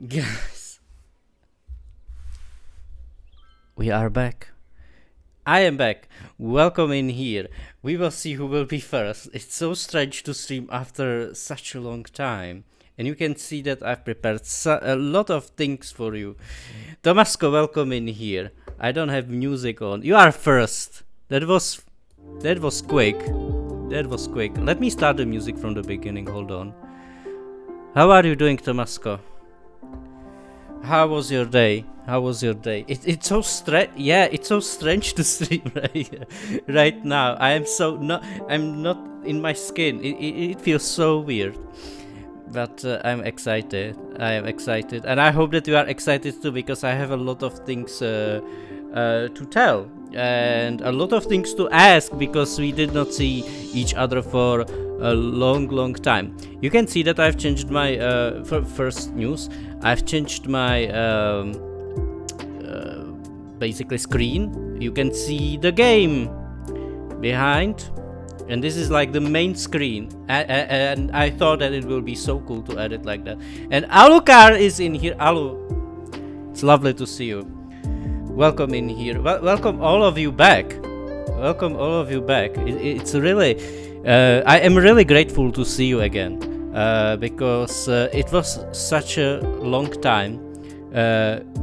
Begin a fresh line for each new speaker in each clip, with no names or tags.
Guys, we are back. I am back. Welcome in here. We will see who will be first. It's so strange to stream after such a long time. And you can see that I've prepared a lot of things for you. Damasco, welcome in here. I don't have music on. You are first. That was quick. That was quick. Let me start the music from the beginning. Hold on. How are you doing, Damasco? How was your day? It's so it's so strange to stream right now. I'm not in my skin. It feels so weird. But I'm excited. I am excited, and I hope that you are excited too, because I have a lot of things to tell and a lot of things to ask, because we did not see each other for a long time. You can see that I've changed my first news. I've changed my basically screen. You can see the game behind, and this is like the main screen, and I thought that it will be so cool to edit like that. And Alucard is in here. Alu, it's lovely to see you. Welcome in here. Welcome all of you back. It's really I am really grateful to see you again, because it was such a long time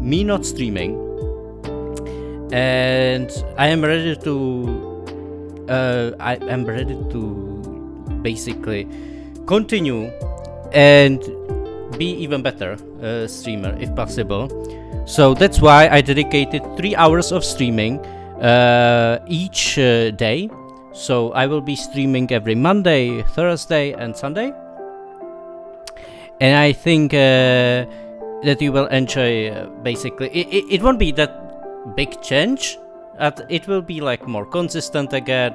me not streaming, and I am ready to basically continue and be even better streamer if possible. So that's why I dedicated 3 hours of streaming each day. So I will be streaming every Monday, Thursday and Sunday. And I think that you will enjoy basically. It won't be that big change. It will be like more consistent again.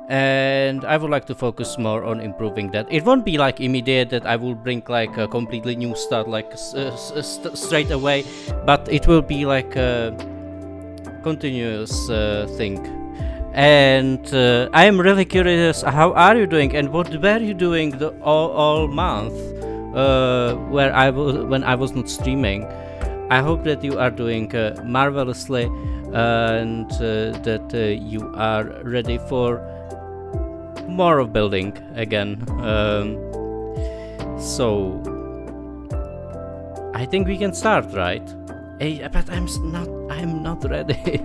And I would like to focus more on improving that. It won't be like immediate that I will bring like a completely new start like straight away. But it will be like a continuous thing. And I am really curious, how are you doing, and what were you doing the all month when I was not streaming? I hope that you are doing marvelously, and that you are ready for more of building again. So I think we can start, right? Hey, but I'm not ready.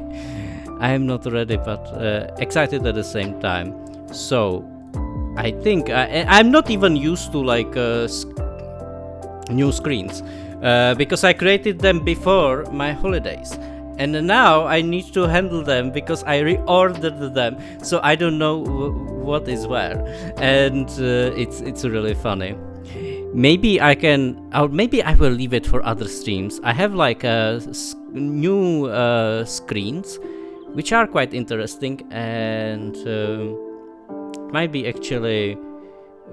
I am not ready, but excited at the same time. So I think I'm not even used to like new screens, because I created them before my holidays, and now I need to handle them because I reordered them. So I don't know what is where, and it's really funny. Maybe I can, or maybe I will leave it for other streams. I have like new screens, which are quite interesting, and might be actually,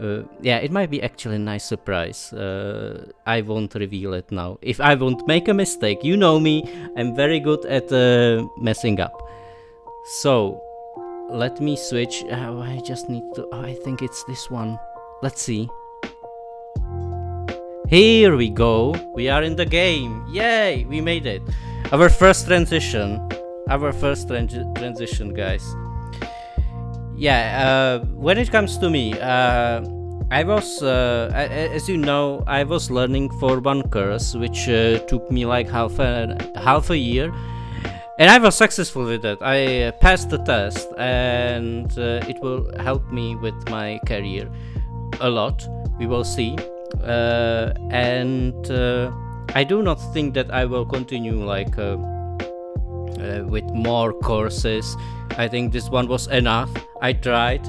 it might be actually a nice surprise. I won't reveal it now. If I won't make a mistake, you know me, I'm very good at messing up. So let me switch. I just need to. I think it's this one. Let's see. Here we go. We are in the game. Yay! We made it. Our first transition. Guys. Yeah, when it comes to me, I was, as you know, I was learning for one course, which took me like half a year, and I was successful with it. I passed the test, and it will help me with my career a lot. We will see, and I do not think that I will continue like. With more courses. I think this one was enough. I tried,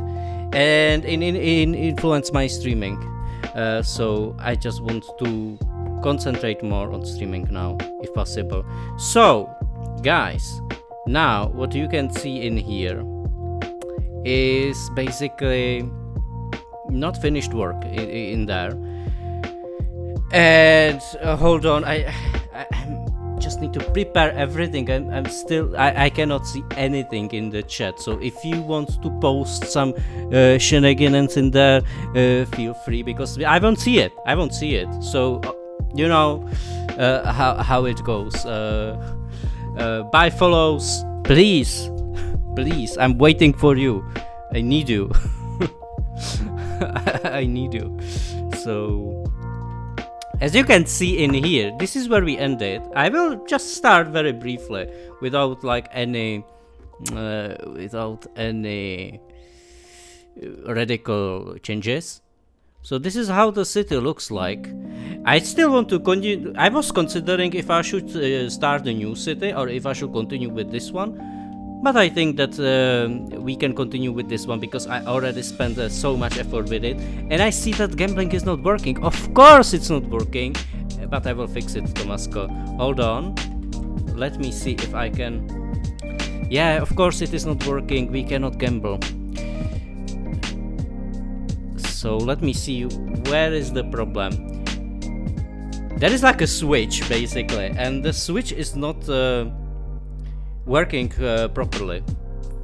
and it influenced my streaming. So I just want to concentrate more on streaming now, if possible. So, guys, now what you can see in here is basically not finished work in there. And hold on, I just need to prepare everything. I cannot see anything in the chat, so if you want to post some shenanigans in there, feel free, because I won't see it. So you know, how it goes. Buy follows, please, please. I'm waiting for you. I need you. I need you. So, as you can see in here, this is where we ended. I will just start very briefly, without like any radical changes. So this is how the city looks like. I still want to continue. I was considering if I should start a new city or if I should continue with this one. But I think that we can continue with this one because I already spent so much effort with it. And I see that gambling is not working. Of course it's not working. But I will fix it, Tomasko. Hold on. Let me see if I can... Yeah, of course it is not working. We cannot gamble. So let me see where is the problem. There is like a switch basically, and the switch is not working properly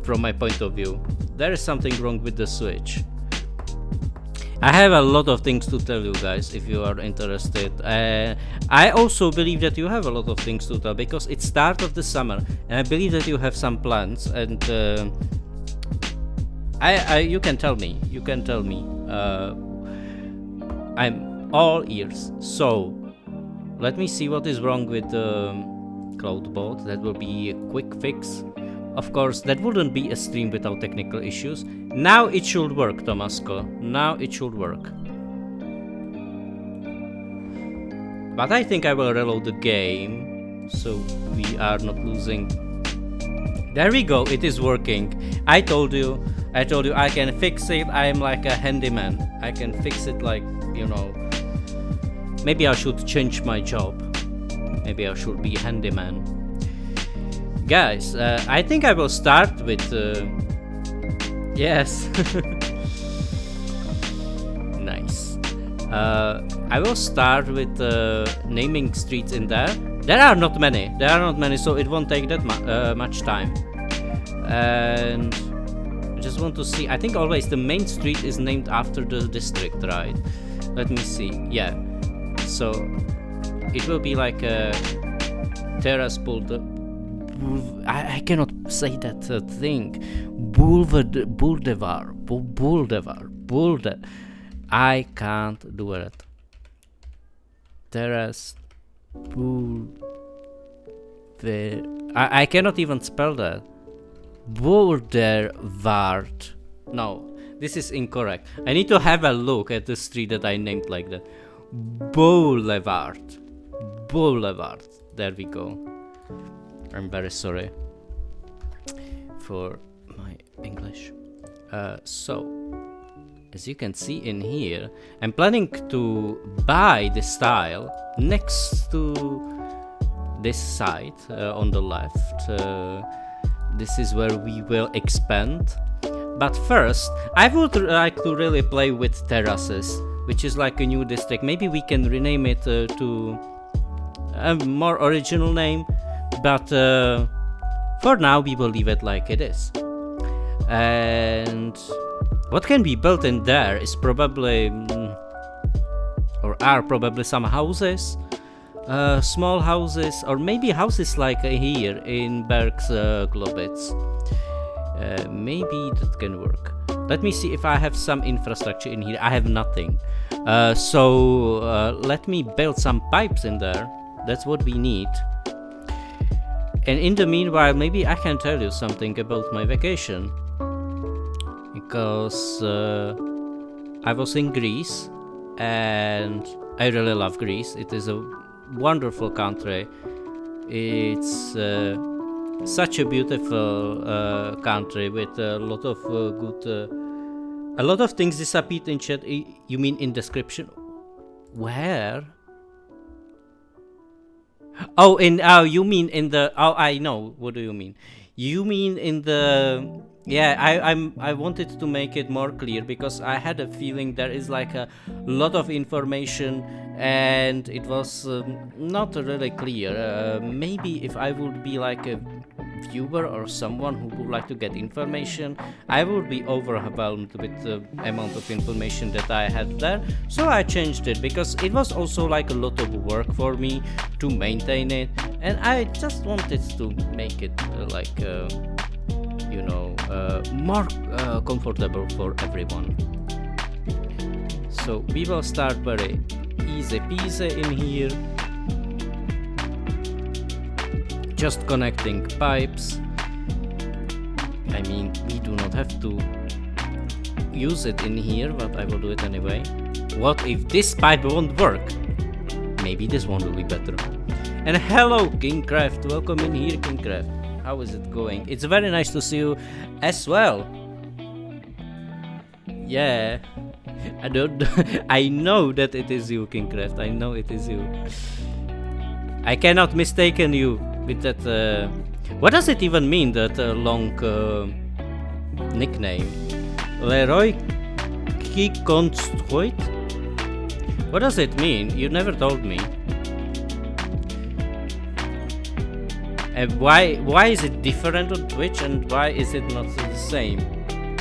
from my point of view. There is something wrong with the switch. I have a lot of things to tell you guys if you are interested. I also believe that you have a lot of things to tell because it's start of the summer and I believe that you have some plans and you can tell me. I'm all ears. So let me see what is wrong with the Cloudbot. That will be a quick fix. Of course, that wouldn't be a stream without technical issues. Now it should work, Tomasko. Now it should work. But I think I will reload the game so we are not losing. There we go, it is working. I told you I can fix it. I am like a handyman. I can fix it, like, you know. Maybe I should change my job. Maybe I should be a handyman. Guys, I think I will start with... Yes. Nice. I will start with naming streets in there. There are not many, so it won't take that much time. And I just want to see, I think always the main street is named after the district, right? Let me see, yeah. So it will be like a terrace boulevard. I cannot say that thing. Boulevard. I can't do it. Terrace. I cannot even spell that. Boulevard. No, this is incorrect. I need to have a look at the street that I named like that. Boulevard. There we go. I'm very sorry for my English. So, as you can see in here, I'm planning to buy this tile next to this site on the left. This is where we will expand. But first, I would like to really play with terraces, which is like a new district. Maybe we can rename it to a more original name. But for now we will leave it like it is. And what can be built in there is probably or are probably some houses, small houses, or maybe houses like here in Berg's Globitz. Maybe that can work. Let me see if I have some infrastructure in here. I have nothing. So let me build some pipes in there. That's what we need. And in the meanwhile, maybe I can tell you something about my vacation. Because I was in Greece and I really love Greece. It is a wonderful country. It's such a beautiful country with a lot of good... a lot of things disappeared in chat. You mean in description? Where? Oh, you mean in the... Oh, I know. What do you mean? You mean in the Yeah, I wanted to make it more clear because I had a feeling there is like a lot of information and it was not really clear. Maybe if I would be like a viewer or someone who would like to get information, I would be overwhelmed with the amount of information that I had there. So I changed it because it was also like a lot of work for me to maintain it, and I just wanted to make it more comfortable for everyone. So we will start very easy peasy in here, just connecting pipes. I mean, we do not have to use it in here, but I will do it anyway. What if this pipe won't work? Maybe this one will be better. And hello Kingcraft, welcome in here Kingcraft. How is it going? It's very nice to see you as well. Yeah, I know that it is you, Kingcraft. I know it is you. I cannot mistaken you with that. What does it even mean? That long nickname, Leroy Kikonstruit. What does it mean? You never told me. Why is it different on Twitch, and why is it not the same?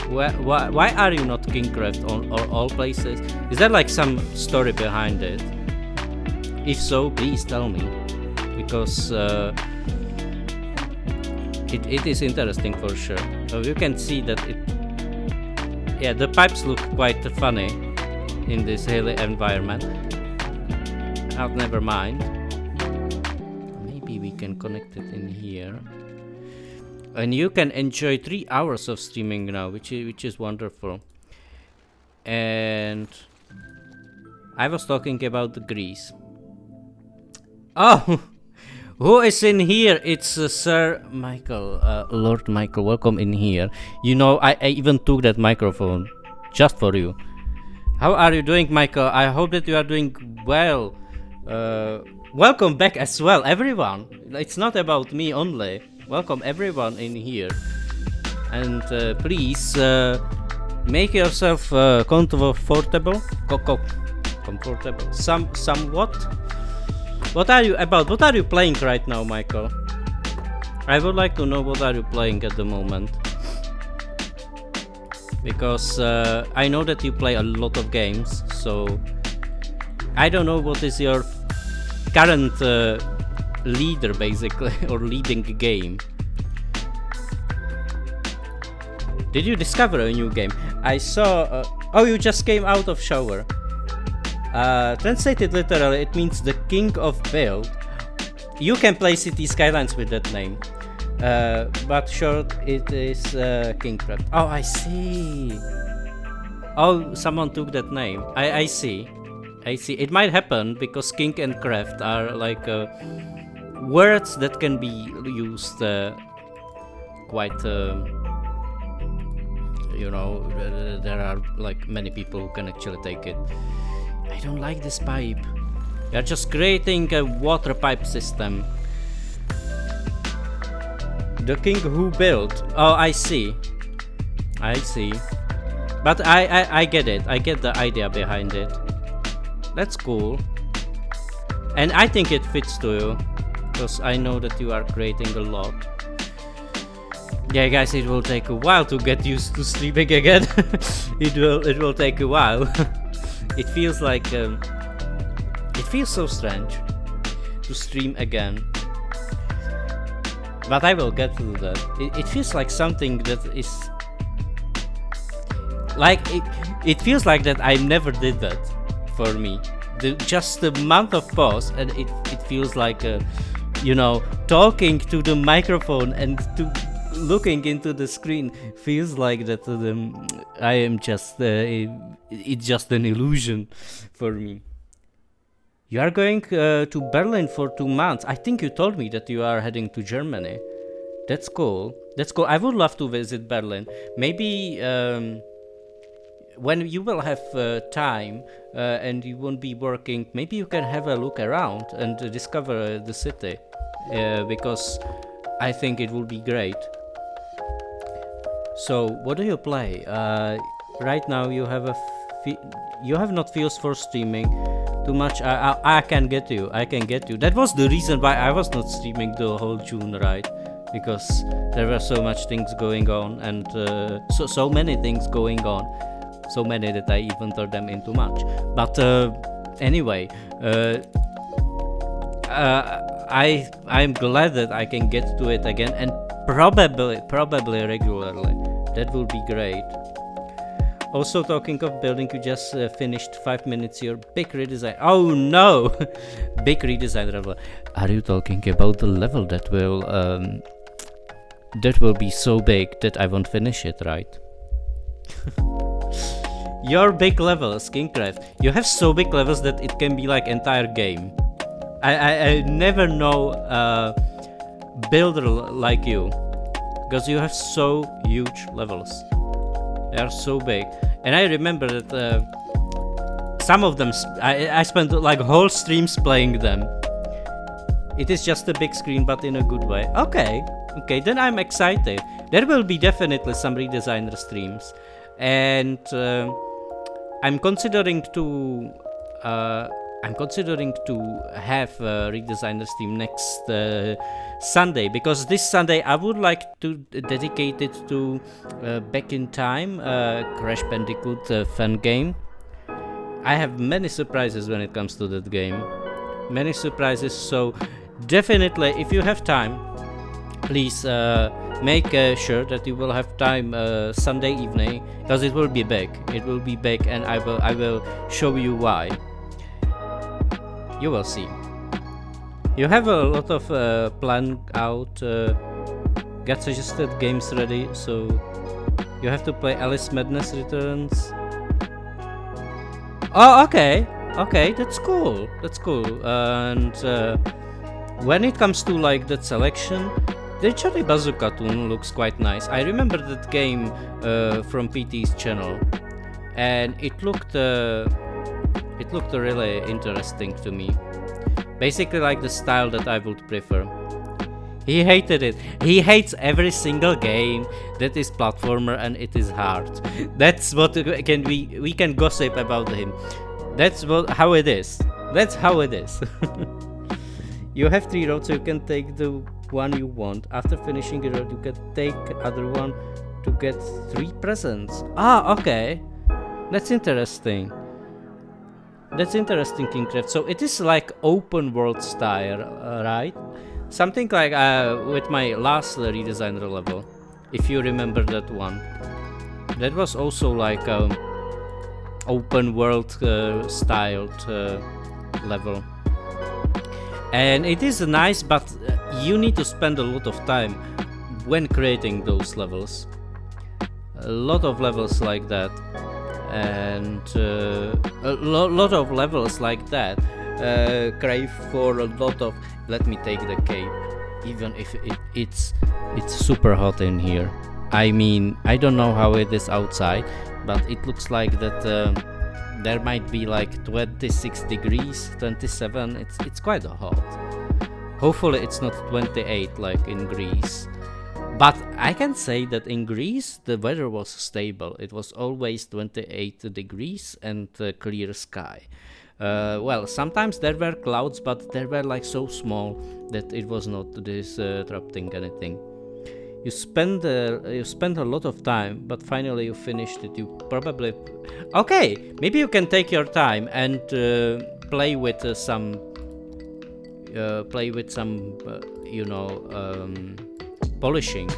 Why are you not Kingcraft on all places? Is there like some story behind it? If so, please tell me, because it is interesting for sure. So you can see that the pipes look quite funny in this hilly environment. Never mind. We can connect it in here, and you can enjoy 3 hours of streaming now, which is wonderful. And I was talking about the grease. Oh, who is in here? It's Sir Michael, Lord Michael. Welcome in here. You know, I even took that microphone just for you. How are you doing, Michael? I hope that you are doing well. Welcome back as well, everyone. It's not about me only. Welcome everyone in here, and please make yourself comfortable. Comfortable. Somewhat. What are you about? What are you playing right now, Michael? I would like to know what are you playing at the moment, because I know that you play a lot of games. So I don't know what is your current leader, basically, or leading game. Did you discover a new game? I saw. Oh, you just came out of shower. Translated literally, it means the king of build. You can play City Skylines with that name, but short it is Kingcraft. Oh, I see. Oh, someone took that name. I see. It might happen because king and craft are like words that can be used quite. There are like many people who can actually take it. I don't like this pipe. We are just creating a water pipe system. The king who built. Oh, I see. But I get it. I get the idea behind it. That's cool, and I think it fits to you, because I know that you are creating a lot. Yeah, guys, it will take a while to get used to streaming again. It will take a while. It feels like it feels so strange to stream again, but I will get to that. It feels like something that is like it feels like that I never did that. For me, just a month of pause, and it feels like talking to the microphone and to looking into the screen feels like that I am just it's just an illusion for me. You are going to Berlin for 2 months. I think you told me that you are heading to Germany. That's cool. I would love to visit Berlin. Maybe when you will have time and you won't be working, maybe you can have a look around and discover the city, because I think it will be great. So what do you play? Right now you have you have not feels for streaming too much. I can get you. I can get you. That was the reason why I was not streaming the whole June, right? Because there were so much things going on, and so many things going on, so many that I even turned them into much. But anyway, I'm glad that I can get to it again, and probably regularly. That will be great. Also, talking of building, you just finished 5 minutes your big redesign. Oh no! Big redesign level. Are you talking about the level that will be so big that I won't finish it, right? Your big levels, Kingcraft. You have so big levels that it can be like entire game. I never know builder like you, because you have so huge levels. They are so big, and I remember that some of them I spent like whole streams playing them. It is just a big screen, but in a good way. Okay, then I'm excited. There will be definitely some redesigner streams, and I'm considering to have a redesigner stream next Sunday, because this Sunday I would like to dedicate it to Back in Time, Crash Bandicoot fan game. I have many surprises when it comes to that game. Many surprises, so definitely if you have time, please make sure that you will have time Sunday evening, because it will be big. It will be big, and I will show you why. You will see. You have a lot of planned out, get suggested games ready, so you have to play Alice Madness Returns. Oh, okay, that's cool. And when it comes to like that selection, the Cherry Bazooka tune looks quite nice. I remember that game from PT's channel, and it looked really interesting to me. Basically like the style that I would prefer. He hated it. He hates every single game that is platformer and it is hard. That's what we can gossip about him. That's how it is. You have 3 roads, so you can take the one you want. After finishing a road, you can take other one to get 3 presents. Okay. That's interesting. Kingcraft. So it is like open world style, right? Something like with my last redesigner level, if you remember that one. That was also like open world styled level. And it is nice, but you need to spend a lot of time when creating those levels. A lot of levels like that. And a lot of levels like that crave for a lot of. Let me take the cape, even if it's super hot in here. I mean, I don't know how it is outside, but it looks like that there might be like 26 degrees, 27. It's quite hot. Hopefully it's not 28 like in Greece. But I can say that in Greece the weather was stable. It was always 28 degrees and clear sky. Well, sometimes there were clouds, but they were like so small that it was not disrupting anything. You spend a lot of time, but finally you finished it. You probably maybe you can take your time and play with some polishing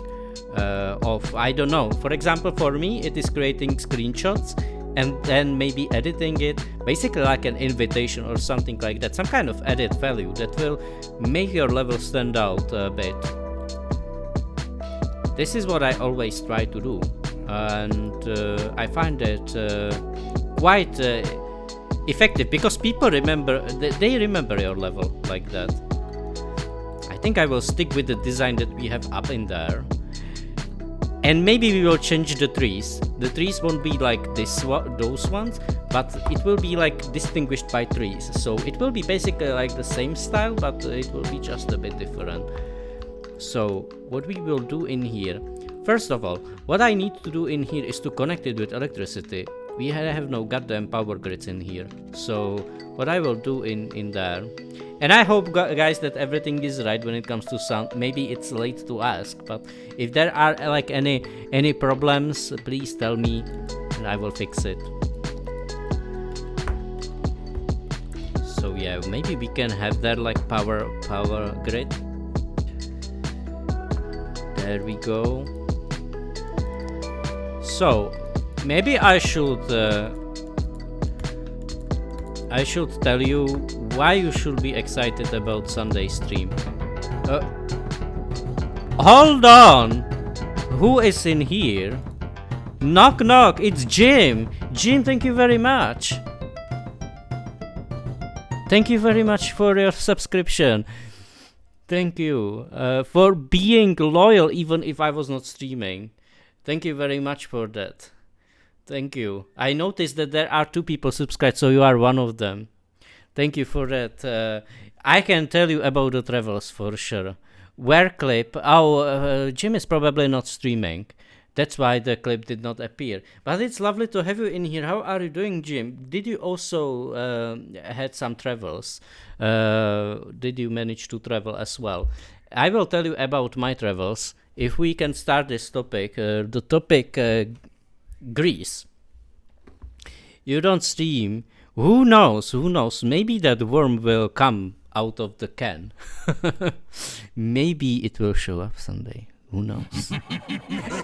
of, I don't know, for example, for me it is creating screenshots and then maybe editing it, basically like an invitation or something like that, some kind of added value that will make your level stand out a bit. This is what I always try to do, and I find it quite effective, because people remember your level like that. I think I will stick with the design that we have up in there, and maybe we will change the trees. The trees won't be like those ones, but it will be like distinguished by trees, so it will be basically like the same style, but it will be just a bit different. So what we will do in here, First of all, what I need to do in here is to connect it with electricity. We have no goddamn power grids in here. So what I will do in there, and I hope guys that everything is right when it comes to sound. Maybe it's late to ask, but if there are like any problems, please tell me and I will fix it. So yeah, maybe we can have that like power grid. There we go. So maybe I should tell you why you should be excited about Sunday stream. Hold on! Who is in here? Knock knock, it's Jim! Jim, thank you very much! Thank you very much for your subscription. Thank you for being loyal even if I was not streaming. Thank you very much for that. Thank you. I noticed that there are 2 people subscribed, so you are one of them. Thank you for that. I can tell you about the travels for sure. Where clip? Oh, Jim is probably not streaming. That's why the clip did not appear. But it's lovely to have you in here. How are you doing, Jim? Did you also had some travels? Did you manage to travel as well? I will tell you about my travels. If we can start this topic, the topic Greece. You don't stream. Who knows? Who knows? Maybe that worm will come out of the can. Maybe it will show up someday. Who knows?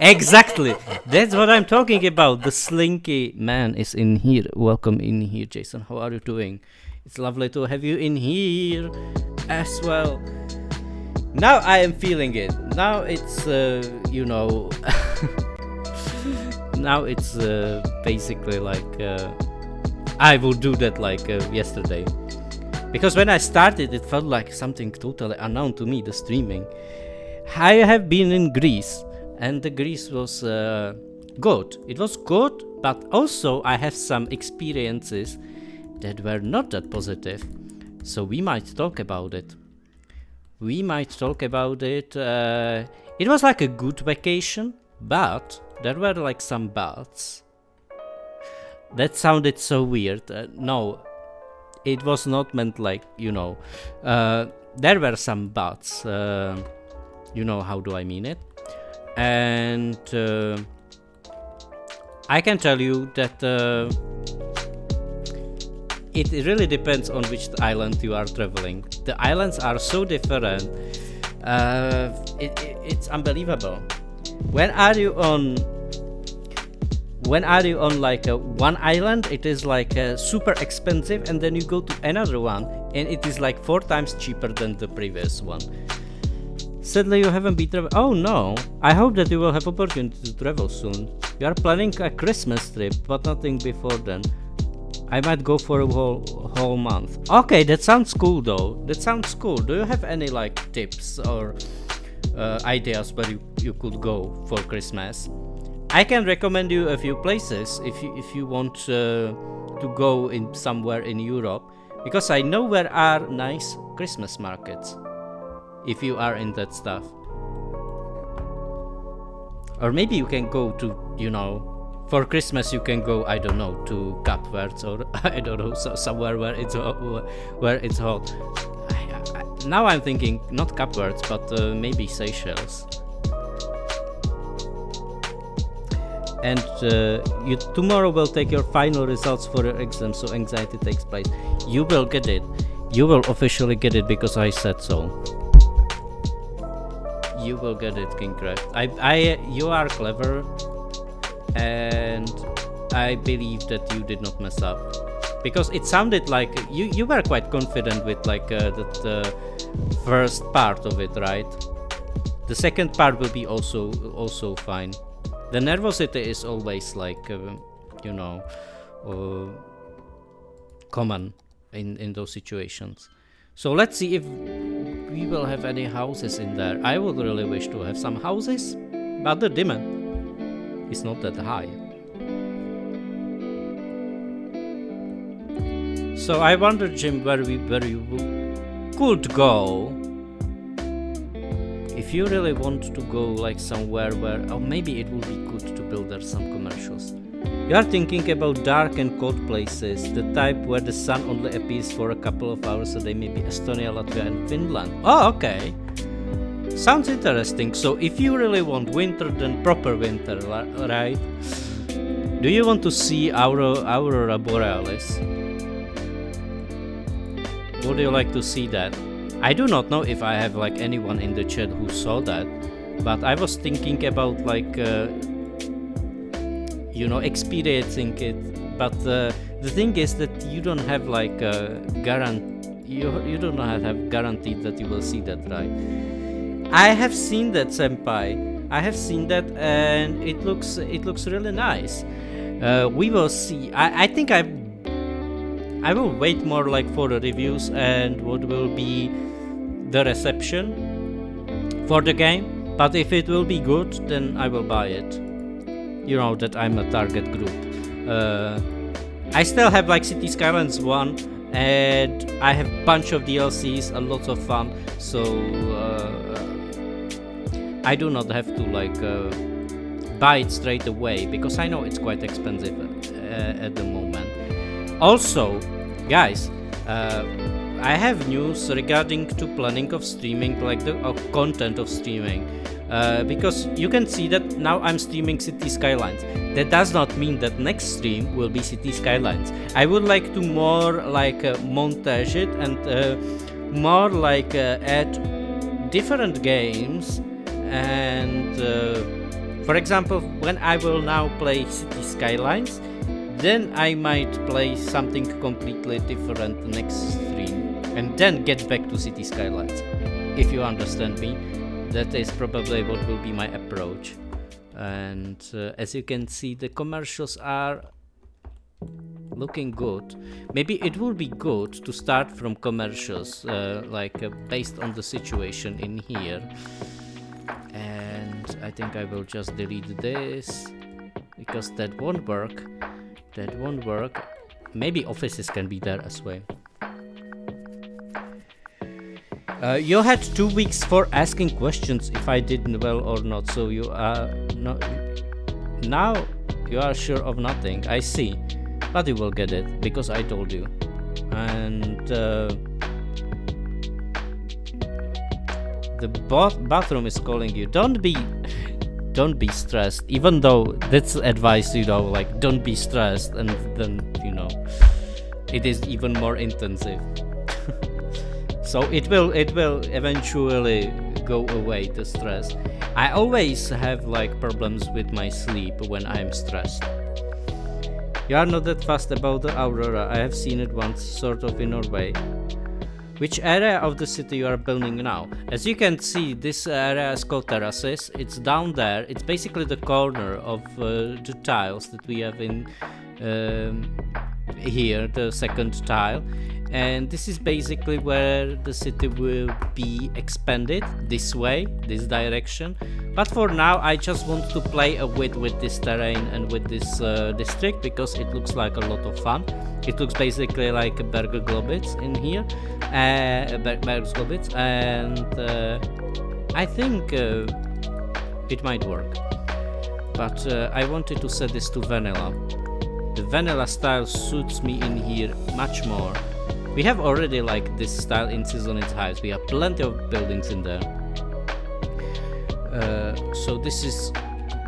Exactly. That's what I'm talking about. The slinky man is in here. Welcome in here, Jason. How are you doing? It's lovely to have you in here as well. Now I am feeling it. Now it's, you know, now it's basically like I will do that like yesterday. Because when I started, it felt like something totally unknown to me, the streaming. I have been in Greece, and the Greece was good. It was good, but also I have some experiences that were not that positive. So we might talk about it. It was like a good vacation, but there were like some buts. That sounded so weird. No, it was not meant like, you know, there were some buts. You know, how do I mean it? And I can tell you that it really depends on which island you are traveling. The islands are so different. It's unbelievable. When are you on like one island, it is like super expensive, and then you go to another one and it is like 4 times cheaper than the previous one. Sadly, you haven't been traveling. Oh no! I hope that you will have opportunity to travel soon. You are planning a Christmas trip, but nothing before then. I might go for a whole month. Okay, that sounds cool though. That sounds cool. Do you have any like tips or ideas where you could go for Christmas? I can recommend you a few places if you want to go in somewhere in Europe, because I know where are nice Christmas markets. If you are in that stuff. Or maybe you can go to, you know, for Christmas you can go, I don't know, to Cape Verde or I don't know, somewhere where it's hot. Now I'm thinking not Cape Verde, but maybe Seychelles. And you tomorrow will take your final results for your exam, so anxiety takes place. You will get it. You will officially get it because I said so. You will get it, Kingcraft. You are clever, and I believe that you did not mess up, because it sounded like you were quite confident with like that first part of it, right? The second part will be also fine. The nervosity is always like you know, common in those situations. So let's see if we will have any houses in there. I would really wish to have some houses, but the demand is not that high. So I wonder, Jim, where you could go if you really want to go like somewhere where, or maybe it would be good to build there some commercials. You are thinking about dark and cold places, the type where the sun only appears for a couple of hours a day, maybe Estonia, Latvia and Finland. Oh, okay. Sounds interesting. So if you really want winter, then proper winter, right? Do you want to see Aurora Borealis? Would you like to see that? I do not know if I have like anyone in the chat who saw that, but I was thinking about like you know, experiencing it. But the thing is that you don't have like a you do not have guaranteed that you will see that, right? I have seen that, senpai. I have seen that, and it looks really nice. We will see. I think I will wait more like for the reviews and what will be the reception for the game. But if it will be good, then I will buy it. You know that I'm a target group. I still have like City Skylines 1, and I have a bunch of DLCs, a lot of fun. So I do not have to like buy it straight away, because I know it's quite expensive at the moment. Also, guys, I have news regarding to planning of streaming, like the content of streaming, because you can see that now I'm streaming City Skylines. That does not mean that next stream will be City Skylines. I would like to more like montage it and more like add different games. And for example, when I will now play City Skylines, then I might play something completely different next stream, and then get back to City Skylines. If you understand me, that is probably what will be my approach. And as you can see, the commercials are looking good. Maybe it will be good to start from commercials, based on the situation in here. And I think I will just delete this, because that won't work. That won't work. Maybe offices can be there as well. You had 2 weeks for asking questions if I did well or not, so you are not. Now you are sure of nothing. I see, but you will get it because I told you. And the bathroom is calling you. Don't be stressed. Even though that's advice, you know, like don't be stressed, and then you know it is even more intensive. So it will eventually go away, the stress. I always have like problems with my sleep when I'm stressed. You are not that fast about the Aurora. I have seen it once, sort of in Norway. Which area of the city you are building now? As you can see, this area is called terraces. It's down there. It's basically the corner of the tiles that we have in here, the second tile. And this is basically where the city will be expanded, this way, this direction. But for now, I just want to play a bit with this terrain and with this district, because it looks like a lot of fun. It looks basically like a Bergglobitz in here, Bergglobitz, and I think it might work. But I wanted to set this to vanilla. The vanilla style suits me in here much more. We have already like this style in Seasoned Heights. We have plenty of buildings in there. So this is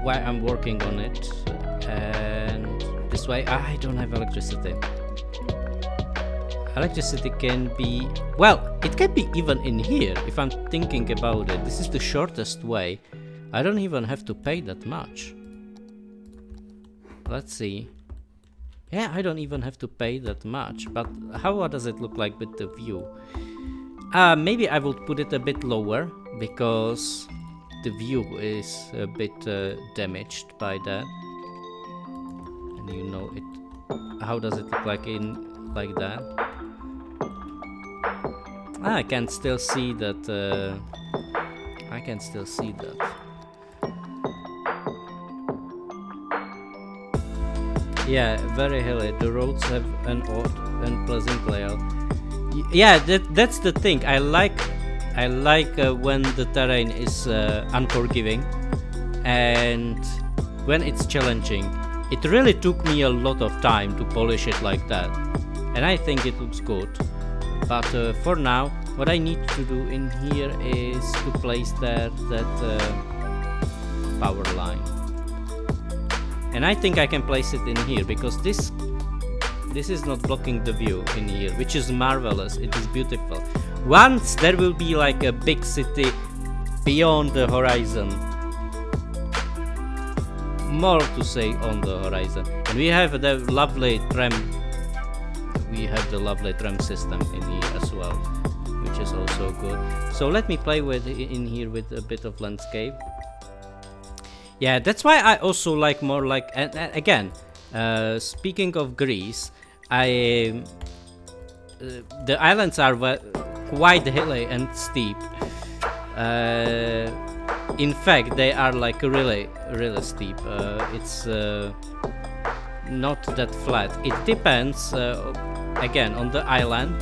why I'm working on it. And this way I don't have electricity. Electricity can be, well, it can be even in here if I'm thinking about it. This is the shortest way. I don't even have to pay that much. Let's see. Yeah, I don't even have to pay that much, but how does it look like with the view? Maybe I would put it a bit lower, because the view is a bit damaged by that. And you know it. How does it look like in like that? I can still see that. I can still see that. Yeah, very hilly. The roads have an odd and pleasant layout. Yeah, that's the thing. I like I like when the terrain is unforgiving and when it's challenging. It really took me a lot of time to polish it like that, and I think it looks good. But for now, what I need to do in here is to place that power line, and I think I can place it in here because this is not blocking the view in here, which is marvelous. It is beautiful. Once there will be like a big city beyond the horizon, more to say on the horizon, and we have the lovely tram. We have the lovely tram system in here as well, which is also good. So let me play with in here with a bit of landscape. Yeah, that's why I also like more like, and again, speaking of Greece, the islands are quite hilly and steep. In fact, they are like really steep. It's not that flat. It depends again on the island,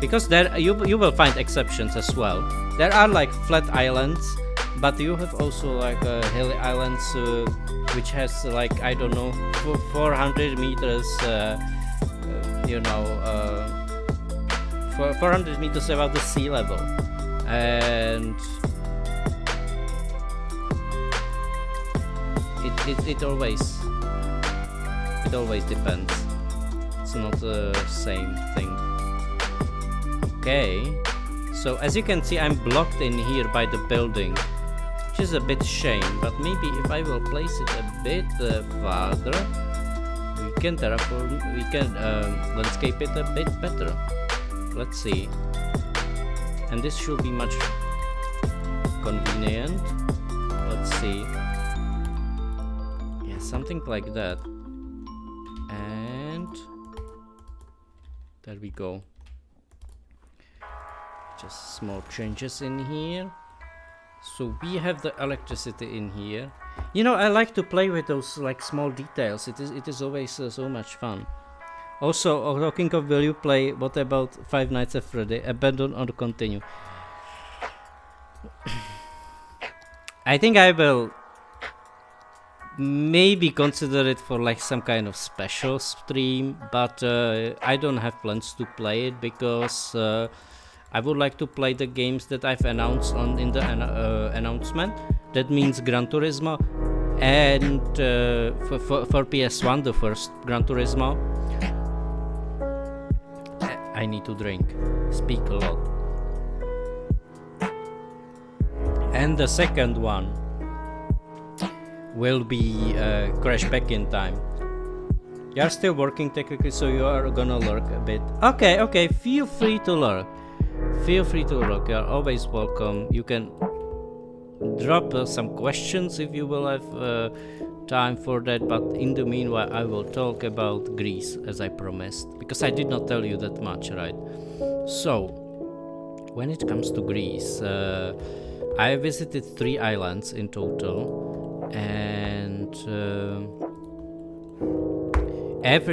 because there you will find exceptions as well. There are like flat islands, but you have also like hilly islands which has like, I don't know, 400 meters, 400 meters above the sea level, and it always depends. It's not the same thing. Okay, so as you can see, I'm blocked in here by the building, which is a bit shame, but maybe if I will place it a bit farther, we can landscape it a bit better. Let's see. And this should be much convenient. Let's see. Yeah, something like that. And there we go. Just small changes in here. So we have the electricity in here. You know, I like to play with those like small details. It is always so much fun. Also, talking of will you play, what about Five Nights at Freddy? Abandon or continue? I think I will maybe consider it for like some kind of special stream, but I don't have plans to play it because I would like to play the games that I've announced in the announcement. That means Gran Turismo and for PS1 the first Gran Turismo. I need to drink, speak a lot. And the second one will be Crash Back in Time. You are still working technically, so you are gonna lurk a bit. Okay, feel free to lurk. Feel free to lurk, you are always welcome. You can drop some questions if you will have time for that, but in the meanwhile I will talk about Greece as I promised, because I did not tell you that much, right? So, when it comes to Greece, I visited 3 islands in total, and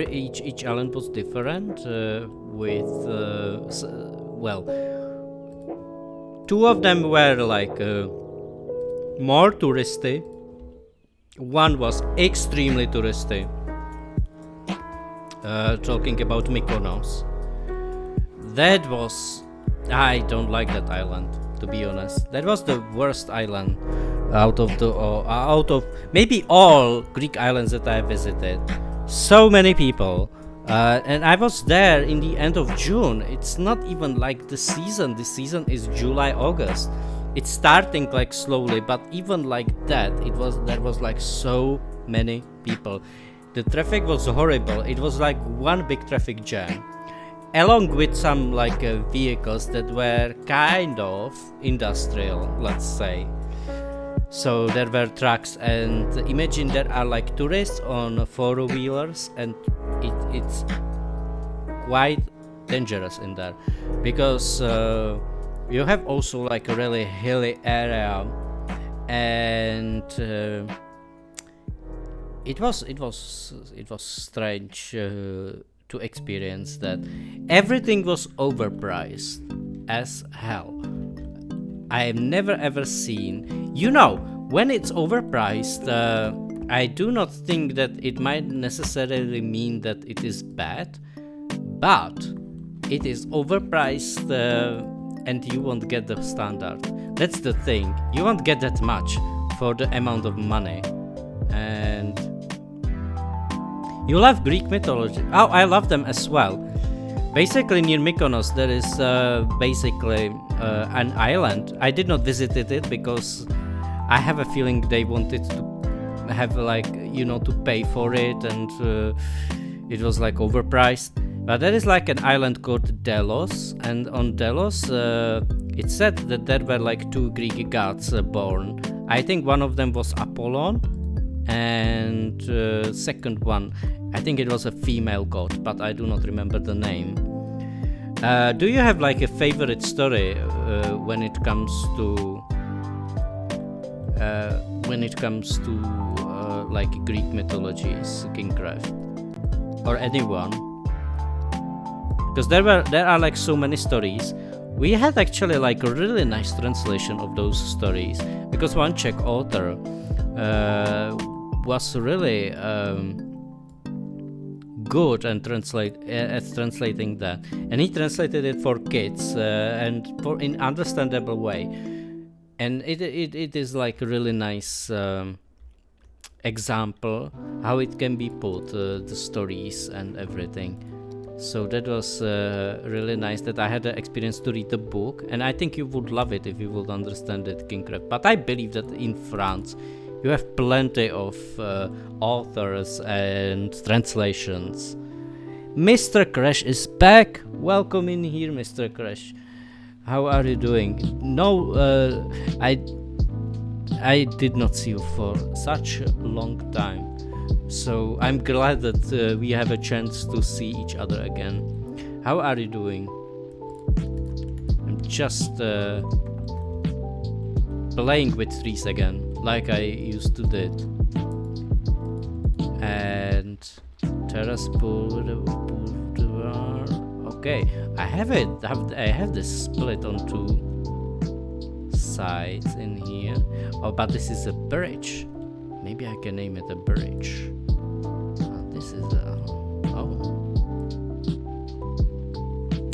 each island was different, with well, 2 of them were like more touristy. One was extremely touristy. Talking about Mykonos. That was... I don't like that island, to be honest. That was the worst island out of maybe all Greek islands that I visited. So many people. And I was there in the end of June. It's not even like the season. The season is July, August. It's starting like slowly, but even like that, there was like so many people. The traffic was horrible. It was like one big traffic jam, along with some like vehicles that were kind of industrial, let's say. So there were trucks, and imagine there are like tourists on 4-wheelers, and it's quite dangerous in there, because you have also like a really hilly area, and it was strange to experience that. Everything was overpriced as hell. I have never ever seen. You know, when it's overpriced, I do not think that it might necessarily mean that it is bad, but it is overpriced and you won't get the standard. That's the thing. You won't get that much for the amount of money. And you love Greek mythology. Oh, I love them as well. Basically, near Mykonos, there is basically an island. I did not visit it because I have a feeling they wanted to have like, you know, to pay for it, and it was like overpriced. But there is like an island called Delos, and on Delos, it said that there were like 2 Greek gods born. I think one of them was Apollon, and second one, I think it was a female god, but I do not remember the name. Do you have like a favorite story when it comes to like Greek mythologies, Kingcraft, or anyone? Because there are like so many stories. We had actually like a really nice translation of those stories, because one Czech author was really good and at translating that, and he translated it for kids and in understandable way, and it is like a really nice example how it can be put, the stories and everything. So that was really nice that I had the experience to read the book, and I think you would love it if you would understand it, Kingcraft. But I believe that in France you have plenty of authors and translations. Mr. Crash is back. Welcome in here, Mr. Crash. How are you doing? No, I did not see you for such a long time. So I'm glad that we have a chance to see each other again. How are you doing? I'm just playing with trees again, like I used to did. And Terrace Boulevard. Okay, I have it. I have this split on 2 sides in here. Oh, but this is a bridge. Maybe I can name it a bridge. This is a...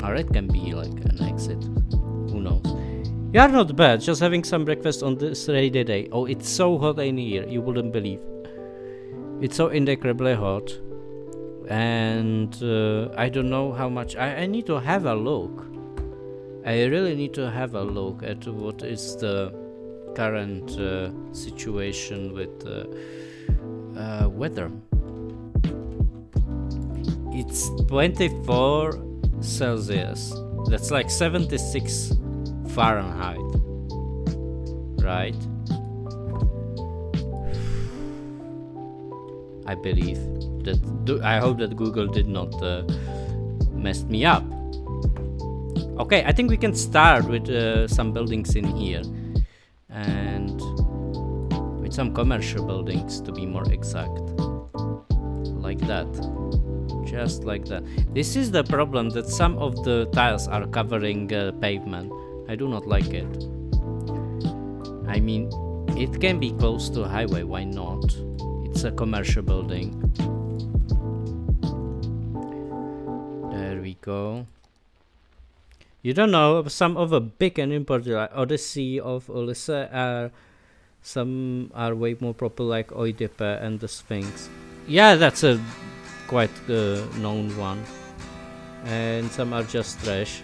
Or it can be like an exit. Who knows? You are not bad, just having some breakfast on this rainy day. Oh, it's so hot in here, you wouldn't believe. It's so incredibly hot. And I don't know how much... I need to have a look. I really need to have a look at what is the current situation with weather. It's 24 Celsius. That's like 76 Fahrenheit. Right? I believe that. I hope that Google did not mess me up. Okay, I think we can start with some buildings in here, and with some commercial buildings to be more exact, like that, just like that. This is the problem, that some of the tiles are covering pavement. I do not like it. I mean, it can be close to a highway, why not? It's a commercial building. There we go. You don't know, some of the big and important like Odyssey of Ulysses some are way more popular, like Oedipe and the Sphinx. Yeah, that's a quite known one. And some are just trash,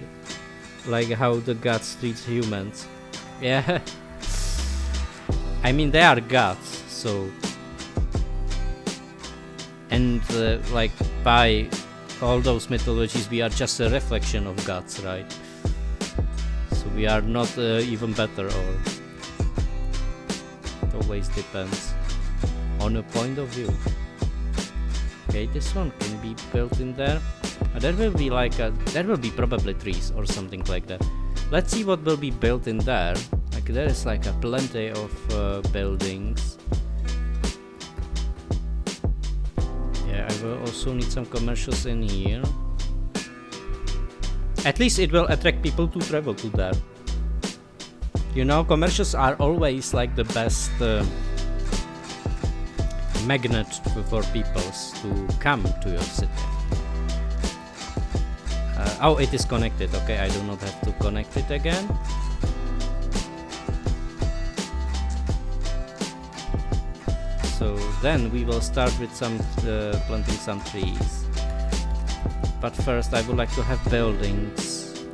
like how the gods treat humans. Yeah. I mean, they are gods, so... And like by all those mythologies, we are just a reflection of gods, right? So we are not even better, or it always depends on a point of view. Okay, this one can be built in there. There will be like there will be probably trees or something like that. Let's see what will be built in there. Like there is like a plenty of buildings. Yeah, I will also need some commercials in here. At least it will attract people to travel to there. You know, commercials are always like the best magnet for people to come to your city. Oh, it is connected. Okay, I do not have to connect it again. So then we will start with some planting some trees. But first I would like to have buildings,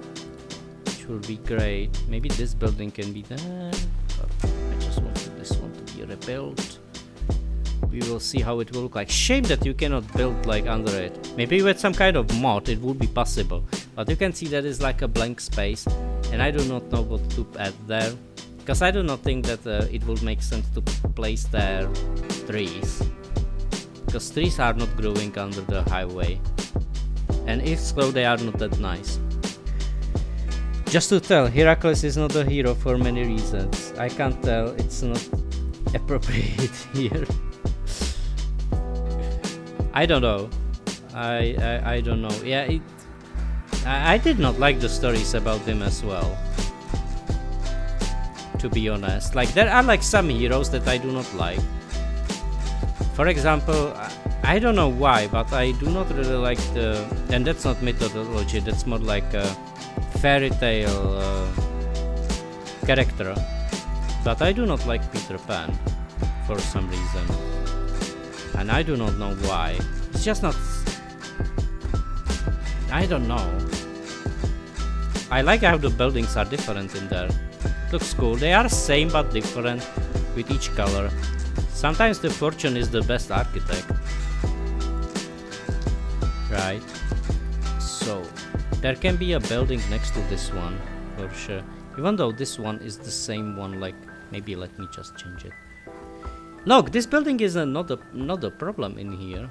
which will be great. Maybe this building can be there. I just want this one to be rebuilt. We will see how it will look like. Shame that you cannot build like under it. Maybe with some kind of mod it would be possible. But you can see that is like a blank space, and I do not know what to add there. Because I do not think that it will make sense to place there trees. Because trees are not growing under the highway. And if so, they are not that nice. Just to tell, Heracles is not a hero for many reasons. I can't tell, it's not appropriate here. I don't know. I don't know. Yeah, I did not like the stories about him as well. To be honest, like there are like some heroes that I do not like. For example, I don't know why, but I do not really like the, and that's not mythology, that's more like a fairy tale character. But I do not like Peter Pan for some reason, and I do not know why. It's just not, I don't know. I like how the buildings are different in there. It looks cool. They are same but different with each color. Sometimes the fortune is the best architect. Right. So there can be a building next to this one for sure. Even though this one is the same one, like maybe let me just change it. Look, this building is not a problem in here,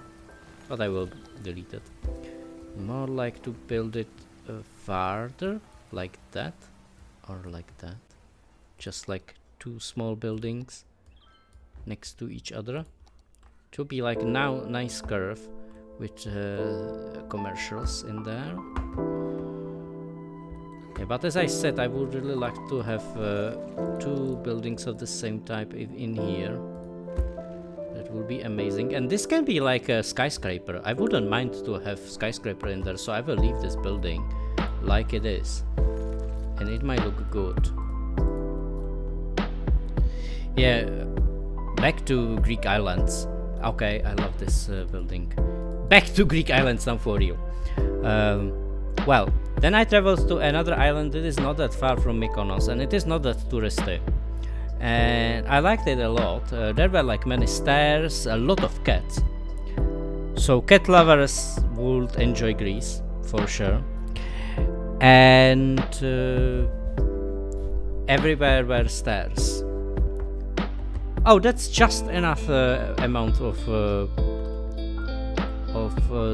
but I will delete it. More like to build it farther, like that, or like that. Just like two small buildings next to each other. To be like now nice curve with commercials in there. Yeah, but as I said, I would really like to have two buildings of the same type in here. That would be amazing. And this can be like a skyscraper. I wouldn't mind to have skyscraper in there, so I will leave this building like it is. And it might look good. Yeah, back to Greek islands. Okay, I love this building. Back to Greek islands now for you. Well, then I traveled to another island that is not that far from Mykonos, and it is not that touristy. And I liked it a lot. There were like many stairs, a lot of cats. So cat lovers would enjoy Greece for sure. And everywhere were stairs. Oh, that's just enough amount of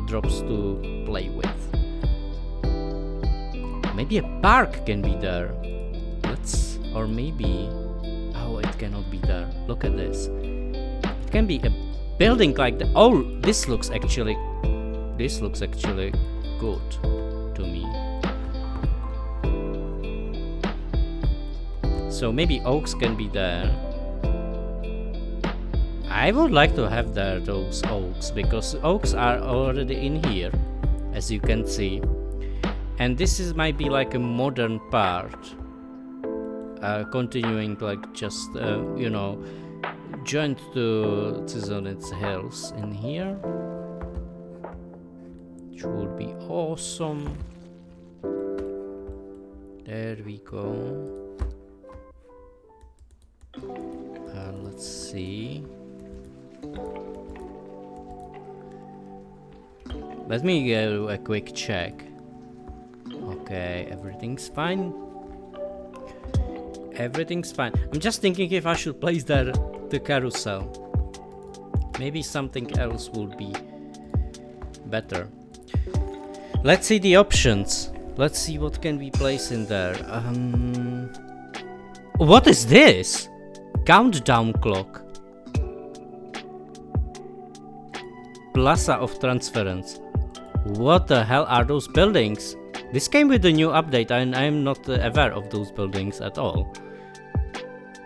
drops to play with. Maybe a park can be there. Or maybe, oh, it cannot be there. Look at this. It can be a building like that. Oh, this looks actually good to me. So maybe oaks can be there. I would like to have there those oaks, because oaks are already in here, as you can see. And this might be like a modern part, continuing like just, you know, joined to Tizonet's hills in here, which would be awesome. There we go. Let's see. Let me do a quick check. Okay, everything's fine. Everything's fine. I'm just thinking if I should place there the carousel. Maybe something else would be better. Let's see the options. Let's see what can we place in there. What is this? Countdown clock. Plaza of Transference. What the hell are those buildings? This came with the new update and I am not aware of those buildings at all.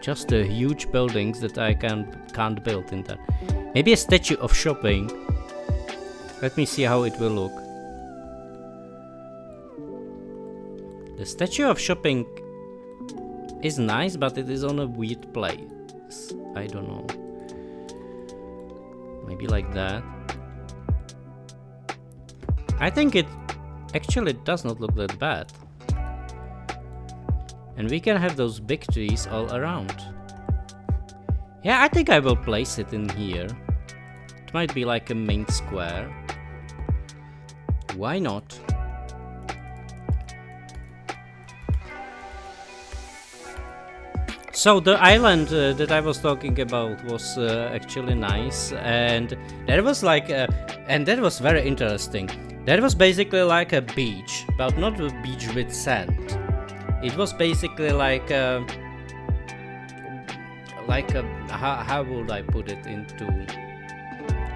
just huge buildings that I can't build in there. Maybe a statue of shopping. Let me see how it will look. The statue of shopping is nice, but it is on a weird place. I don't know. Maybe like that. I think it actually does not look that bad. And we can have those big trees all around. Yeah, I think I will place it in here. It might be like a main square. Why not? So the island that I was talking about was actually nice, and there was like and that was very interesting. That was basically like a beach, but not a beach with sand. It was basically like a how would I put it into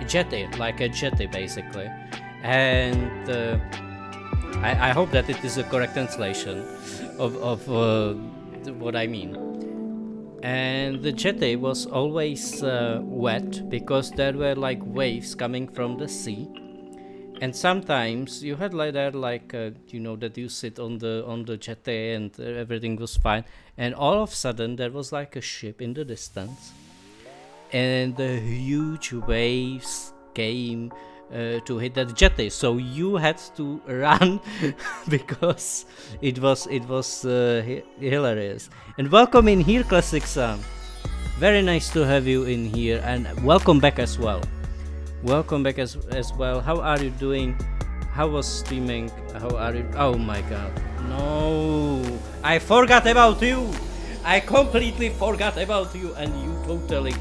a jetty, like a jetty basically. And I hope that it is a correct translation of what I mean. And the jetty was always wet because there were like waves coming from the sea, and sometimes you had like that you know, that you sit on the jetty and everything was fine, and all of a sudden there was like a ship in the distance, and the huge waves came to hit that jetty, so you had to run because it was hilarious. And welcome in here, Classic Sam. Very nice to have you in here, and welcome back as well. Welcome back as well. How are you doing? How was streaming? How are you? Oh my god, no, I forgot about you. I completely forgot about you, and you totally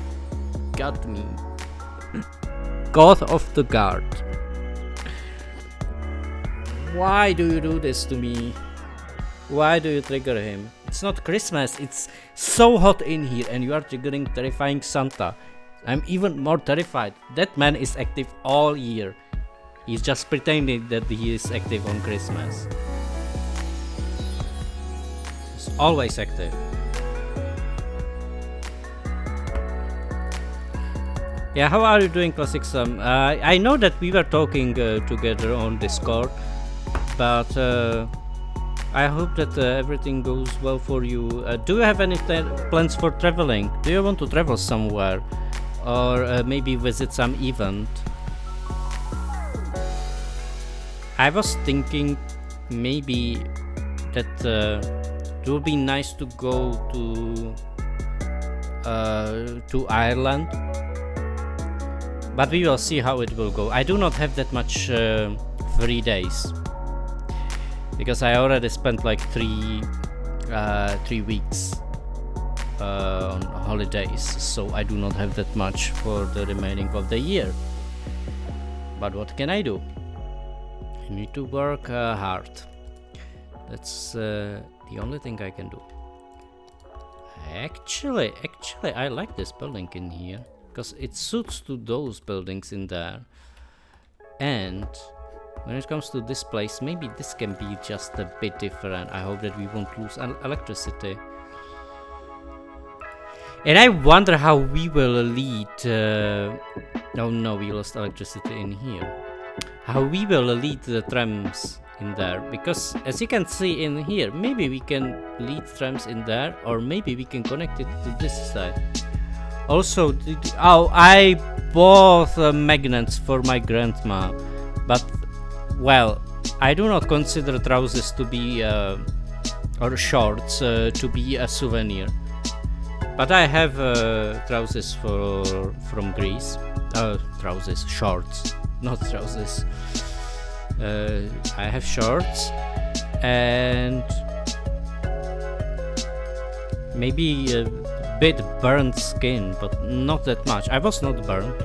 got me. God of the Guard. Why do you do this to me? Why do you trigger him? It's not Christmas, it's so hot in here and you are triggering terrifying Santa. I'm even more terrified. That man is active all year. He's just pretending that he is active on Christmas. He's always active. Yeah, how are you doing, Classic Sam? I know that we were talking together on Discord, but I hope that everything goes well for you. Do you have any plans for traveling? Do you want to travel somewhere? Or maybe visit some event? I was thinking maybe that it would be nice to go to Ireland. But we will see how it will go. I do not have that much free days because I already spent like 3 weeks on holidays, so I do not have that much for the remaining of the year. But what can I do? I need to work hard. That's the only thing I can do. Actually, I like this building in here, because it suits to those buildings in there. And when it comes to this place, maybe this can be just a bit different. I hope that we won't lose electricity. And I wonder how we will lead... oh no, we lost electricity in here. How we will lead the trams in there. Because as you can see in here, maybe we can lead trams in there, or maybe we can connect it to this side. Also, I bought magnets for my grandma, but well, I do not consider trousers to be or shorts to be a souvenir. But I have trousers from Greece. Trousers, shorts, not trousers. I have shorts and maybe a bit burnt skin, but not that much. I was not burned.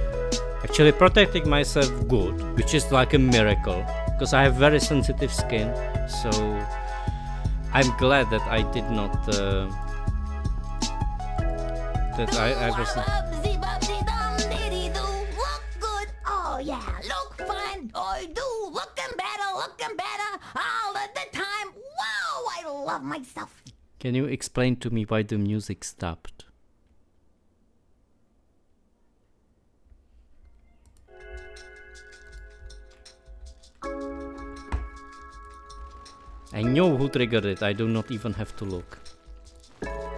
Actually protecting myself good, which is like a miracle, because I have very sensitive skin, so I'm glad that I did not that I was...
Oh yeah, look fine, I do, looking better all of the time. Wow, I love myself.
Can you explain to me why the music stopped? I know who triggered it. I do not even have to look.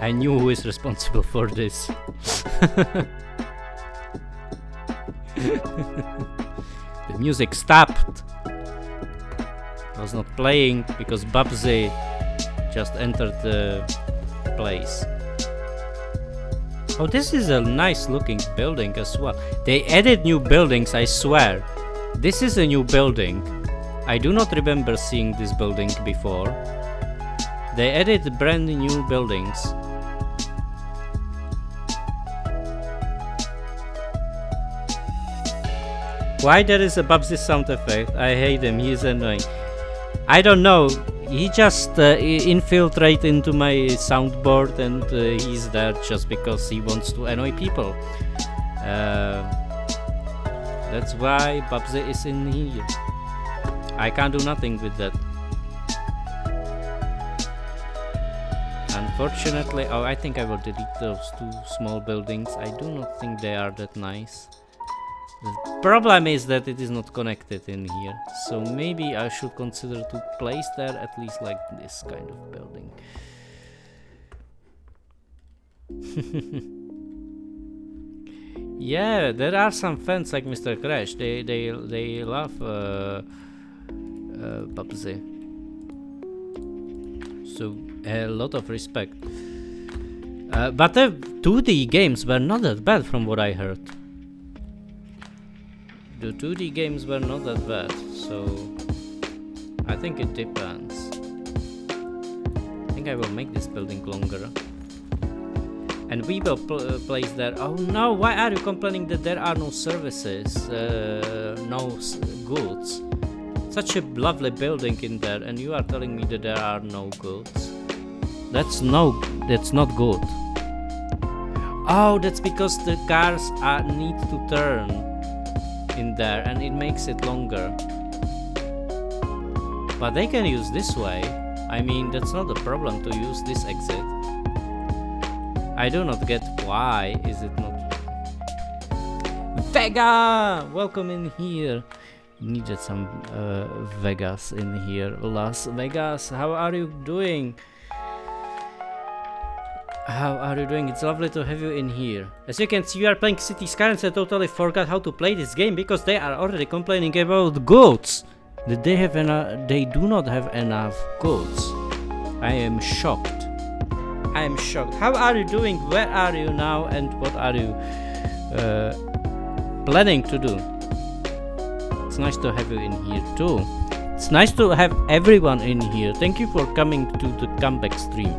I knew who is responsible for this. The music stopped. It was not playing because Babsy just entered the place. Oh, this is a nice looking building as well. They added new buildings, I swear. This is a new building. I do not remember seeing this building before. They added brand new buildings. Why there is a Babsy sound effect? I hate him, he is annoying. I don't know, he just infiltrated into my soundboard and he's there just because he wants to annoy people. That's why Babsy is in here. I can't do nothing with that. Unfortunately, oh, I think I will delete those two small buildings. I do not think they are that nice. The problem is that it is not connected in here, so maybe I should consider to place there at least like this kind of building. Yeah, there are some fans like Mr. Crash. They love Babsy. So a lot of respect. But the 2D games were not that bad from what I heard. The 2D games were not that bad, so I think it depends. I think I will make this building longer. And we will place there. Oh no, why are you complaining that there are no services, no goods? Such a lovely building in there, and you are telling me that there are no goods. That's not good. Oh, that's because the cars need to turn in there and it makes it longer. But they can use this way. I mean, that's not a problem to use this exit. I do not get why is it not. Vega! Welcome in here. Needed some Vegas in here. Las Vegas, how are you doing? How are you doing? It's lovely to have you in here. As you can see, you are playing City Skylines. I totally forgot how to play this game because they are already complaining about goods. That they do not have enough goods. I am shocked. I am shocked. How are you doing? Where are you now? And what are you planning to do? It's nice to have you in here too. It's nice to have everyone in here. Thank you for coming to the comeback stream.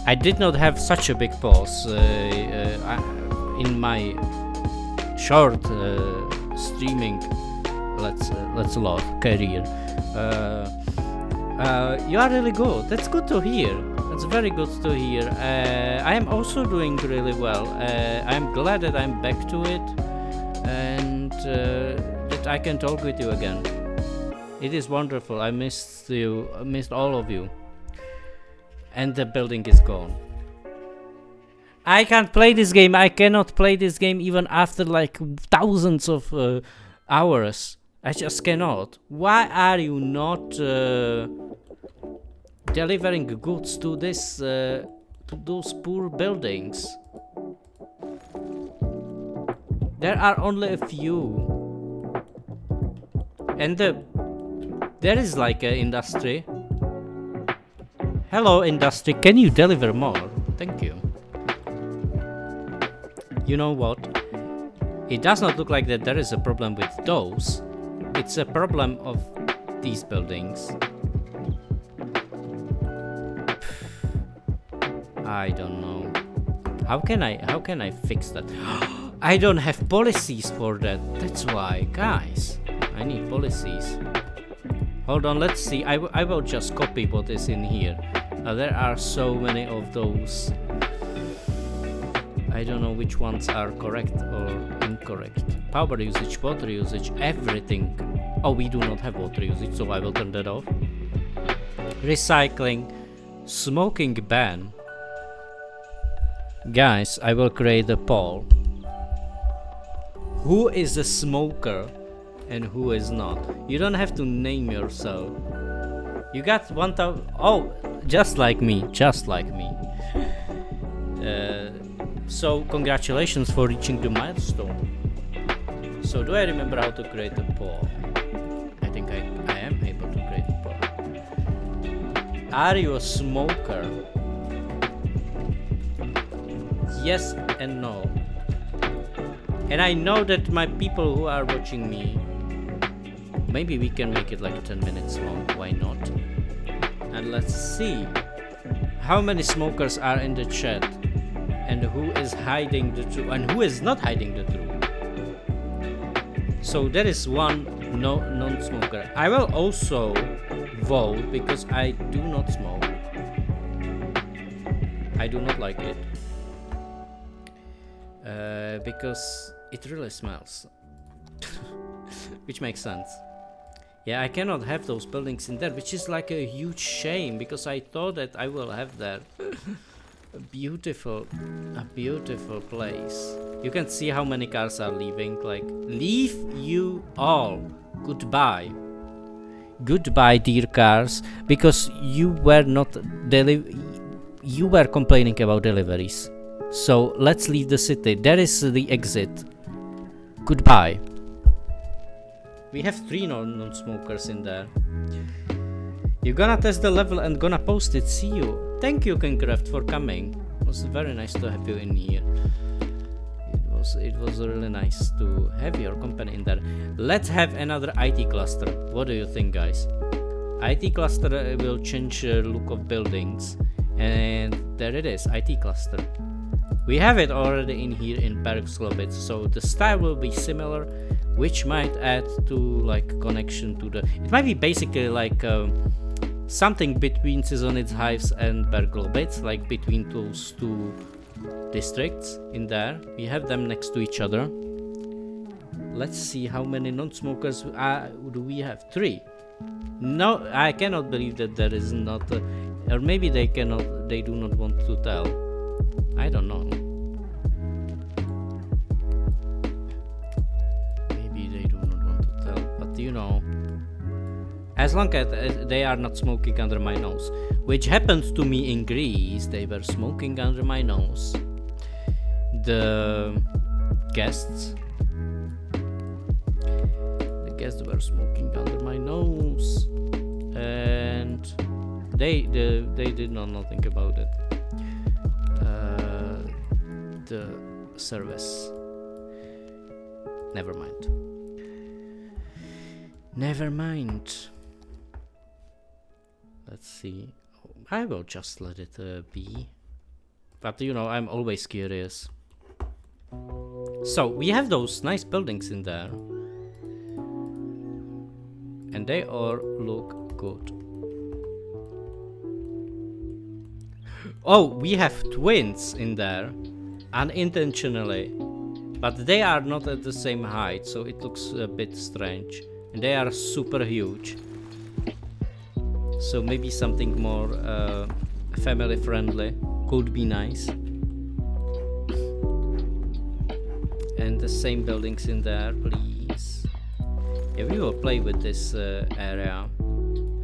I did not have such a big pause in my short streaming let's love career. You are really good. That's good to hear. That's very good to hear. I am also doing really well. I'm glad that I'm back to it and that I can talk with you again. It is wonderful. I missed you. I missed all of you. And the building is gone. I can't play this game. I cannot play this game even after like thousands of hours. I just cannot. Why are you not delivering goods to this to those poor buildings? There are only a few, and there is like an industry. Hello industry, can you deliver more? Thank you. You know what? It does not look like that there is a problem with those. It's a problem of these buildings. I don't know. How can I fix that? I don't have policies for that. That's why, guys. I need policies. Hold on, let's see. I will just copy what is in here. There are so many of those. I don't know which ones are correct or incorrect. Power usage, water usage, everything. Oh, we do not have water usage, so I will turn that off. Recycling, smoking ban. Guys, I will create a poll. Who is a smoker and who is not? You don't have to name yourself. You got 1,000. Oh, just like me. Just like me. So congratulations for reaching the milestone. So do I remember how to create a poll? I think I am able to create a poll. Are you a smoker? Yes and no. And I know that my people who are watching me, maybe we can make it like 10 minutes long, why not? And let's see how many smokers are in the chat and who is hiding the truth and who is not hiding the truth. So there is one non-smoker. I will also vote because I do not smoke. I do not like it. Because it really smells. Which makes sense. Yeah, I cannot have those buildings in there, which is like a huge shame because I thought that I will have that. a beautiful place. You can see how many cars are leaving. Like, leave you all. Goodbye. Goodbye, dear cars, because you were not you were complaining about deliveries. So let's leave the city. There is the exit. Goodbye. We have 3 non-smokers in there. You're gonna test the level and gonna post it. See you. Thank you, Kincraft, for coming. It was very nice to have you in here. It was really nice to have your company in there. Let's have another IT cluster. What do you think, guys? IT cluster will change the look of buildings. And there it is, IT cluster. We have it already in here in Bergslobitz, so the style will be similar, which might add to like connection to the... It might be basically like something between Sezonitz Hives and Berglobitz, like between those 2 districts in there. We have them next to each other. Let's see how many non-smokers do we have. 3. No, I cannot believe that there is not or maybe they do not want to tell. I don't know. Maybe they do not want to tell, but you know, as long as they are not smoking under my nose, which happened to me in Greece. They were smoking under my nose. The guests were smoking under my nose, and they did not think about it. The service. Never mind. Let's see. I will just let it be. But you know, I'm always curious. So we have those nice buildings in there, and they all look good. Oh, we have twins in there, unintentionally, but they are not at the same height, so it looks a bit strange. And they are super huge, so maybe something more family friendly could be nice. And the same buildings in there, please. Yeah, we will play with this area.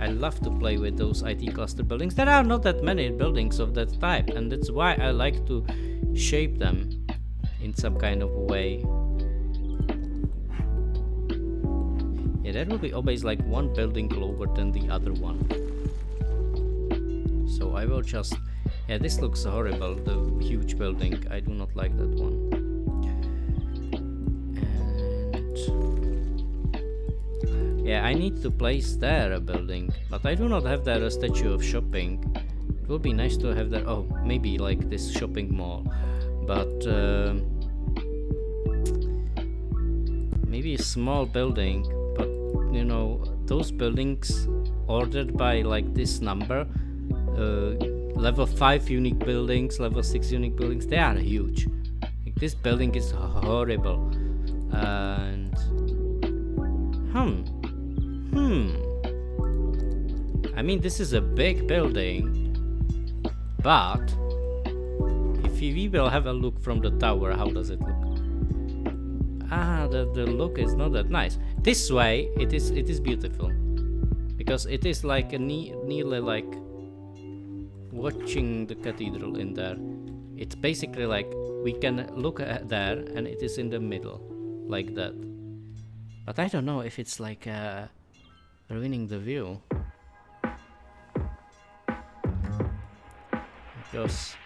I love to play with those IT cluster buildings. There are not that many buildings of that type, and that's why I like to shape them in some kind of way. Yeah, there will be always like one building lower than the other one. So I will just... Yeah, this looks horrible, the huge building. I do not like that one. And... yeah, I need to place there a building, but I do not have there a statue of shopping. It would be nice to have there... oh, maybe like this shopping mall. But... maybe a small building. But, you know, those buildings ordered by like this number, level 5 unique buildings, level 6 unique buildings, they are huge. Like, this building is horrible. And I mean, this is a big building, but if we will have a look from the tower, how does it look? The look is not that nice. This way it is beautiful, because it is like nearly like watching the cathedral in there. It's basically like we can look at there and it is in the middle, like that. But I don't know if it's like ruining the view. Because,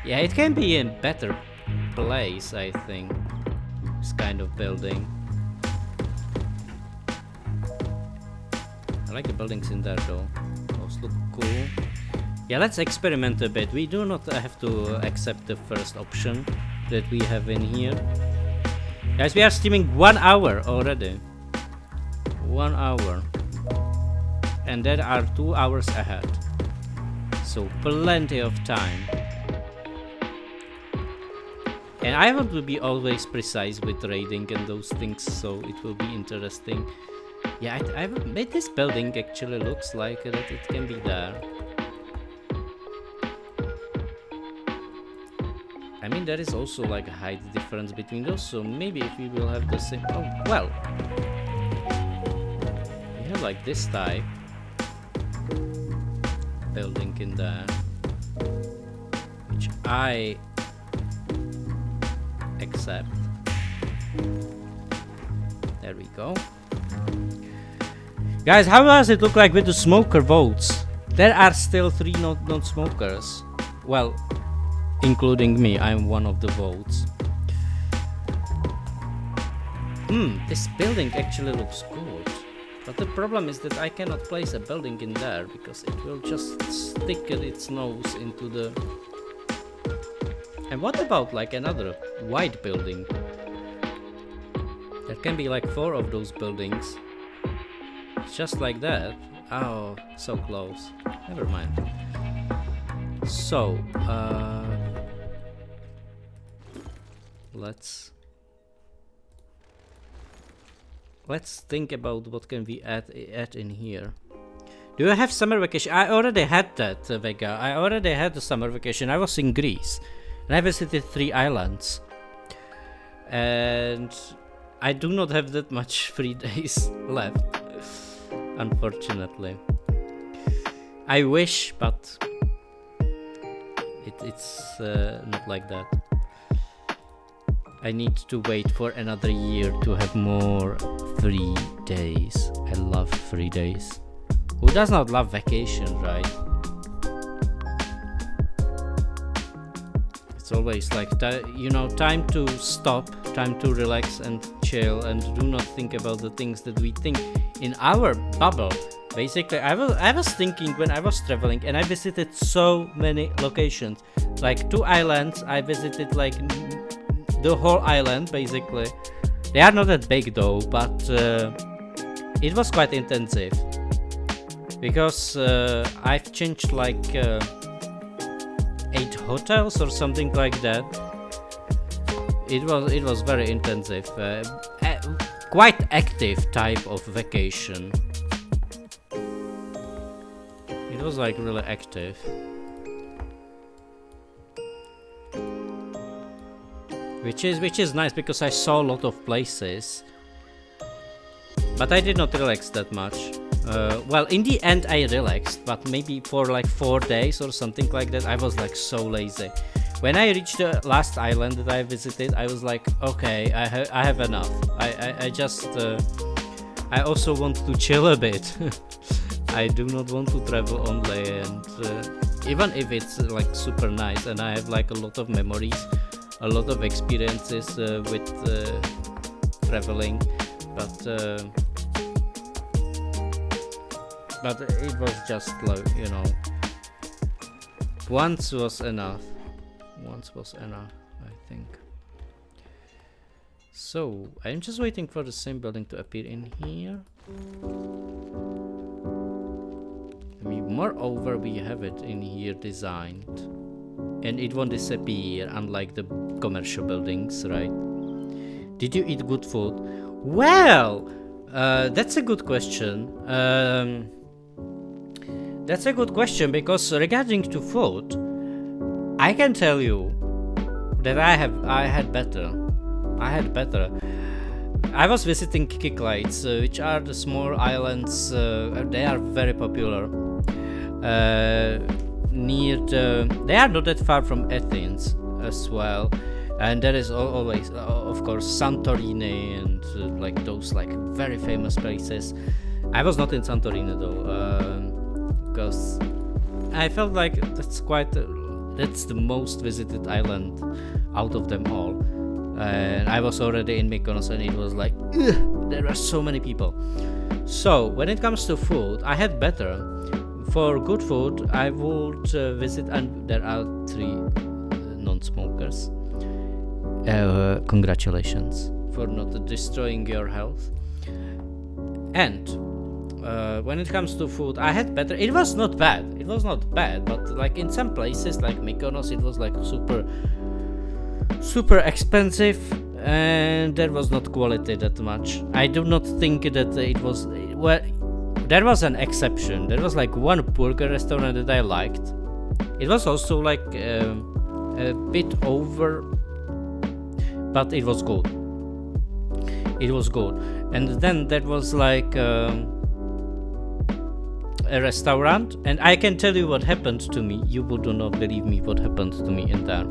yeah, it can be in better place, I think. This kind of building. I like the buildings in there though. Those look cool. Yeah, let's experiment a bit. We do not have to accept the first option that we have in here. Guys, we are streaming 1 hour already. 1 hour. And there are 2 hours ahead. So plenty of time. And I want to be always precise with raiding and those things, so it will be interesting. Yeah, I made this building actually looks like that it can be there. I mean, there is also like a height difference between those, so maybe if we will have the same... Oh, well. We have like this type building in there, which I accept. There we go. Guys, how does it look like with the smoker votes? There are still 3 non-smokers. Well, including me, I'm one of the votes. This building actually looks good. But the problem is that I cannot place a building in there because it will just stick its nose into the... And what about like another white building? There can be like 4 of those buildings. Just like that. Oh, so close. Never mind. So, let's think about what can we add in here. Do you have summer vacation? I already had that, Vega. I already had the summer vacation. I was in Greece and I visited 3 islands. And I do not have that much free days left, unfortunately. I wish, but it's not like that. I need to wait for another year to have more free days. I love free days. Who does not love vacation, right? It's always like, you know, time to stop, time to relax and chill and do not think about the things that we think in our bubble. Basically, I was thinking when I was traveling and I visited so many locations. Like 2 islands, I visited like the whole island, basically. They are not that big though, but it was quite intensive. Because I've changed like 8 hotels or something like that. It was very intensive. Quite active type of vacation. It was like really active. Which is nice because I saw a lot of places. But I did not relax that much. Well, in the end I relaxed, but maybe for like 4 days or something like that. I was like so lazy. When I reached the last island that I visited, I was like, okay, I have enough. I just I also want to chill a bit. I do not want to travel only, and even if it's like super nice and I have like a lot of memories, a lot of experiences with traveling, but it was just like, you know, once was enough, I think. So I'm just waiting for the same building to appear in here. I mean, moreover, we have it in here designed, and it won't disappear, unlike the commercial buildings, right? Did you eat good food? Well, that's a good question. That's a good question, because regarding to food, I can tell you that I had better. I was visiting Kiklades, which are the small islands. They are very popular. They are not that far from Athens as well, and there is always, of course, Santorini and like those like very famous places. I was not in Santorini though, because I felt like that's the most visited island out of them all. And I was already in Mykonos, and it was like, there are so many people. So when it comes to food, I had better. For good food, I would visit, and there are 3 non-smokers. Congratulations for not destroying your health. And when it comes to food, I had better. It was not bad. It was not bad, but like in some places, like Mykonos, it was like super expensive, and there was not quality that much. I do not think that it was. Well, there was an exception. There was like one burger restaurant that I liked. It was also like a bit over, but it was good. It was good. And then there was like a restaurant, and I can tell you what happened to me. You would not believe me what happened to me in there.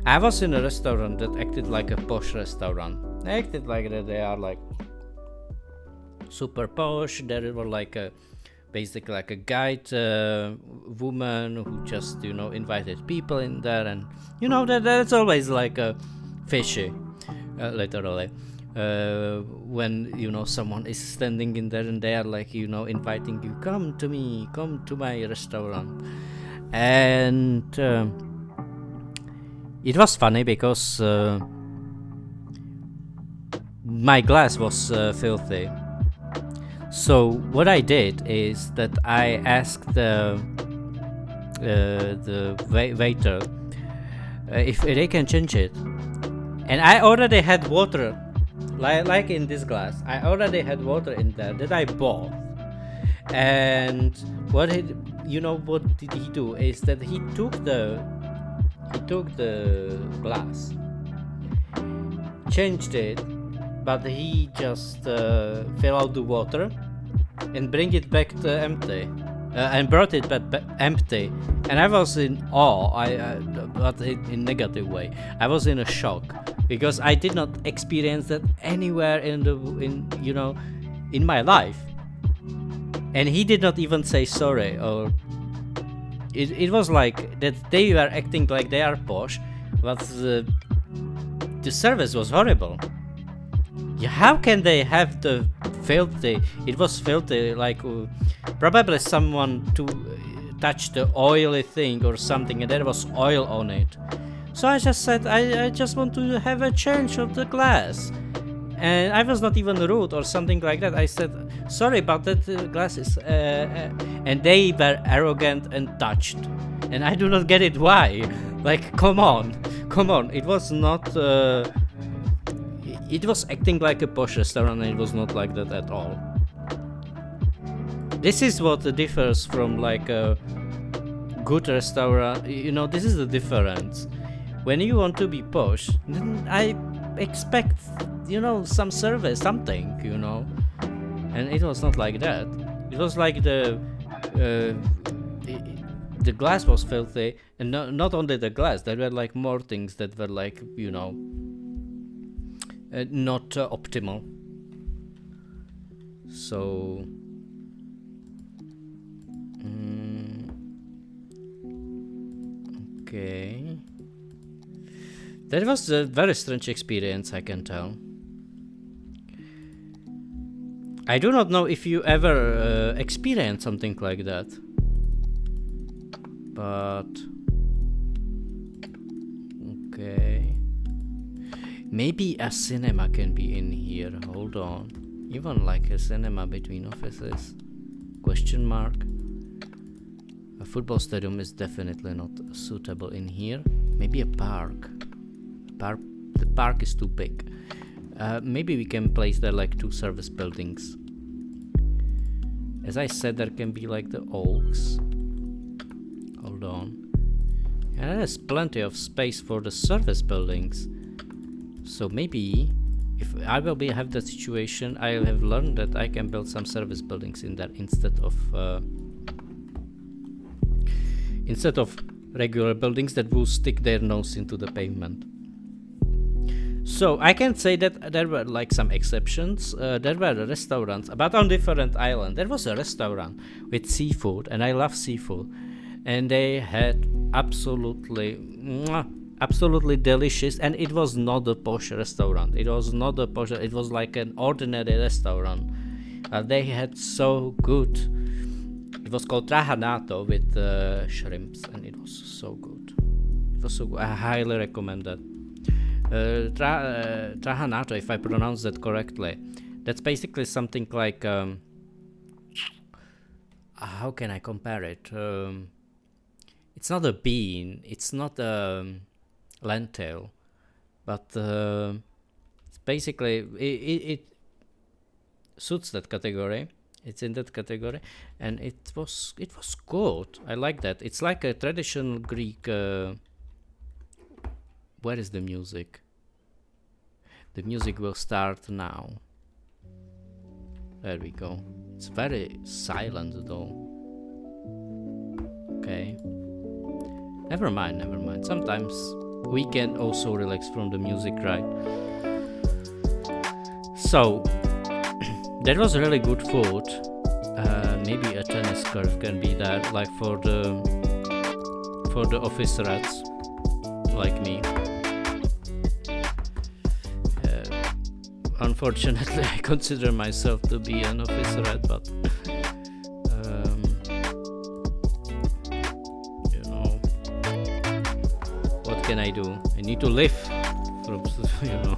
I was in a restaurant that acted like a posh restaurant. They acted like that they are like super posh. There were like basically like a guide woman who just invited people in there, and that's always like a fishy, literally. When someone is standing in there and they are like inviting you, come to my restaurant. And it was funny because my glass was filthy. So what I did is that I asked the waiter if they can change it, and I already had water, like in this glass. I already had water in there that I bought. And what did he do is that he took the glass, changed it, but he just fill out the water and bring it back to empty, and brought it back empty. And I was in awe, but in negative way. I was in a shock because I did not experience that anywhere in my life. And he did not even say sorry, or it was like that they were acting like they are posh, but the service was horrible. How can they have the filthy? It was filthy, like probably someone touched the oily thing or something, and there was oil on it. So I just said, I just want to have a change of the glass. And I was not even rude or something like that. I said, sorry, but that glass is... and they were arrogant and touched. And I do not get it why. Like, come on. It was not... it was acting like a posh restaurant, and it was not like that at all. This is what differs from like a good restaurant. This is the difference. When you want to be posh, then I expect some service, something, and it was not like that. It was like the glass was filthy, and not only the glass, there were like more things that were like not optimal. So okay. That was a very strange experience, I can tell. I do not know if you ever experienced something like that. But... okay. Maybe a cinema can be in here. Hold on. Even like a cinema between offices. Question mark. A football stadium is definitely not suitable in here. Maybe a park. The park is too big. Maybe we can place there like 2 service buildings. As I said, there can be like the oaks. Hold on. And there's plenty of space for the service buildings. So maybe if I will have that situation, I have learned that I can build some service buildings in there instead of regular buildings that will stick their nose into the pavement. So I can say that there were like some exceptions. There were restaurants, but on different island. There was a restaurant with seafood, and I love seafood, and they had absolutely delicious. And it was not a posh restaurant. It was not a posh. It was like an ordinary restaurant. They had so good. It was called Trahanato with shrimps, and it was so good. It was so good. I highly recommend that. Trahanato, if I pronounce that correctly, that's basically something like how can I compare it? It's not a bean, it's not a lentil, but it's basically it suits that category. It's in that category, and it was good. I like that. It's like a traditional Greek. Where is the music? The music will start now. There we go. It's very silent though. Okay. Never mind. Sometimes we can also relax from the music, right? So, that was really good food. Maybe a tennis court can be there, like for the office rats, like me. Unfortunately, I consider myself to be an office rat, but you know, what can I do? I need to live from, you know.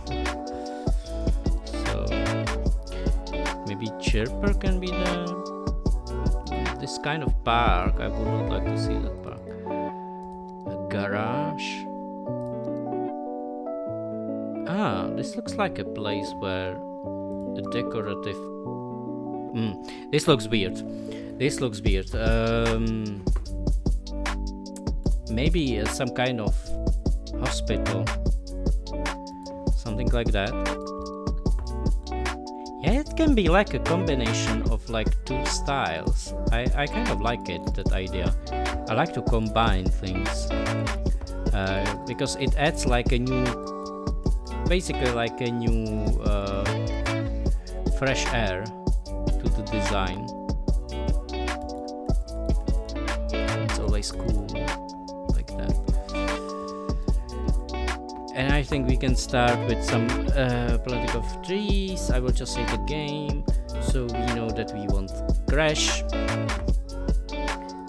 So maybe Chirper can be there. This kind of park, I would not like to see that park. A garage. This looks like a place where the decorative... this looks weird. Maybe some kind of hospital. Something like that. Yeah, it can be like a combination of like two styles. I kind of like it, that idea. I like to combine things. Because it adds like a new... basically like a new fresh air to the design. It's always cool like that. And I think we can start with some planting of trees. I will just say the game, so we know that we won't crash.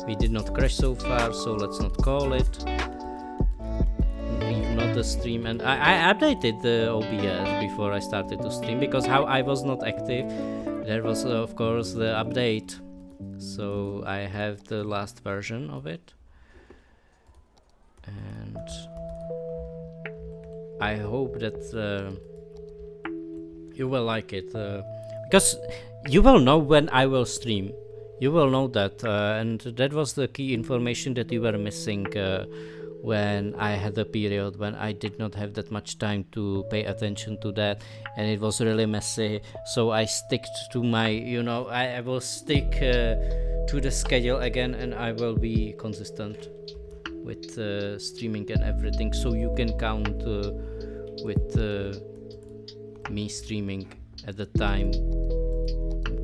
We did not crash so far, so let's not call it. Not the stream, and I updated the OBS before I started to stream, because how I was not active, there was of course the update, so I have the last version of it, and I hope that you will like it, because you will know when I will stream. You will know that, and that was the key information that you were missing when I had a period when I did not have that much time to pay attention to that, and it was really messy. So I stick to my, I will stick to the schedule again, and I will be consistent with streaming and everything, so you can count with me streaming at the time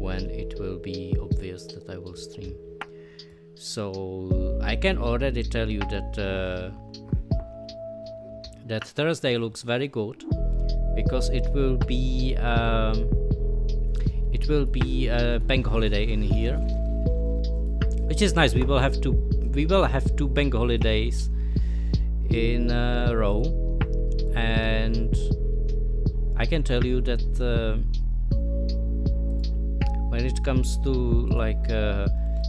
when it will be obvious that I will stream. So I can already tell you that that Thursday looks very good, because it will be a bank holiday in here, which is nice. We will have two bank holidays in a row, and I can tell you that when it comes to like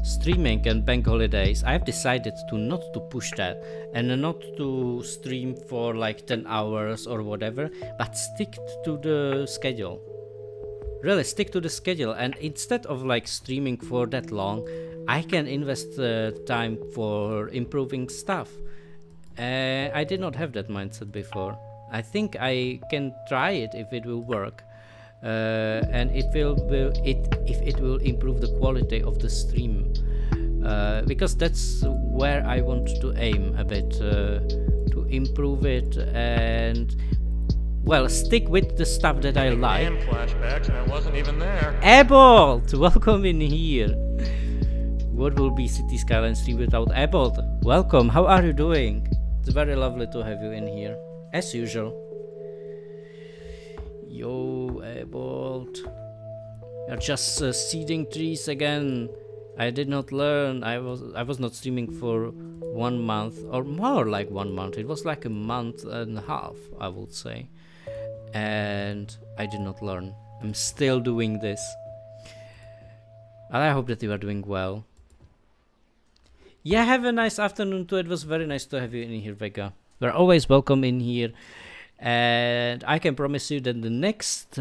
streaming and bank holidays, I've decided to not to push that and not to stream for like 10 hours or whatever, but stick to the schedule. Really stick to the schedule, and instead of like streaming for that long, I can invest time for improving stuff. I did not have that mindset before. I think I can try it if it will work, and if it will improve the quality of the stream, because that's where I want to aim a bit, to improve it and, well, stick with the stuff that I like.
And flashbacks, and I wasn't even there.
Ebolt, welcome in here. What will be City Skylines 3 without Ebolt? Welcome, how are you doing? It's very lovely to have you in here, as usual. Yo, Ebolt. You're just seeding trees again. I did not learn. I was not streaming for 1 month, or more like 1 month. It was like a month and a half, I would say. And I did not learn. I'm still doing this. And I hope that you are doing well. Yeah, have a nice afternoon too. It was very nice to have you in here, Vega. You're always welcome in here. And I can promise you that the next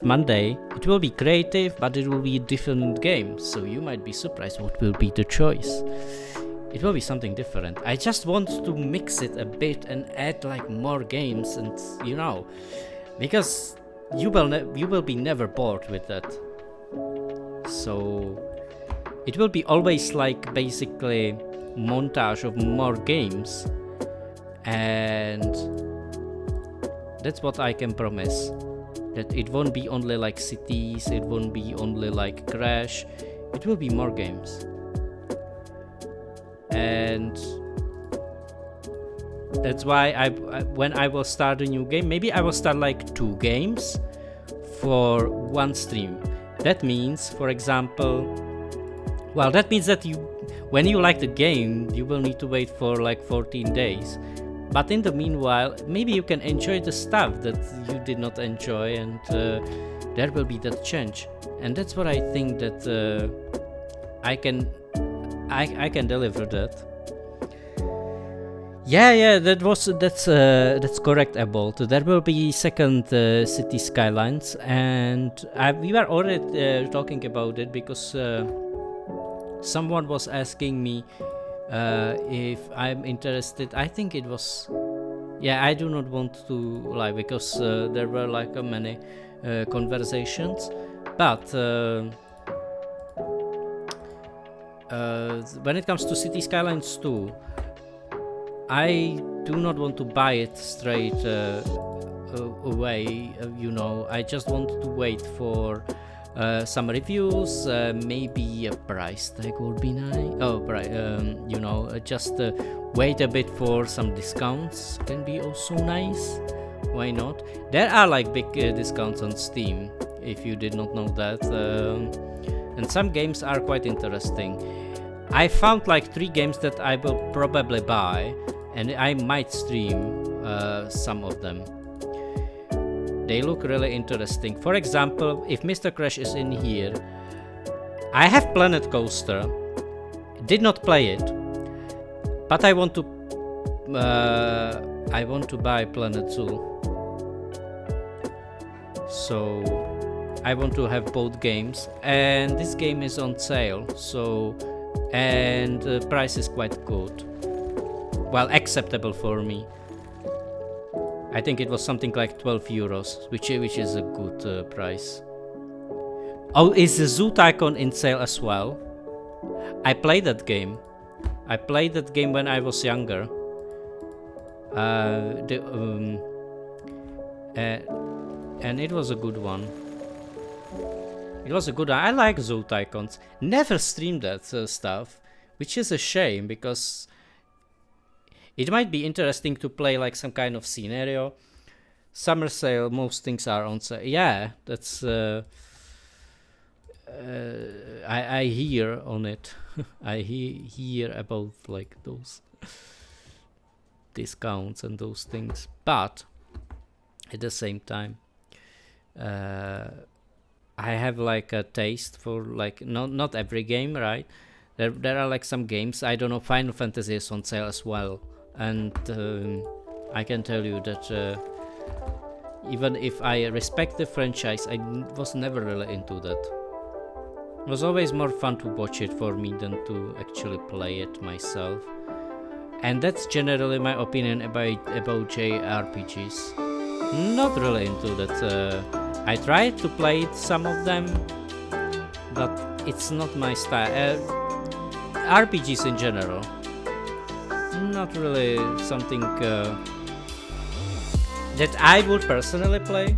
Monday it will be creative, but it will be a different game. So you might be surprised what will be the choice. It will be something different. I just want to mix it a bit and add like more games, and you know, because you will be never bored with that. So it will be always like basically montage of more games, and that's what I can promise. That it won't be only like cities, it won't be only like Crash, it will be more games. And that's why when I will start a new game, maybe I will start like 2 games for 1 stream. That means, for example, well, that means that when you like the game, you will need to wait for like 14 days. But in the meanwhile, maybe you can enjoy the stuff that you did not enjoy, and there will be that change. And that's what I think that I can deliver that. Yeah, that's correct, Ebolt. There will be second City Skylines, and we were already talking about it because someone was asking me if I'm interested. I think it was, yeah, I do not want to lie because there were like many conversations, but when it comes to City Skylines 2, I do not want to buy it straight away, you know. I just want to wait for some reviews, maybe a price tag would be nice. Oh, you know, just wait a bit for some discounts can be also nice. Why not? There are like big discounts on Steam, if you did not know that. And some games are quite interesting. I found like 3 games that I will probably buy, and I might stream some of them. They look really interesting. For example, if Mr. Crash is in here, I have Planet Coaster, did not play it, but I want to buy Planet Zoo. So I want to have both games, and this game is on sale, so, and the price is quite good, well, acceptable for me. I think it was something like 12 euros, which is a good price. Oh, is the Zoo Tycoon in sale as well? I played that game. I played that game when I was younger. And it was a good one. It was a good one. I like Zoo Tycoons. Never streamed that stuff, which is a shame because it might be interesting to play like some kind of scenario. Summer sale, most things are on sale. Yeah, that's I hear on it. I hear about like those discounts and those things, but at the same time, I have like a taste for like not every game, right? There are like some games, I don't know, Final Fantasy is on sale as well, and I can tell you that even if I respect the franchise, I was never really into that. It was always more fun to watch it for me than to actually play it myself. And that's generally my opinion about JRPGs. Not really into that. I tried to play some of them, but it's not my style. RPGs in general, not really something that I would personally play.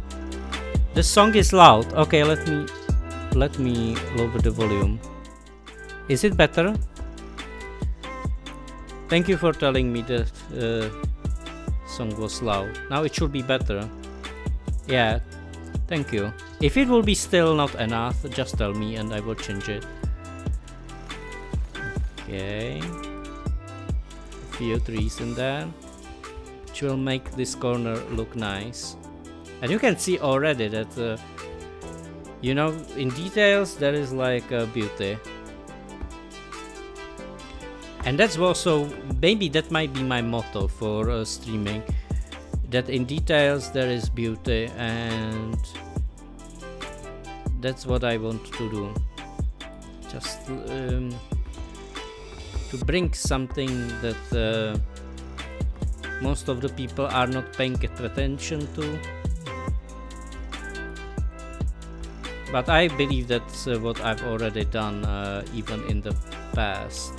The song is loud. Okay, let me lower the volume. Is it better? Thank you for telling me that song was loud. Now it should be better. Yeah, thank you. If it will be still not enough, just tell me and I will change it. Okay. A few trees in there, which will make this corner look nice. And you can see already that, you know, in details there is like beauty. And that's also, maybe that might be my motto for streaming, that in details there is beauty, and that's what I want to do. Just to bring something that most of the people are not paying attention to. But I believe that's what I've already done even in the past.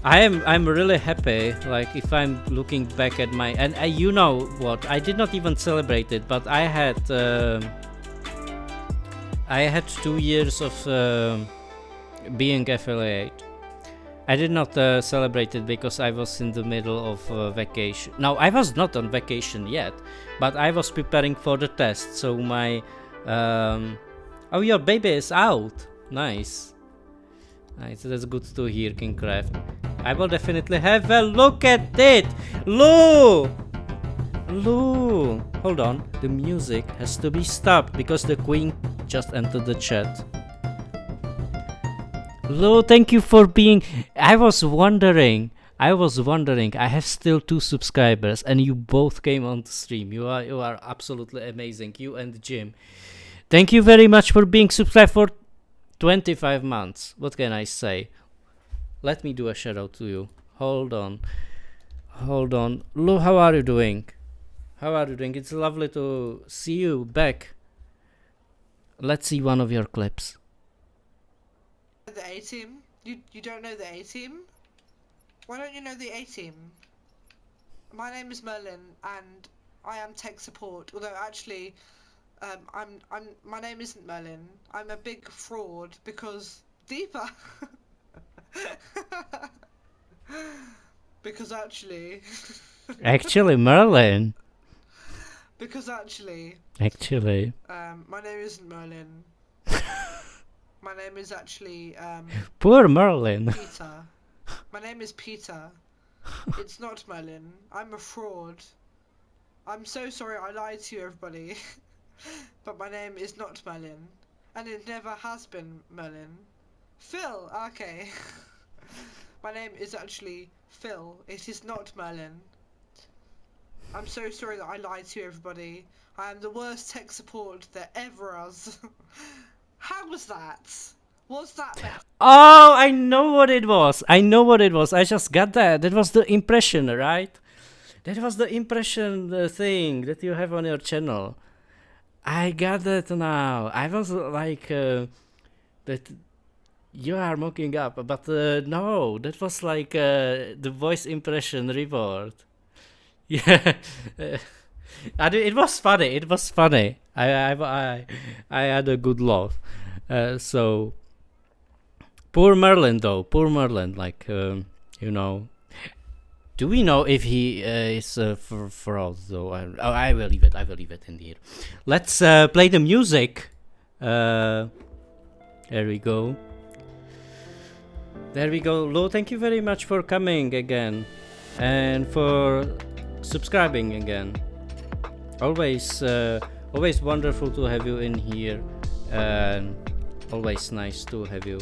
I'm really happy, like if I'm looking back at my, and you know what, I did not even celebrate it, but I had 2 years of being affiliate. I did not celebrate it because I was in the middle of vacation. No, I was not on vacation yet, but I was preparing for the test, so my oh, your baby is out. Nice. Nice, that's good to hear, Kingcraft. I will definitely have a look at it! Lou! Lou! Hold on, the music has to be stopped because the queen just entered the chat. Lou, thank you for being... I was wondering, I have still 2 subscribers and you both came on the stream. You are absolutely amazing, you and Jim. Thank you very much for being subscribed for 25 months. What can I say? Let me do a shout out to you. Hold on. Lou, how are you doing? It's lovely to see you back. Let's see one of your clips.
The A-team? You don't know the A-team? Why don't you know the A-team? My name is Merlin and I am tech support, although actually my name isn't Merlin. I'm a big fraud because Deepa because actually
Merlin.
Because actually my name isn't Merlin. My name is actually
Poor Merlin.
Peter. My name is Peter. It's not Merlin. I'm a fraud. I'm so sorry I lied to you, everybody. But my name is not Merlin. And it never has been Merlin. Phil! Okay. My name is actually Phil. It is not Merlin. I'm so sorry that I lied to you, everybody. I am the worst tech support there ever was. How was that? Was that better?
Oh, I know what it was. I just got that. That was the impression, right? That was the impression thing that you have on your channel. I got that now. I was like, that you are mocking up, but no, that was like the voice impression reward. Yeah, it was funny. I had a good laugh. So poor Merlin, like you know. Do we know if he is fraud though? I will leave it in here. Let's play the music. There we go. Lo, thank you very much for coming again and for subscribing again. Always wonderful to have you in here, and always nice to have you.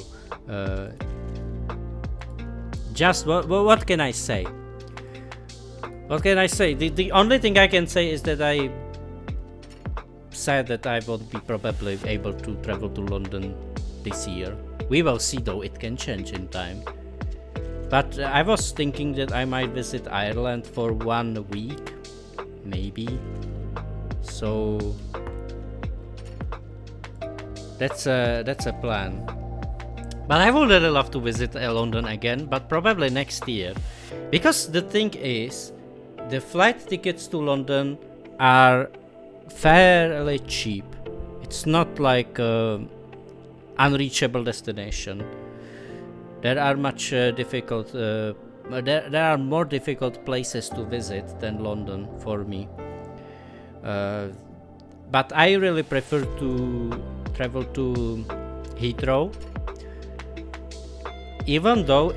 Just what can I say? What can I say? The only thing I can say is that I said that I won't be probably able to travel to London this year. We will see though, it can change in time. But I was thinking that I might visit Ireland for 1 week, maybe. So that's a plan. But I would really love to visit London again, but probably next year. Because the thing is, the flight tickets to London are fairly cheap. It's not like an unreachable destination. There are much difficult. There are more difficult places to visit than London for me. But I really prefer to travel to Heathrow, even though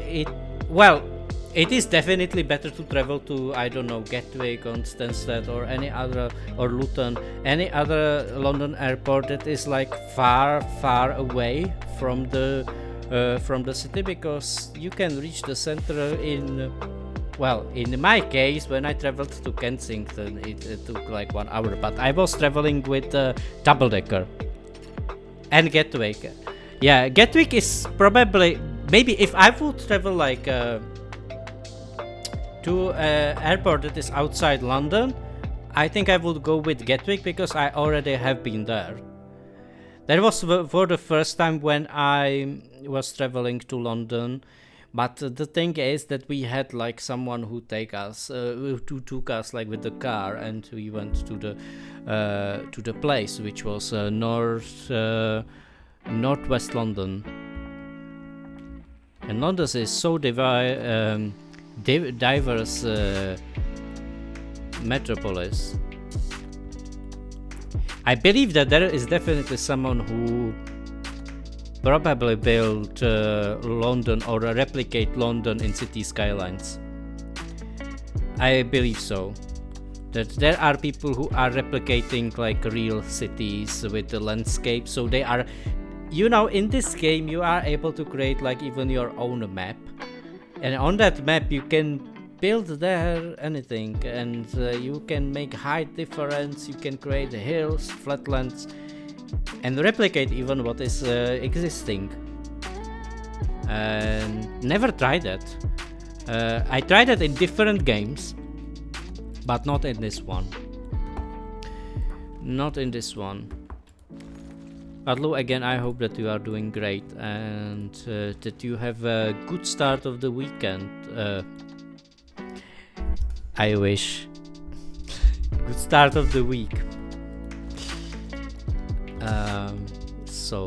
it is definitely better to travel to, I don't know, Gatwick or Stansted or any other, or Luton, any other London airport that is like far away from the city, because you can reach the center in my case, when I traveled to Kensington, it took like 1 hour, but I was traveling with double decker and Gatwick. Yeah, Gatwick is probably, maybe if I would travel like to an airport that is outside London, I think I would go with Gatwick because I already have been there. That was for the first time when I was traveling to London, but the thing is that we had like someone who took us like with the car, and we went to the place, which was northwest London. And London is so diverse metropolis. I believe that there is definitely someone who probably built London or replicate London in city skylines. I believe so. That there are people who are replicating like real cities with the landscape. So they are, in this game you are able to create like even your own map. And on that map you can build there anything, and you can make height difference, you can create hills, flatlands, and replicate even what is existing. And never tried that. I tried that in different games, but not in this one. But Lou, again, I hope that you are doing great, and that you have a good start of the weekend. I wish. Good start of the week. So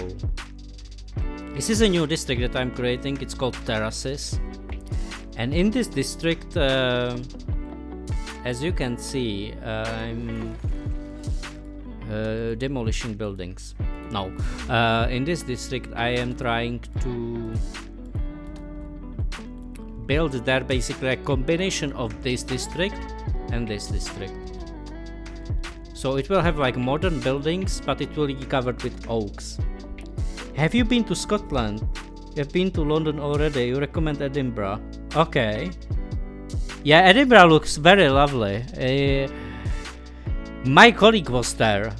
this is a new district that I'm creating. It's called Terraces, and in this district, as you can see, I'm demolishing buildings. Now, in this district, I am trying to build there basically a combination of this district and this district. So it will have like modern buildings, but it will be covered with oaks. Have you been to Scotland? You've been to London already. You recommend Edinburgh? Okay. Yeah, Edinburgh looks very lovely. My colleague was there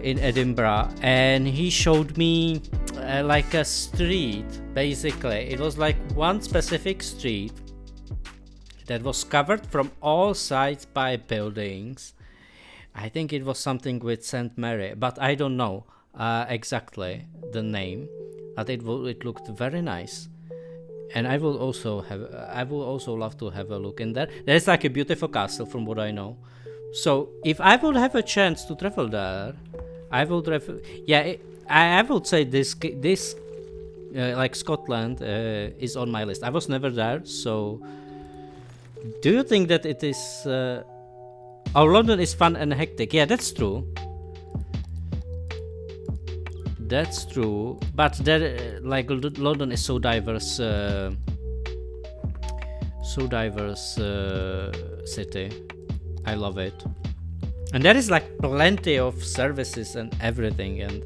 in Edinburgh, and he showed me like a street. Basically, it was like one specific street that was covered from all sides by buildings. I think it was something with St. Mary, but I don't know exactly the name. But it looked very nice, and I will also love to have a look in there. There's like a beautiful castle, from what I know. So if I would have a chance to travel there, I will travel. Yeah, I would say this like Scotland is on my list. I was never there, so do you think that it is? London is fun and hectic. Yeah, that's true. That's true, but there, like London is so diverse. City. I love it, and there is like plenty of services and everything, and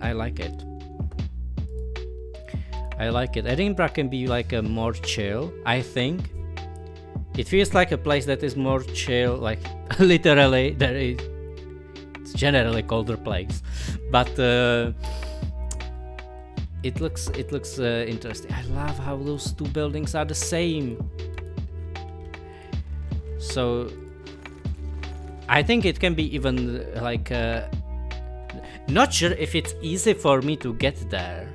I like it. Edinburgh can be like a more chill, I think. It feels like a place that is more chill, like literally it's generally colder place, but it looks interesting. I love how those two buildings are the same. So I think it can be even like not sure if it's easy for me to get there.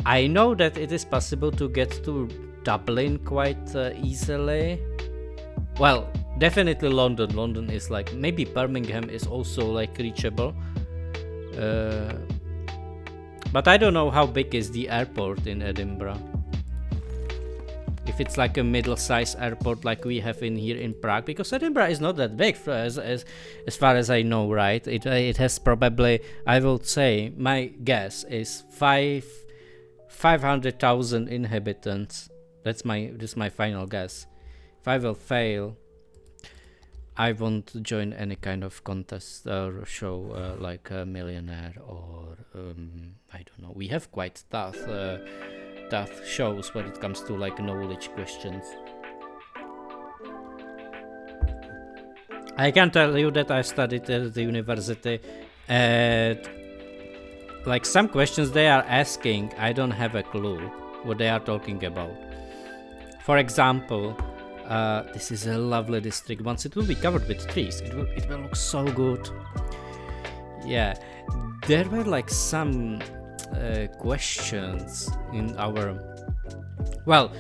I know that it is possible to get to Dublin quite easily. Well, definitely London. London is like, maybe Birmingham is also like reachable. But I don't know how big is the airport in Edinburgh. If it's like a middle-sized airport like we have in here in Prague, because Edinburgh is not that big as far as I know, right? It has probably, I would say, my guess is 500,000 inhabitants. This is my final guess. If I will fail, I won't join any kind of contest or show like a Millionaire or I don't know. We have quite tough shows when it comes to like knowledge questions. I can tell you that I studied at the university, and like some questions they are asking, I don't have a clue what they are talking about. For example, this is a lovely district. Once it will be covered with trees, it will look so good. Yeah, there were like some questions in our. Well,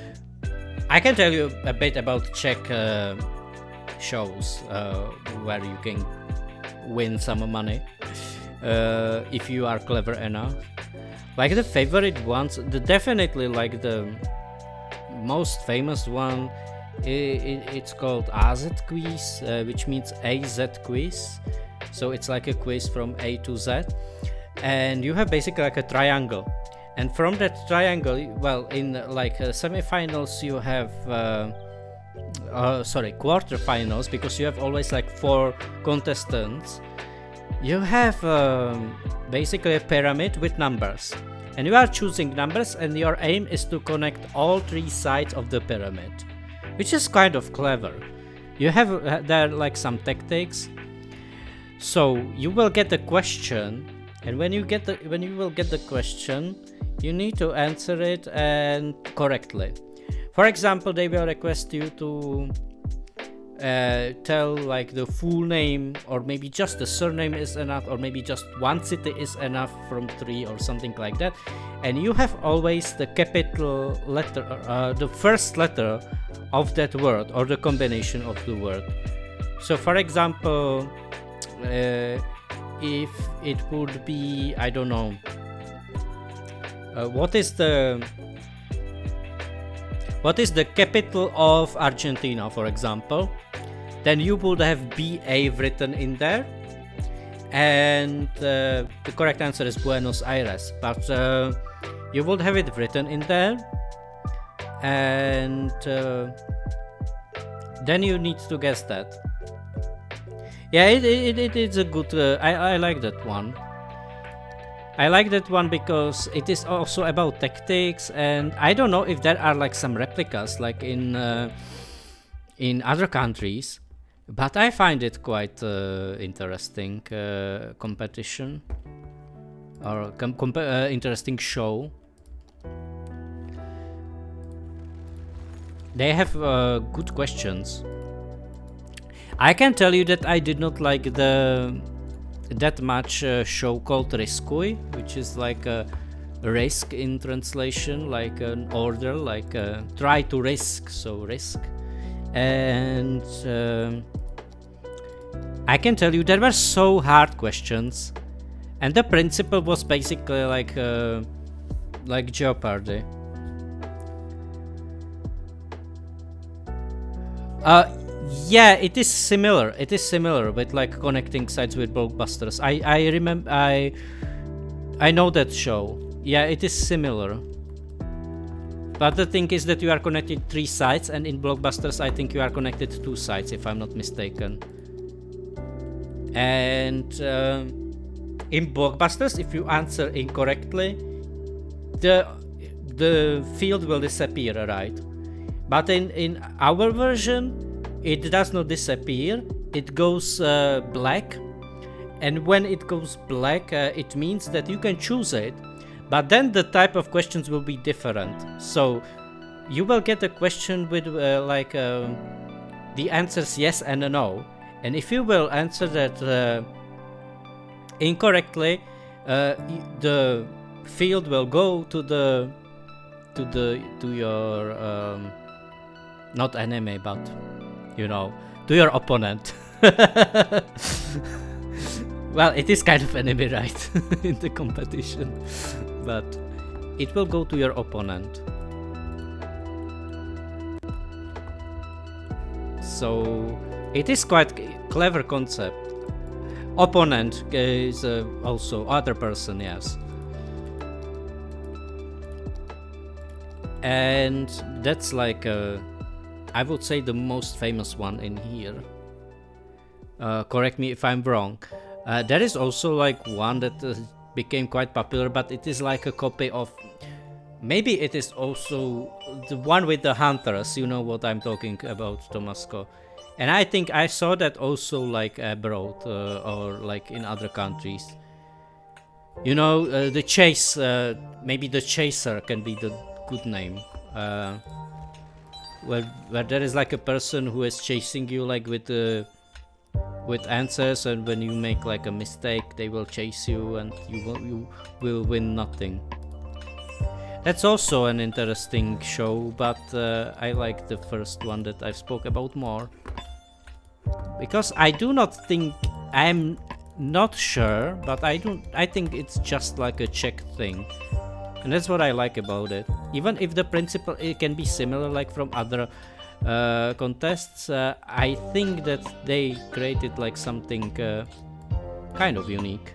I can tell you a bit about Czech shows where you can win some money if you are clever enough. Like the favorite ones, definitely like the most famous one, it's called AZ quiz, which means AZ quiz. So it's like a quiz from A to Z, and you have basically like a triangle, and from that triangle, well, in like semi-finals you have quarterfinals, because you have always like 4 contestants. You have basically a pyramid with numbers, and you are choosing numbers, and your aim is to connect all 3 sides of the pyramid, which is kind of clever. You have there like some tactics. So you will get a question, and when you will get the question, you need to answer it and correctly. For example, they will request you to tell like the full name, or maybe just the surname is enough, or maybe just one city is enough from 3 or something like that. And you have always the capital letter, the first letter of that word, or the combination of the word. So for example, if it would be, I don't know, what is the capital of Argentina, for example, then you would have BA written in there, and the correct answer is Buenos Aires, but you would have it written in there, and then you need to guess that. Yeah, it's a good. I like that one. I like that one because it is also about tactics, and I don't know if there are like some replicas like in other countries, but I find it quite interesting competition, or interesting show. They have good questions. I can tell you that I did not like that much show called Riskuj, which is like a risk in translation, like an order, like try to risk, so risk. And I can tell you there were so hard questions, and the principle was basically like Jeopardy. Yeah, it is similar. It is similar with like connecting sites with blockbusters. I remember. I know that show. Yeah, it is similar. But the thing is that you are connected 3 sites, and in blockbusters, I think you are connected 2 sites, if I'm not mistaken. And in blockbusters, if you answer incorrectly, the field will disappear, right? But in our version, it does not disappear. It goes black, and when it goes black, it means that you can choose it, but then the type of questions will be different. So you will get a question with the answers yes and no, and if you will answer that incorrectly, the field will go to your not enemy, but to your opponent. Well, it is kind of enemy, right? In the competition, but it will go to your opponent. So it is quite clever concept. Opponent is also other person, yes. And that's like I would say the most famous one in here. Correct me if I'm wrong. There is also like one that became quite popular, but it is like a copy of. Maybe it is also the one with the hunters. You know what I'm talking about, Tomasko. And I think I saw that also like abroad or like in other countries. The chase. Maybe the chaser can be the good name. Where there is like a person who is chasing you like with answers, and when you make like a mistake, they will chase you, and you will win nothing. That's also an interesting show, but I like the first one that I spoke about more. Because I do not think, I'm not sure, but I think it's just like a Czech thing. And that's what I like about it. Even if the principle it can be similar like from other contests, I think that they created like something kind of unique.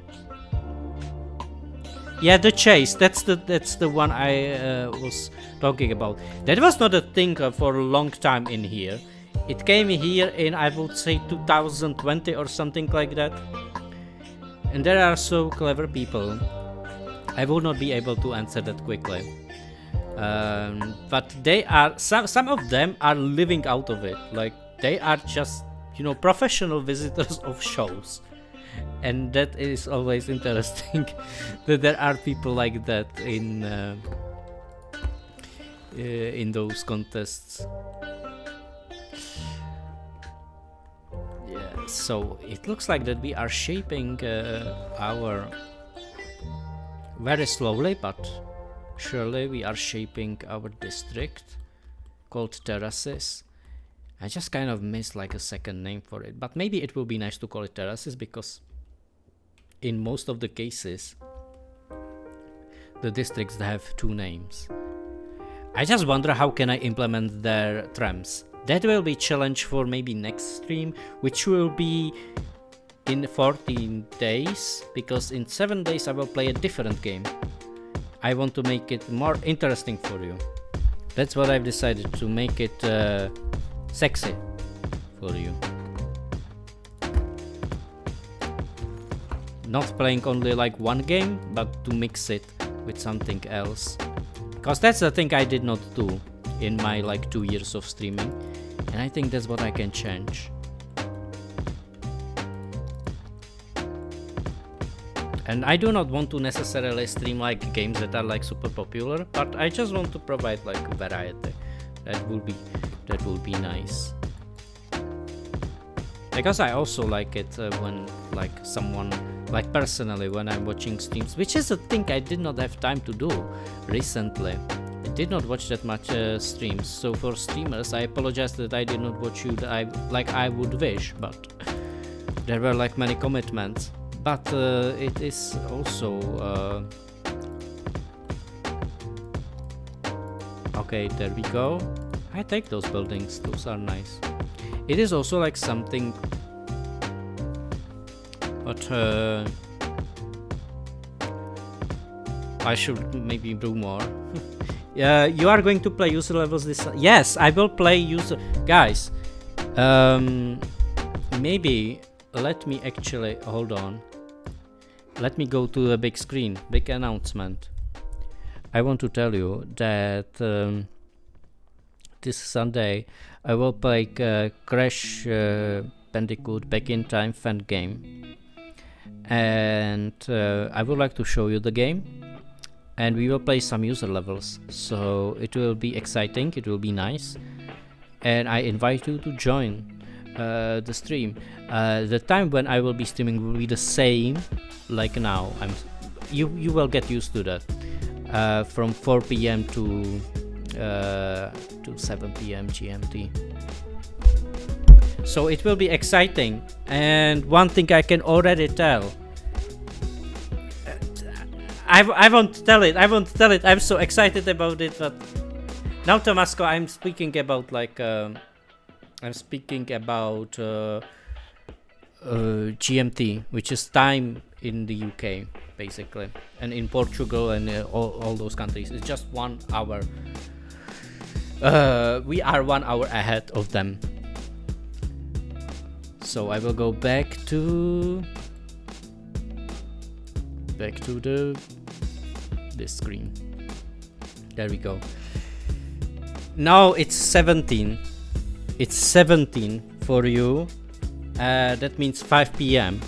Yeah, the chase, that's the one I was talking about. That was not a thing for a long time in here. It came here in, I would say, 2020 or something like that. And there are so clever people. I will not be able to answer that quickly. But they are, some of them are living out of it. Like, they are just, professional visitors of shows. And that is always interesting that there are people like that in those contests. Yeah, so it looks like that we are shaping our very slowly, but surely we are shaping our district called Terraces. I just kind of missed like a second name for it, but maybe it will be nice to call it Terraces, because in most of the cases the districts have two names. I just wonder how can I implement their trams. That will be challenge for maybe next stream, which will be in 14 days, because in 7 days I will play a different game. I want to make it more interesting for you. That's what I've decided, to make it sexy for you. Not playing only like one game, but to mix it with something else. Because that's the thing I did not do in my like 2 years of streaming. And I think that's what I can change. And I do not want to necessarily stream like games that are like super popular, but I just want to provide like variety. That will be nice. Because I also like it when like someone, like personally when I'm watching streams, which is a thing I did not have time to do recently. I did not watch that much streams, so for streamers I apologize that I did not watch you I would wish, but there were like many commitments. But it is also okay, there we go. I take those buildings, those are nice. It is also like something, but I should maybe do more. You are going to play user levels this? Yes, I will play user. Guys, maybe let me actually hold on. Let me go to the big screen, big announcement. I want to tell you that this Sunday I will play Crash Bandicoot Back in Time fan game. and I would like to show you the game, and we will play some user levels, so it will be exciting, it will be nice, and I invite you to join the stream. The time when I will be streaming will be the same like now. You will get used to that, from 4 p.m. to 7 p.m. GMT. So it will be exciting, and one thing I can already tell. I won't tell it. I'm so excited about it, but now, Tomasco, I'm speaking about GMT, which is time in the UK, basically, and in Portugal and all those countries. It's just 1 hour. We are 1 hour ahead of them. So I will go back to this screen. There we go. Now it's 17. It's 17 for you. That means 5 p.m.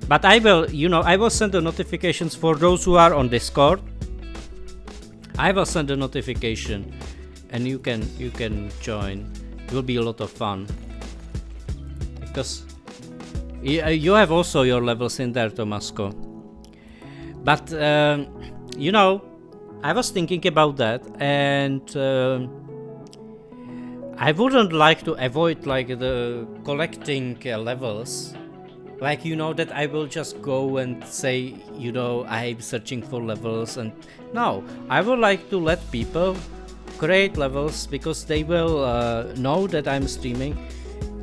But I will send the notifications for those who are on Discord. I will send a notification, and you can join. It will be a lot of fun, because you have also your levels in there, Tomasco. But I was thinking about that, and I wouldn't like to avoid the collecting levels, that I will just go and say, I'm searching for levels, and no, I would like to let people create levels, because they will know that I'm streaming.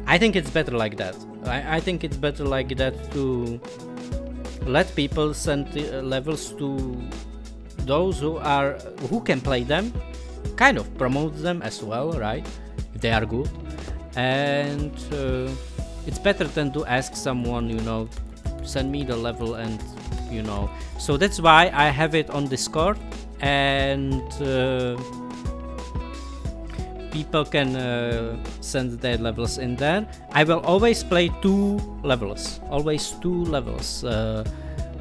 I think it's better like that. I think it's better like that, to let people send levels to those who can play them, kind of promote them as well, right? If they are good, and it's better than to ask someone, send me the level, and so that's why I have it on Discord, and people can send their levels in there. I will always play 2 levels,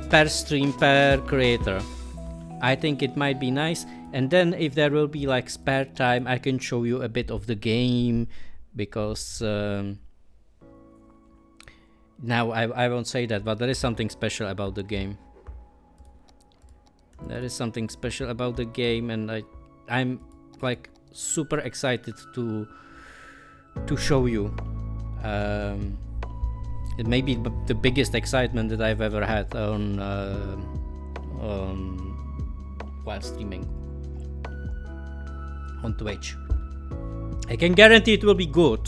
per stream, per creator. I think it might be nice, and then if there will be spare time, I can show you a bit of the game, because now I won't say that, but there is something special about the game. And I'm super excited to show you. It may be the biggest excitement that I've ever had on while streaming on Twitch. I can guarantee it will be good.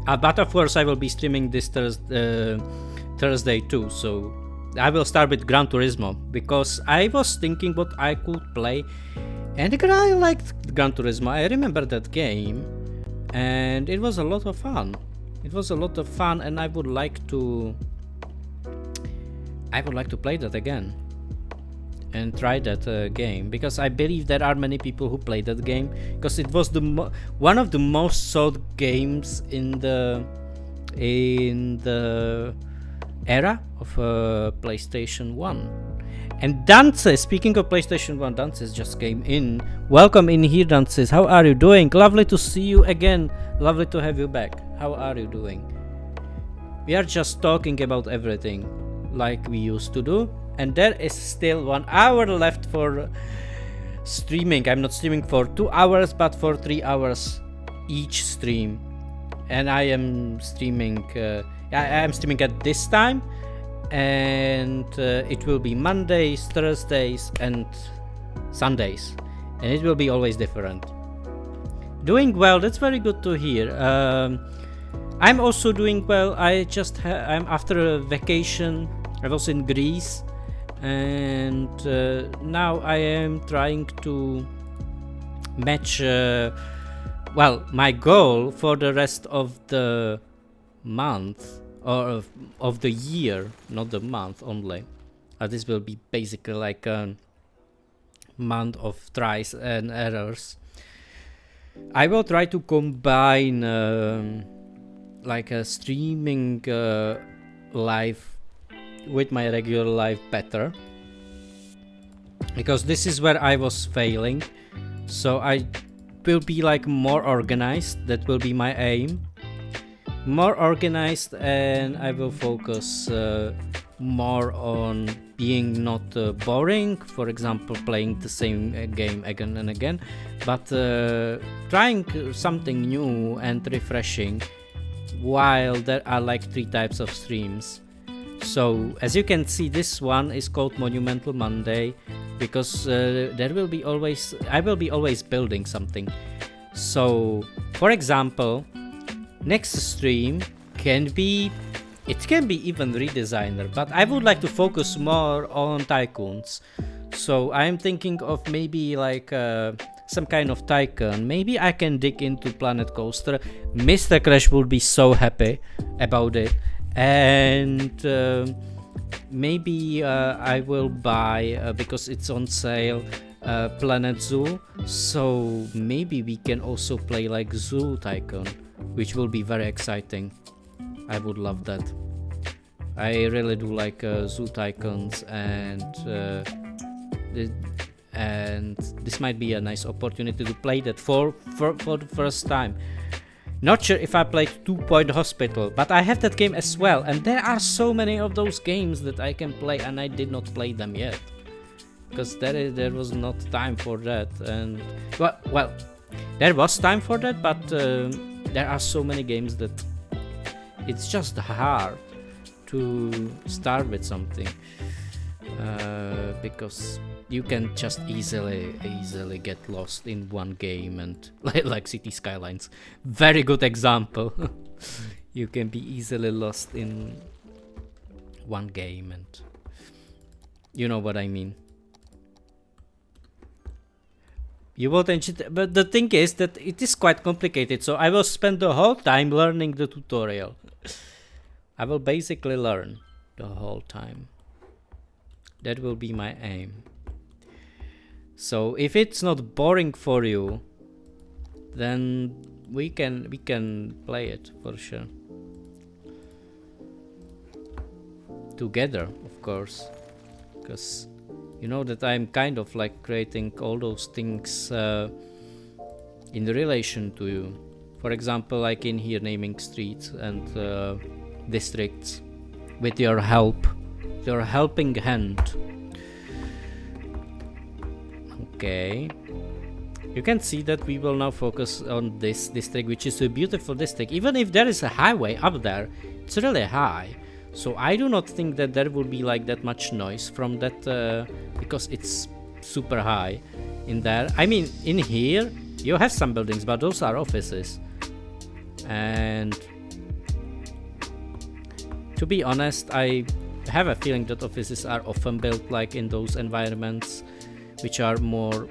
But of course I will be streaming this Thursday too, so I will start with Gran Turismo, because I was thinking what I could play, and I liked Gran Turismo. I remember that game, and it was a lot of fun. And I would like to play that again and try that game, because I believe there are many people who played that game, because it was one of the most sought games in the era of PlayStation 1. And Dances, speaking of PlayStation 1, Dances just came in. Welcome in here, Dances. How are you doing? Lovely to see you again. Lovely to have you back. How are you doing? We are just talking about everything like we used to do. And there is still 1 hour left for streaming. I'm not streaming for 2 hours, but for 3 hours each stream. And I am streaming. I'm streaming at this time, and it will be Mondays, Thursdays, and Sundays, and it will be always different. Doing well. That's very good to hear. I'm also doing well. I'm after a vacation. I was in Greece, and now I am trying to match. My goal for the rest of the month, or of the year, not the month only. This will be basically like a month of tries and errors. I will try to combine like streaming live with my regular life better, because this is where I was failing. So I will be like more organized. That will be my aim. More organized, and I will focus more on being not boring, for example playing the same game again and again, but trying something new and refreshing, while there are like 3 types of streams. So as you can see, this one is called Monumental Monday, because I will be always building something. So for example, next stream can be even redesigner, but I would like to focus more on tycoons. So I'm thinking of maybe like some kind of tycoon. Maybe I can dig into Planet Coaster. Mr. Crash will be so happy about it. And maybe I will buy, because it's on sale, Planet Zoo. So maybe we can also play like Zoo Tycoon, which will be very exciting. I would love that. I really do like Zoo Tycoons, and this might be a nice opportunity to play that for the first time. Not sure if I played 2 Point Hospital, but I have that game as well, and there are so many of those games that I can play, and I did not play them yet because there was not time for that. And well, there was time for that, but there are so many games that it's just hard to start with something, because you can just easily get lost in one game, and like City Skylines, very good example. You can be easily lost in one game, and you know what I mean. You won't enjoy it, but the thing is that it is quite complicated, so I will spend the whole time learning the tutorial. I will basically learn the whole time. That will be my aim. So if it's not boring for you, then we can play it for sure. Together, of course, because you know that I'm kind of like creating all those things in relation to you. For example, like in here, naming streets and districts with your help, your helping hand. Okay, you can see that we will now focus on this district, which is a beautiful district. Even if there is a highway up there, it's really high, so I do not think that there will be like that much noise from that, because it's super high in there. I mean, in here you have some buildings, but those are offices, and to be honest, I have a feeling that offices are often built like in those environments which are more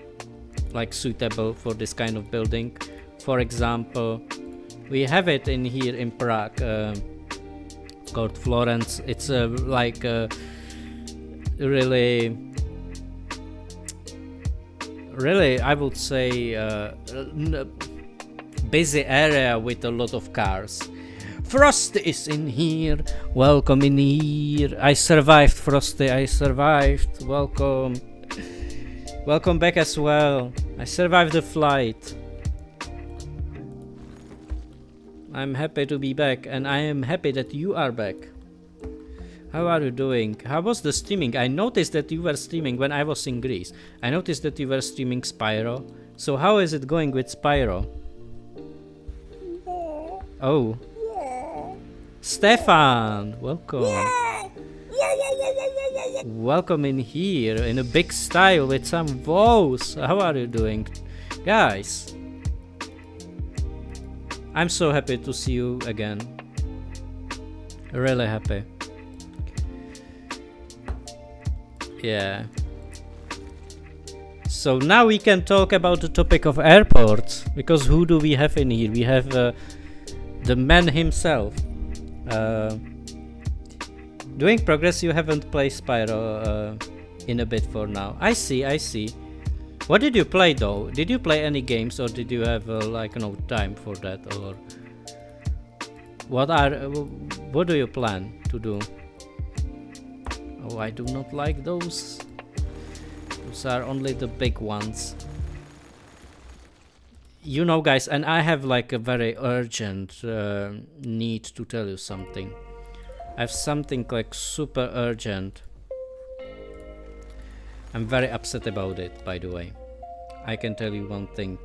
like suitable for this kind of building. For example, we have it in here in Prague, called Florence. It's like really I would say busy area with a lot of cars. Frosty is in here. Welcome in here. I survived, Frosty. I survived. Welcome. Welcome back as well. I survived the flight. I'm happy to be back, and I am happy that you are back. How are you doing? How was the streaming? I noticed that you were streaming when I was in Greece. I noticed that you were streaming Spyro. So how is it going with Spyro? Oh. Stefan, welcome. Welcome in here in a big style with some woes. How are you doing, guys? I'm so happy to see you again. Really happy. Yeah. So now we can talk about the topic of airports, because who do we have in here? We have the man himself. Doing progress. You haven't played Spyro in a bit for now. I see. What did you play though? Did you play any games, or did you have like no time for that, or What do you plan to do? Oh, I do not like those. Those are only the big ones. You know, guys, and I have like a very urgent need to tell you something. I have something like super urgent. I'm very upset about it, by the way. I can tell you one thing.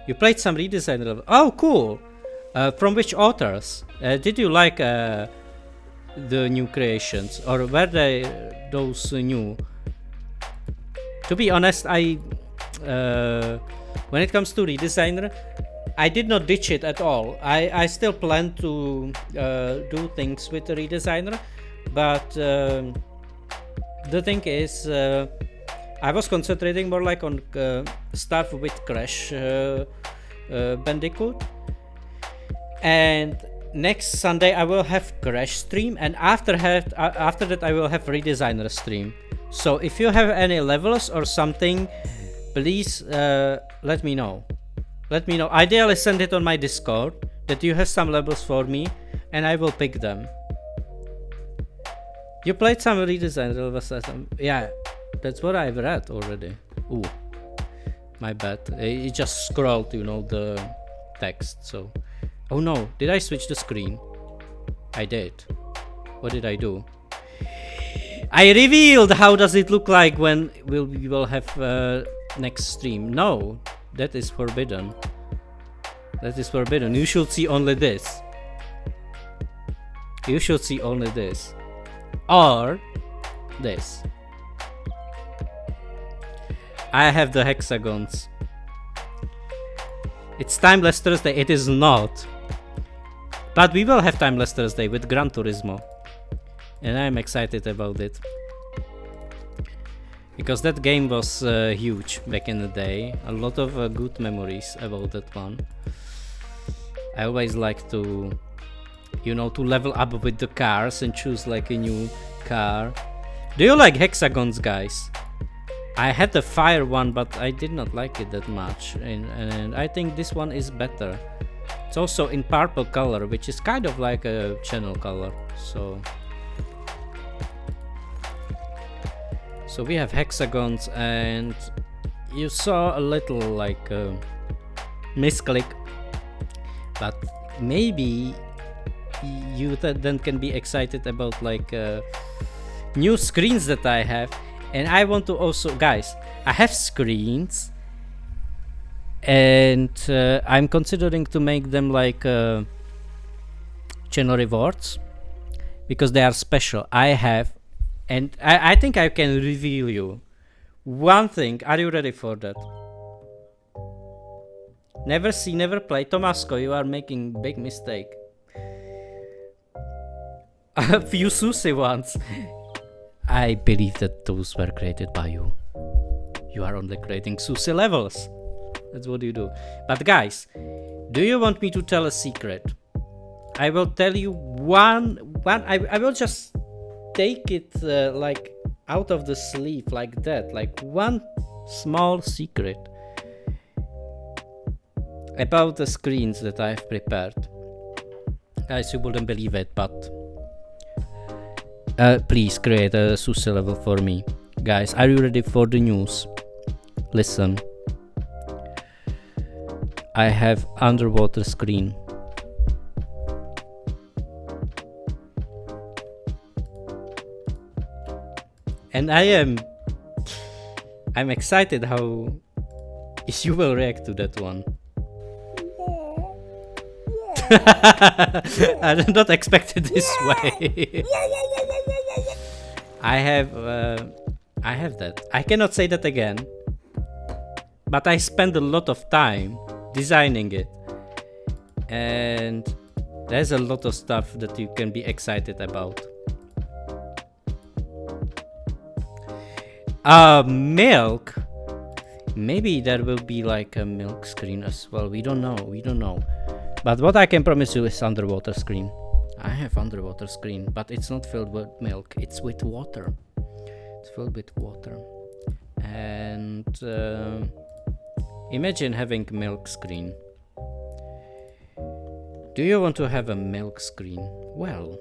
You played some redesign level. Oh, cool! From which authors? Did you like the new creations, or were they those new? To be honest, when it comes to redesigner, I did not ditch it at all. I still plan to do things with the redesigner, but the thing is, I was concentrating more like on stuff with Crash Bandicoot. And next Sunday I will have Crash stream, and after that I will have redesigner stream. So if you have any levels or something, please let me know. Let me know. Ideally send it on my Discord that you have some levels for me, and I will pick them. You played some redesign levels. Yeah, that's what I've read already. Ooh, my bad. It just scrolled, you know, the text. So, oh no, did I switch the screen? I did. What did I do? I revealed how does it look like when we will have next stream. No, that is forbidden. That is forbidden. You should see only this. You should see only this. Or this. I have the hexagons. It's Timeless Thursday. It is not. But we will have Timeless Thursday with Gran Turismo. And I'm excited about it. Because that game was huge back in the day. A lot of good memories about that one. I always like to, you know, to level up with the cars and choose like a new car. Do you like hexagons, guys? I had the fire one, but I did not like it that much. And I think this one is better. It's also in purple color, which is kind of like a channel color. So we have hexagons, and you saw a little like misclick, but maybe you then can be excited about like new screens that I have. And I want to also, guys, I have screens, and I'm considering to make them like channel rewards because they are special. I have. And I think I can reveal you one thing. Are you ready for that? Never see, never play. Tomasko, you are making big mistake. A few sushi ones. I believe that those were created by you. You are only creating sushi levels. That's what you do. But guys, do you want me to tell a secret? I will tell you one. I will just take it like out of the sleeve like that, like one small secret about the screens that I've prepared. Guys, you wouldn't believe it, but please create a sushi level for me. Guys, are you ready for the news? Listen, I have underwater screen. And I'm excited how you will react to that one. I did not expect it this way. I have that. I cannot say that again. But I spent a lot of time designing it. And there's a lot of stuff that you can be excited about. Milk. Maybe there will be like a milk screen as well. We don't know. But what I can promise you is underwater screen. I have underwater screen, but it's not filled with milk. It's with water. It's filled with water. And imagine having milk screen. Do you want to have a milk screen? Well,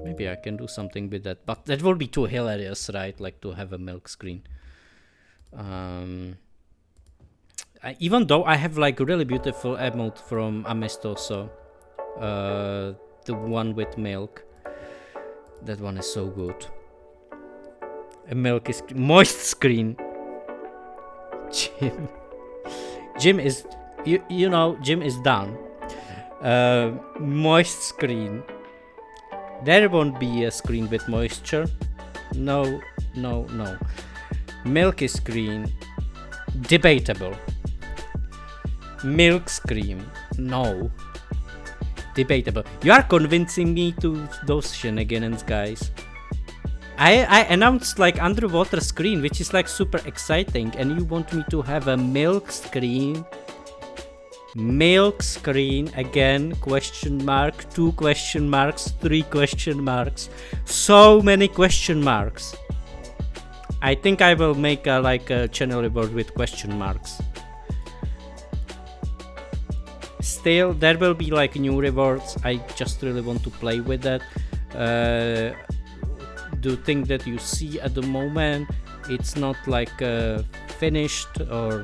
maybe I can do something with that, but that would be too hilarious, right? Like to have a milk screen. Even though I have like really beautiful emote from Amistoso, the one with milk, that one is so good. A milk is moist screen. Jim is, you know, Jim is done. Moist screen. There won't be a screen with moisture. No. Milk screen. Debatable. Milk screen. No. Debatable. You are convincing me to those shenanigans, guys. I announced like underwater screen, which is like super exciting, and you want me to have a milk screen? Milk screen again? Question mark, 2 question marks, 3 question marks, so many question marks. I think I will make a channel reward with question marks. Still, there will be like new rewards. I just really want to play with that. The thing that you see at the moment, it's not like finished, or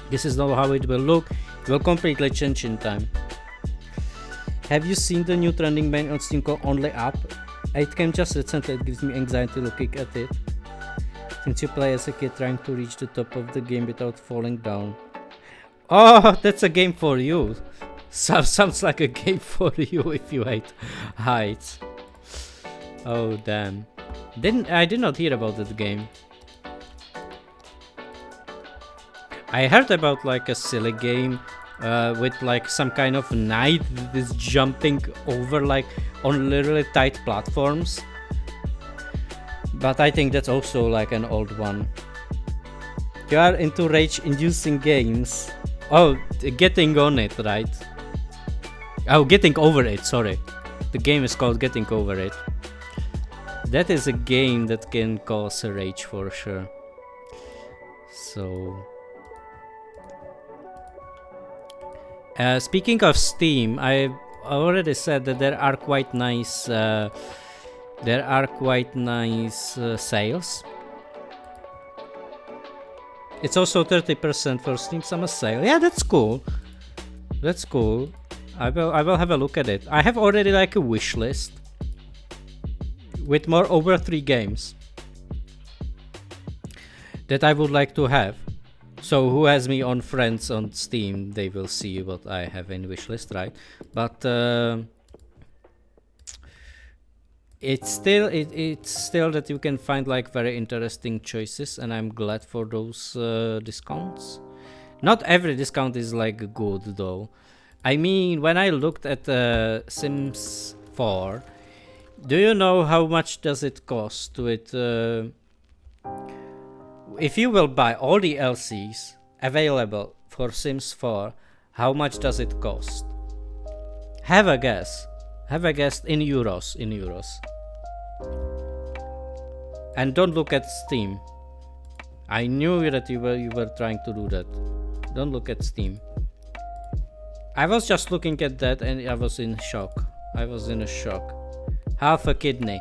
this is not how it will look. It will completely change in time. Have you seen the new trending band on Steam called Only Up? It came just recently. It gives me anxiety looking at it. Since you play as a kid trying to reach the top of the game without falling down. Oh, that's a game for you. Sounds like a game for you if you hate heights. Oh damn. I did not hear about that game. I heard about like a silly game with like some kind of knight that is jumping over like on literally tight platforms. But I think that's also like an old one. You are into rage-inducing games. Oh, getting on it, right? Oh, getting over it, sorry. The game is called Getting Over It. That is a game that can cause a rage for sure. So... speaking of Steam, I already said that there are quite nice... sales. It's also 30% for Steam Summer Sale. Yeah, that's cool. That's cool. I will have a look at it. I have already like a wish list with more over 3 games that I would like to have. So who has me on friends on Steam, they will see what I have in wish list, right? But it's still that you can find like very interesting choices, and I'm glad for those discounts. Not every discount is like good though. I mean, when I looked at Sims 4, do you know how much does it cost with if you will buy all the LCs available for Sims 4, how much does it cost? Have a guess. Have a guess in euros. And don't look at Steam. I knew that you were trying to do that. Don't look at Steam. I was just looking at that and I was in shock. I was in a shock. Half a kidney.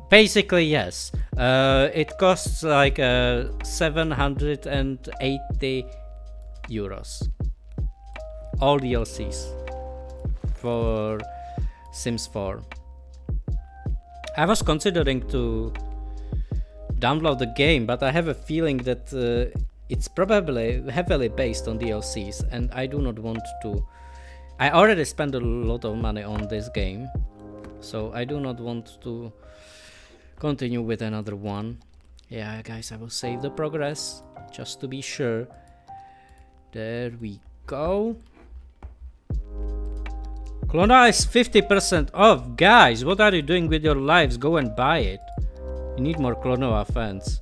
Basically, yes. It costs like 780 euros. All DLCs for Sims 4. I was considering to download the game, but I have a feeling that it's probably heavily based on DLCs, and I do not want to. I already spent a lot of money on this game, so I do not want to continue with another one. Yeah, guys, I will save the progress just to be sure. There we go. Clona is 50% off. Guys, what are you doing with your lives? Go and buy it. You need more Clonoa fans.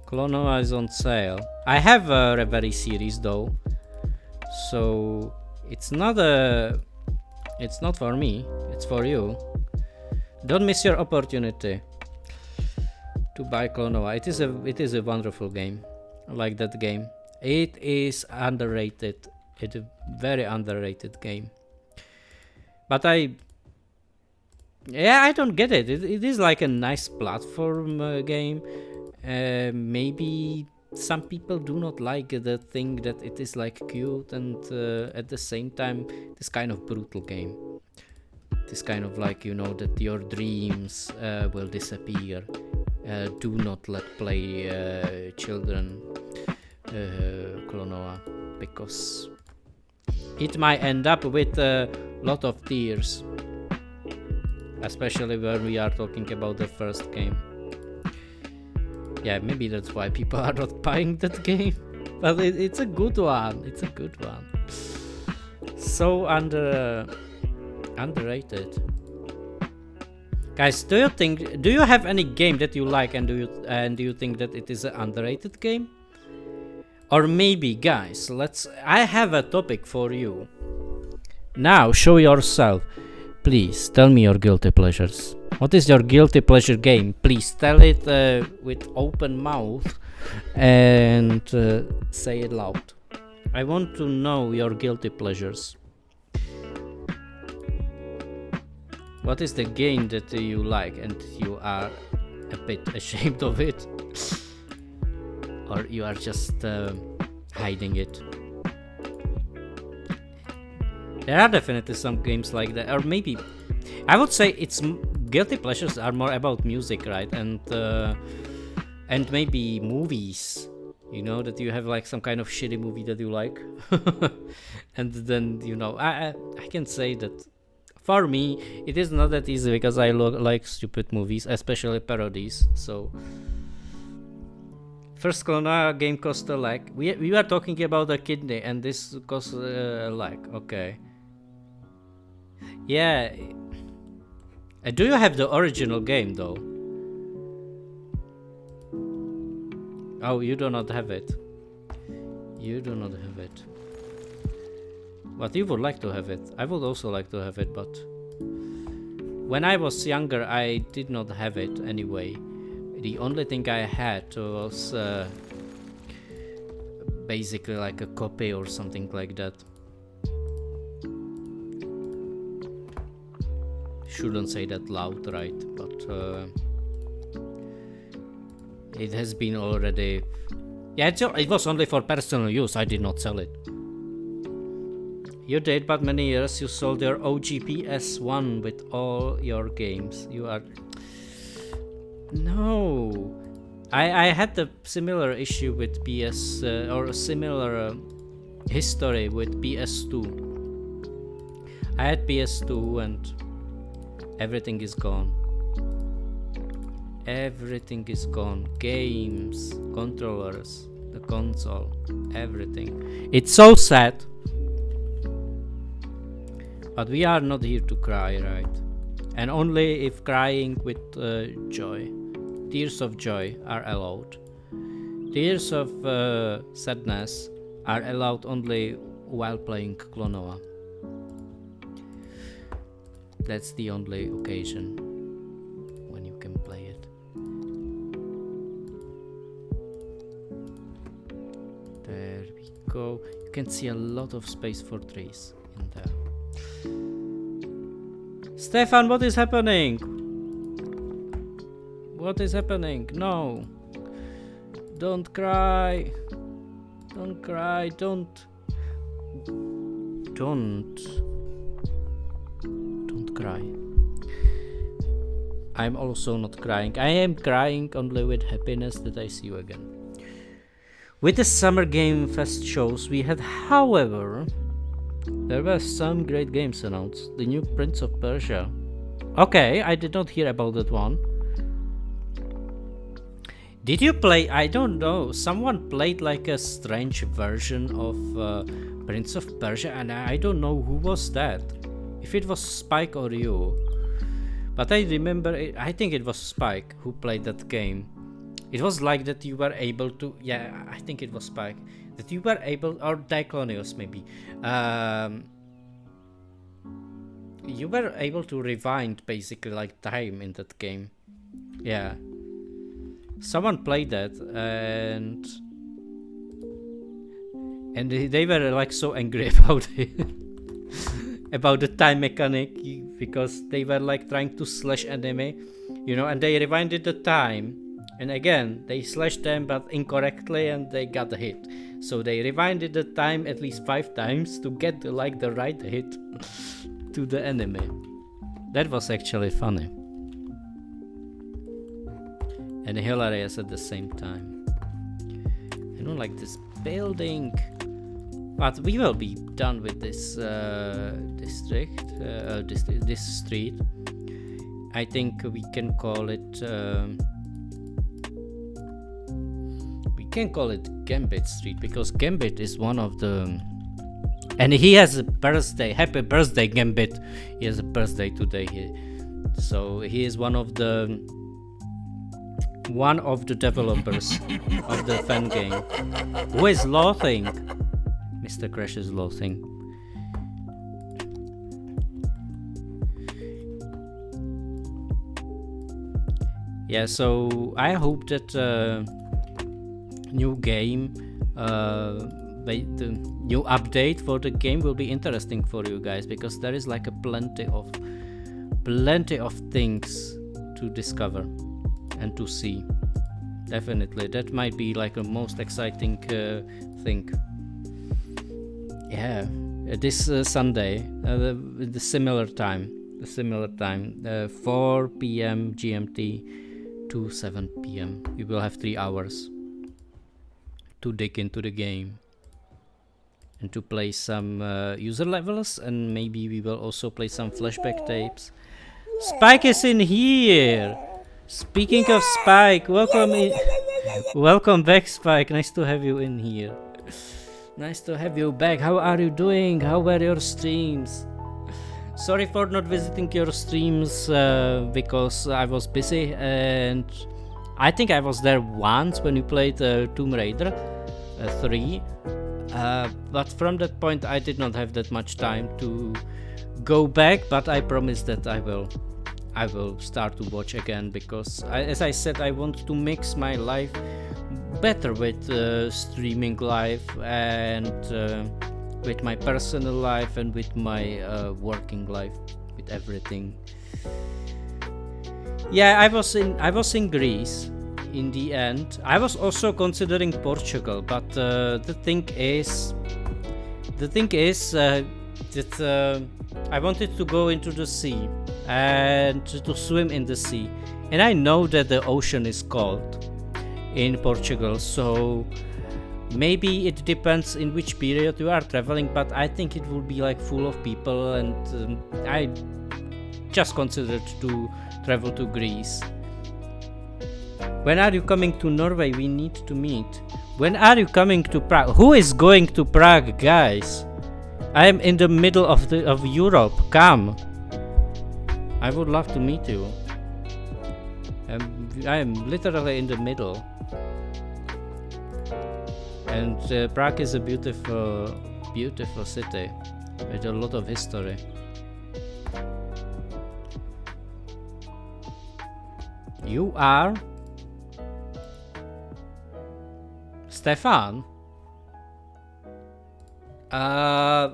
Clonoa is on sale. I have a Reverie series though, so it's not for me. It's for you. Don't miss your opportunity to buy Clonoa. It is a wonderful game. I like that game. It is underrated It's a very underrated game. But yeah, I don't get it. It is like a nice platform game. Maybe some people do not like the thing that it is like cute and at the same time this kind of brutal game. This kind of like, you know, that your dreams will disappear. Do not let play children Klonoa, because it might end up with a lot of tears, especially when we are talking about the first game. Yeah, maybe that's why people are not buying that game, but it's a good one. It's a good one. So underrated. Guys, do you have any game that you like, and do you think that it is an underrated game? Or maybe, guys, I have a topic for you. Now, show yourself. Please tell me your guilty pleasures. What is your guilty pleasure game? Please tell it with open mouth and say it loud. I want to know your guilty pleasures. What is the game that you like and you are a bit ashamed of it? Or you are just hiding it? There are definitely some games like that. Or maybe, I would say it's guilty pleasures are more about music, right? And maybe movies. You know, that you have like some kind of shitty movie that you like. And then, you know, I can say that for me, it is not that easy because I like stupid movies, especially parodies. So, first Klonoa game cost a lakh. We are talking about a kidney, and this costs a lakh. Okay. Yeah. Do you have the original game though? Oh, you do not have it. You do not have it. But you would like to have it. I would also like to have it, but when I was younger, I did not have it anyway. The only thing I had was basically like a copy or something like that. Shouldn't say that loud, right? But it has been already. Yeah, it was only for personal use. I did not sell it. You did, but many years you sold your OG PS1 with all your games. You are. No. I had the similar issue with PS or a similar history with PS2. I had PS2 and everything is gone. Everything is gone. Games, controllers, the console, everything. It's so sad. But we are not here to cry, right? And only if crying with joy. Tears of joy are allowed. Tears of sadness are allowed only while playing Klonoa. That's the only occasion when you can play it. There we go. You can see a lot of space for trees in there. Stefan, what is happening? What is happening? No. Don't cry. Don't cry. Don't cry. I'm also not crying. I am crying only with happiness that I see you again. With the Summer Game Fest shows we had, however, there were some great games announced. The new Prince of Persia. Okay, I did not hear about that one. Did you play? I don't know. Someone played like a strange version of Prince of Persia, and I don't know who was that. If it was Spike or you. But I remember, I think it was Spike who played that game. It was like that you were able to, yeah, I think it was Spike. That you were able, or Diclonius maybe. You were able to rewind basically like time in that game. Yeah. Someone played that and and they were like so angry about it. About the time mechanic, because they were like trying to slash enemy, you know, and they rewinded the time, and again they slashed them but incorrectly and they got the hit. So they rewinded the time at least 5 times to get like the right hit to the enemy. That was actually funny and hilarious at the same time. I don't like this building. But we will be done with this district, this street. I think we can call it. We can call it Gambit Street, because Gambit is one of the. And he has a birthday. Happy birthday, Gambit! He has a birthday today. So he is one of the developers of the fan game. Who is laughing? Mr. Crash is laughing. Yeah, so I hope that new game, the new update for the game will be interesting for you guys, because there is like a plenty of things to discover and to see. Definitely, that might be like the most exciting thing. Yeah, this Sunday, the similar time, 4 p.m. GMT to 7 p.m. We will have 3 hours to dig into the game and to play some user levels, and maybe we will also play some flashback tapes. Spike is in here. Speaking of Spike, welcome back, Spike. Nice to have you in here. Nice to have you back. How are you doing? How were your streams? Sorry for not visiting your streams because I was busy, and I think I was there once when you played Tomb Raider 3, but from that point I did not have that much time to go back, but I promise that I will start to watch again, because as I said, I want to mix my life better with streaming life and with my personal life and with my working life, with everything. Yeah, I was in Greece in the end. I was also considering Portugal, but the thing is that I wanted to go into the sea and to swim in the sea, and I know that the ocean is cold in Portugal, so maybe it depends in which period you are traveling, but I think it will be like full of people, and I just considered to travel to Greece. When are you coming to Norway? We need to meet. When are you coming to Prague? Who is going to Prague, guys? I am in the middle of Europe. Come. I would love to meet you. I am literally in the middle. And Prague is a beautiful, beautiful city with a lot of history. You are Stefan? I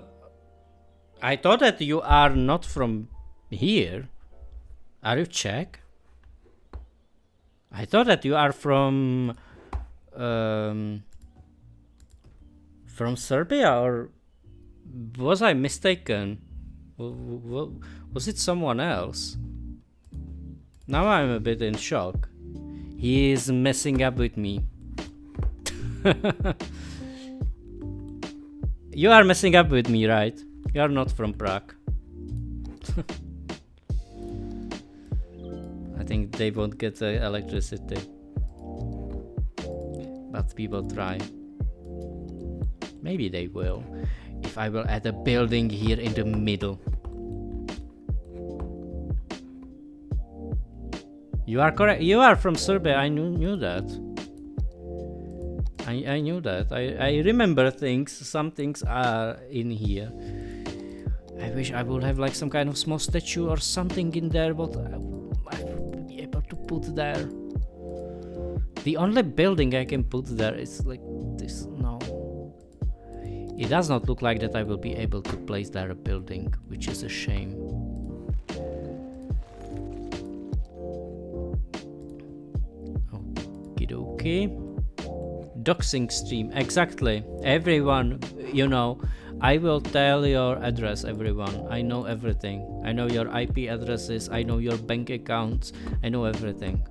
thought that you are not from here. Are you Czech? I thought that you are from Serbia, or was I mistaken? Was it someone else? Now I'm a bit in shock. He is messing up with me. You are messing up with me, right? You are not from Prague. I think they won't get the electricity. But we will try. Maybe they will. If I will add a building here in the middle. You are correct. You are from Serbia. I knew that. I knew that. I remember things. Some things are in here. I wish I would have like some kind of small statue or something in there, but I would be able to put there. The only building I can put there is like this. No. It does not look like that I will be able to place there a building, which is a shame. Okie dokie. Doxing stream, exactly. Everyone, you know, I will tell your address, everyone. I know everything. I know your IP addresses, I know your bank accounts, I know everything.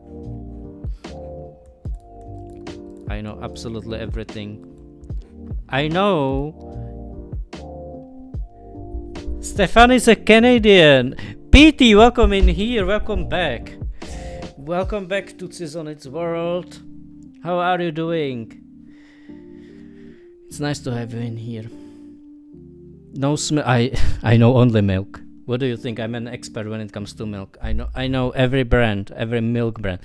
I know absolutely everything. I know. Stefan is a Canadian. PT, welcome in here. Welcome back. Welcome back to Its World. How are you doing? It's nice to have you in here. No I know only milk. What do you think? I'm an expert when it comes to milk. I know every brand, every milk brand.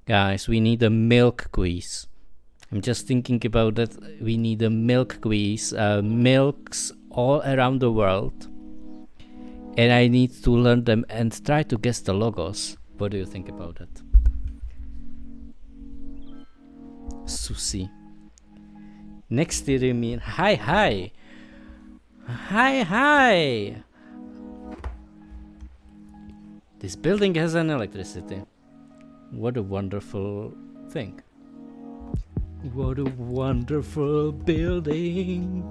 Guys, we need a milk quiz. I'm just thinking about that. We need a milk quiz. Milks all around the world. And I need to learn them and try to guess the logos. What do you think about that? Susie. Next year you mean hi. Hi. This building has an electricity. What a wonderful thing. What a wonderful building.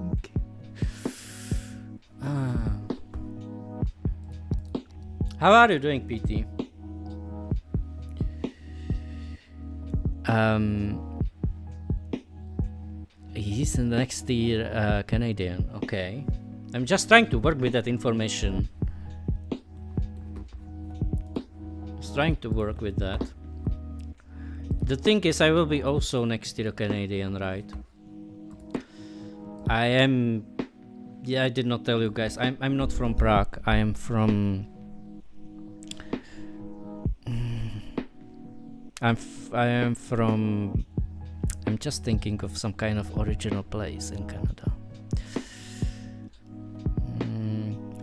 How are you doing, PT? He's in the next year Canadian. Okay. I'm just trying to work with that information. Just trying to work with that. The thing is, I will be also next year Canadian, right? I am. Yeah, I did not tell you guys. I'm not from Prague. I am from. I am from. I'm just thinking of some kind of original place in Canada.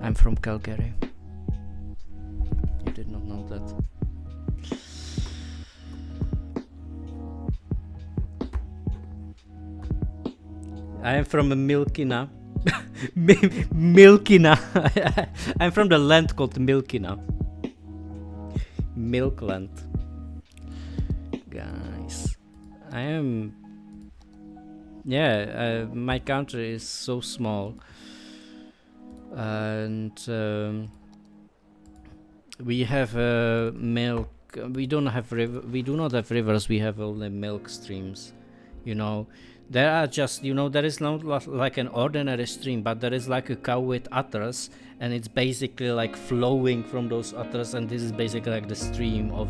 I'm from Calgary. You did not know that. I am from Milkina. Milkina. I'm from the land called Milkina. Milkland. Guys. I am. Yeah, my country is so small. And we have milk. We don't have we do not have rivers. We have only milk streams. You know, there are just, you know, there is not like an ordinary stream, but there is like a cow with udders, and it's basically like flowing from those udders, and this is basically like the stream of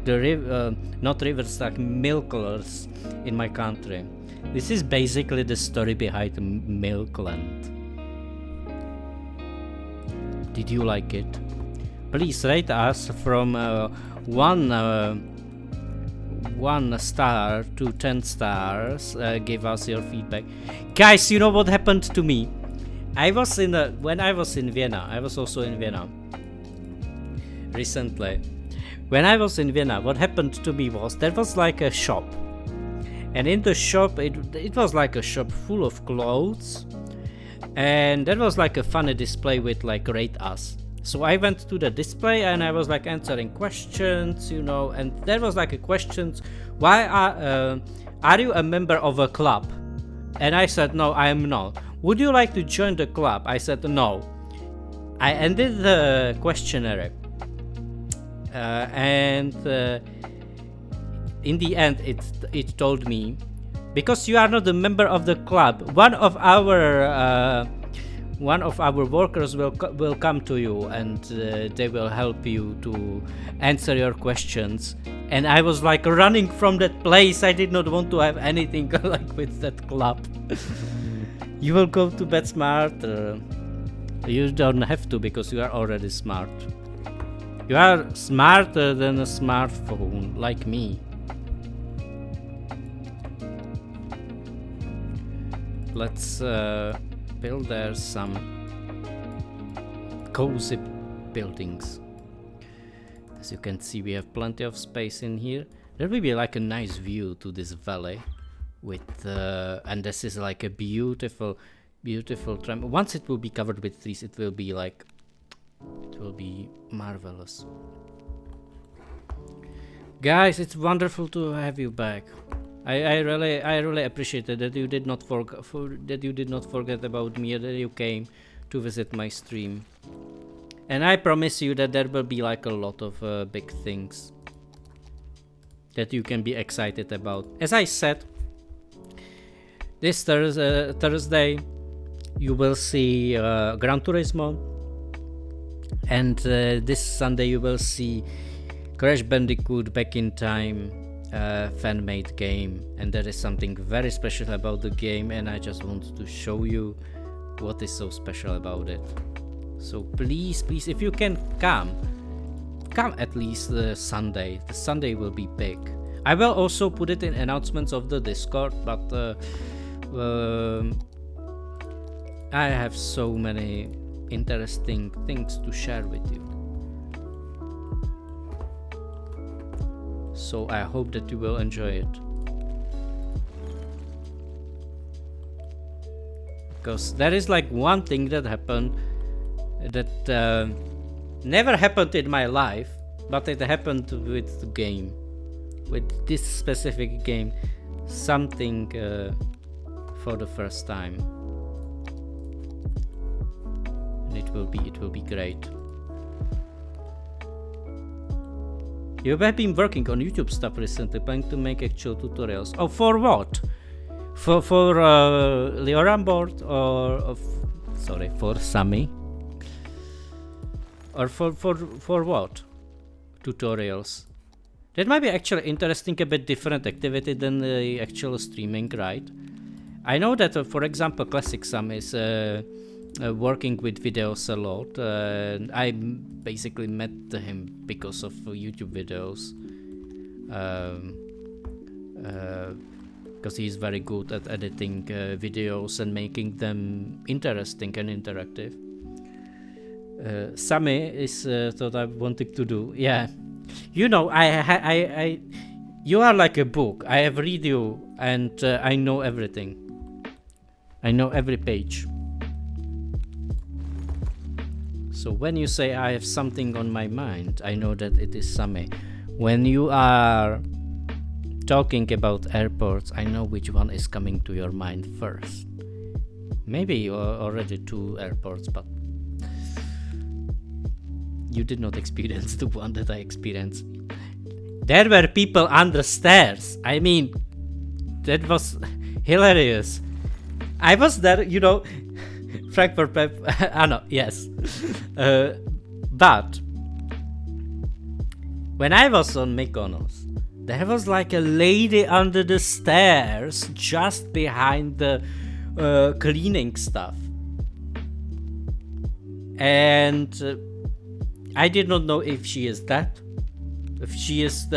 the river, not rivers, like milklers in my country. This is basically the story behind Milkland. Did you like it? Please rate us from 1 star to 10 stars. Give us your feedback, guys. You know what happened to me? I was when I was in Vienna. I was also in Vienna recently. When I was in Vienna, what happened to me was there was like a shop, and in the shop it was like a shop full of clothes, and there was like a funny display with like rate us. So I went to the display and I was like answering questions, you know, and there was like a question, why are you a member of a club? And I said, no, I am not. Would you like to join the club? I said, no. I ended the questionnaire, and in the end it told me, because you are not a member of the club, one of our workers will come to you, and they will help you to answer your questions. And I was like running from that place. I did not want to have anything like with that club. You will go to bed smart. You don't have to, because you are already smart. You are smarter than a smartphone, like me. Let's build there some cozy buildings. As you can see, we have plenty of space in here. There will be like a nice view to this valley with and this is like a beautiful, Beautiful tram. Once it will be covered with trees, it will be like, it will be marvelous. Guys, it's wonderful to have you back. I really appreciate it that you did not forget about me, that you came to visit my stream. And I promise you that there will be like a lot of big things that you can be excited about. As I said, this Thursday you will see Gran Turismo, and this Sunday you will see Crash Bandicoot Back in Time, fan-made game, and there is something very special about the game, and I just want to show you what is so special about it. So please, if you can come at least the Sunday. The Sunday will be big. I will also put it in announcements of the Discord, but I have so many interesting things to share with you. So I hope that you will enjoy it. Because there is like one thing that happened that never happened in my life, but it happened with the game. With this specific game, something for the first time. And it will be great. You have been working on YouTube stuff recently, planning to make actual tutorials. Oh, for what? For Leora board or sorry, for Sammy? Or for what? Tutorials. That might be actually interesting, a bit different activity than the actual streaming, right? I know that, for example, Classic Sam is working with videos a lot. I basically met him because of YouTube videos. Because he's very good at editing videos and making them interesting and interactive. Sammy is what I wanted to do. Yeah, you know, I you are like a book. I have read you, and I know everything. I know every page. So when you say I have something on my mind, I know that it is Sammy. When you are talking about airports, I know which one is coming to your mind first. Maybe already 2 airports, but you did not experience the one that I experienced. There were people under stairs. I mean, that was hilarious. I was there, you know, Frankfurt Pep. No, yes. But when I was on Mykonos, there was like a lady under the stairs just behind the cleaning stuff. And I did not know if she is that, if she is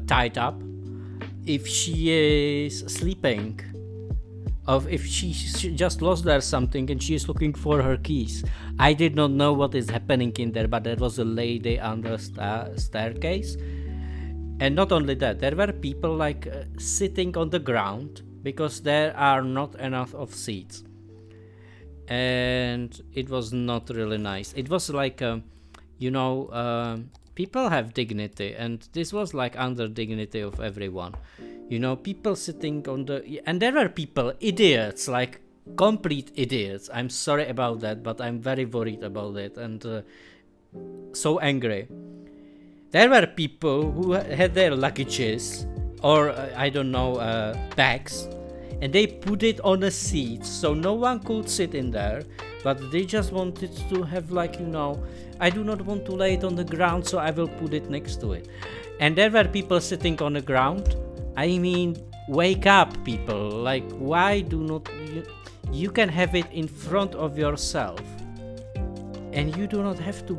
tied up, if she is sleeping, or if she just lost there something and she is looking for her keys. I did not know what is happening in there, but there was a lady on the staircase. And not only that, there were people like sitting on the ground because there are not enough of seats. And it was not really nice. It was like, people have dignity, and this was like under dignity of everyone. You know, people sitting on the... And there were people, idiots, like complete idiots. I'm sorry about that, but I'm very worried about it and so angry. There were people who had their luggages or, bags, and they put it on a seat so no one could sit in there, but they just wanted to have like, I do not want to lay it on the ground, so I will put it next to it. And there were people sitting on the ground. I mean, wake up, people. Like, why do not... You can have it in front of yourself, and you do not have to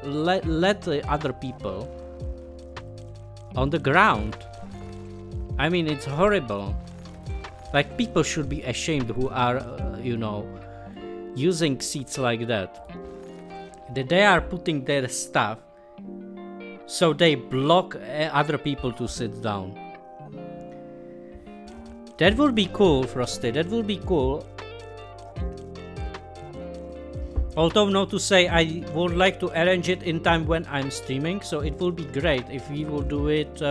let the other people on the ground. I mean, it's horrible. Like, people should be ashamed who are, using seats like that. That they are putting their stuff so they block other people to sit down. That would be cool, Frosty. That would be cool. Although, not to say, I would like to arrange it in time when I'm streaming, so it would be great if we will do it,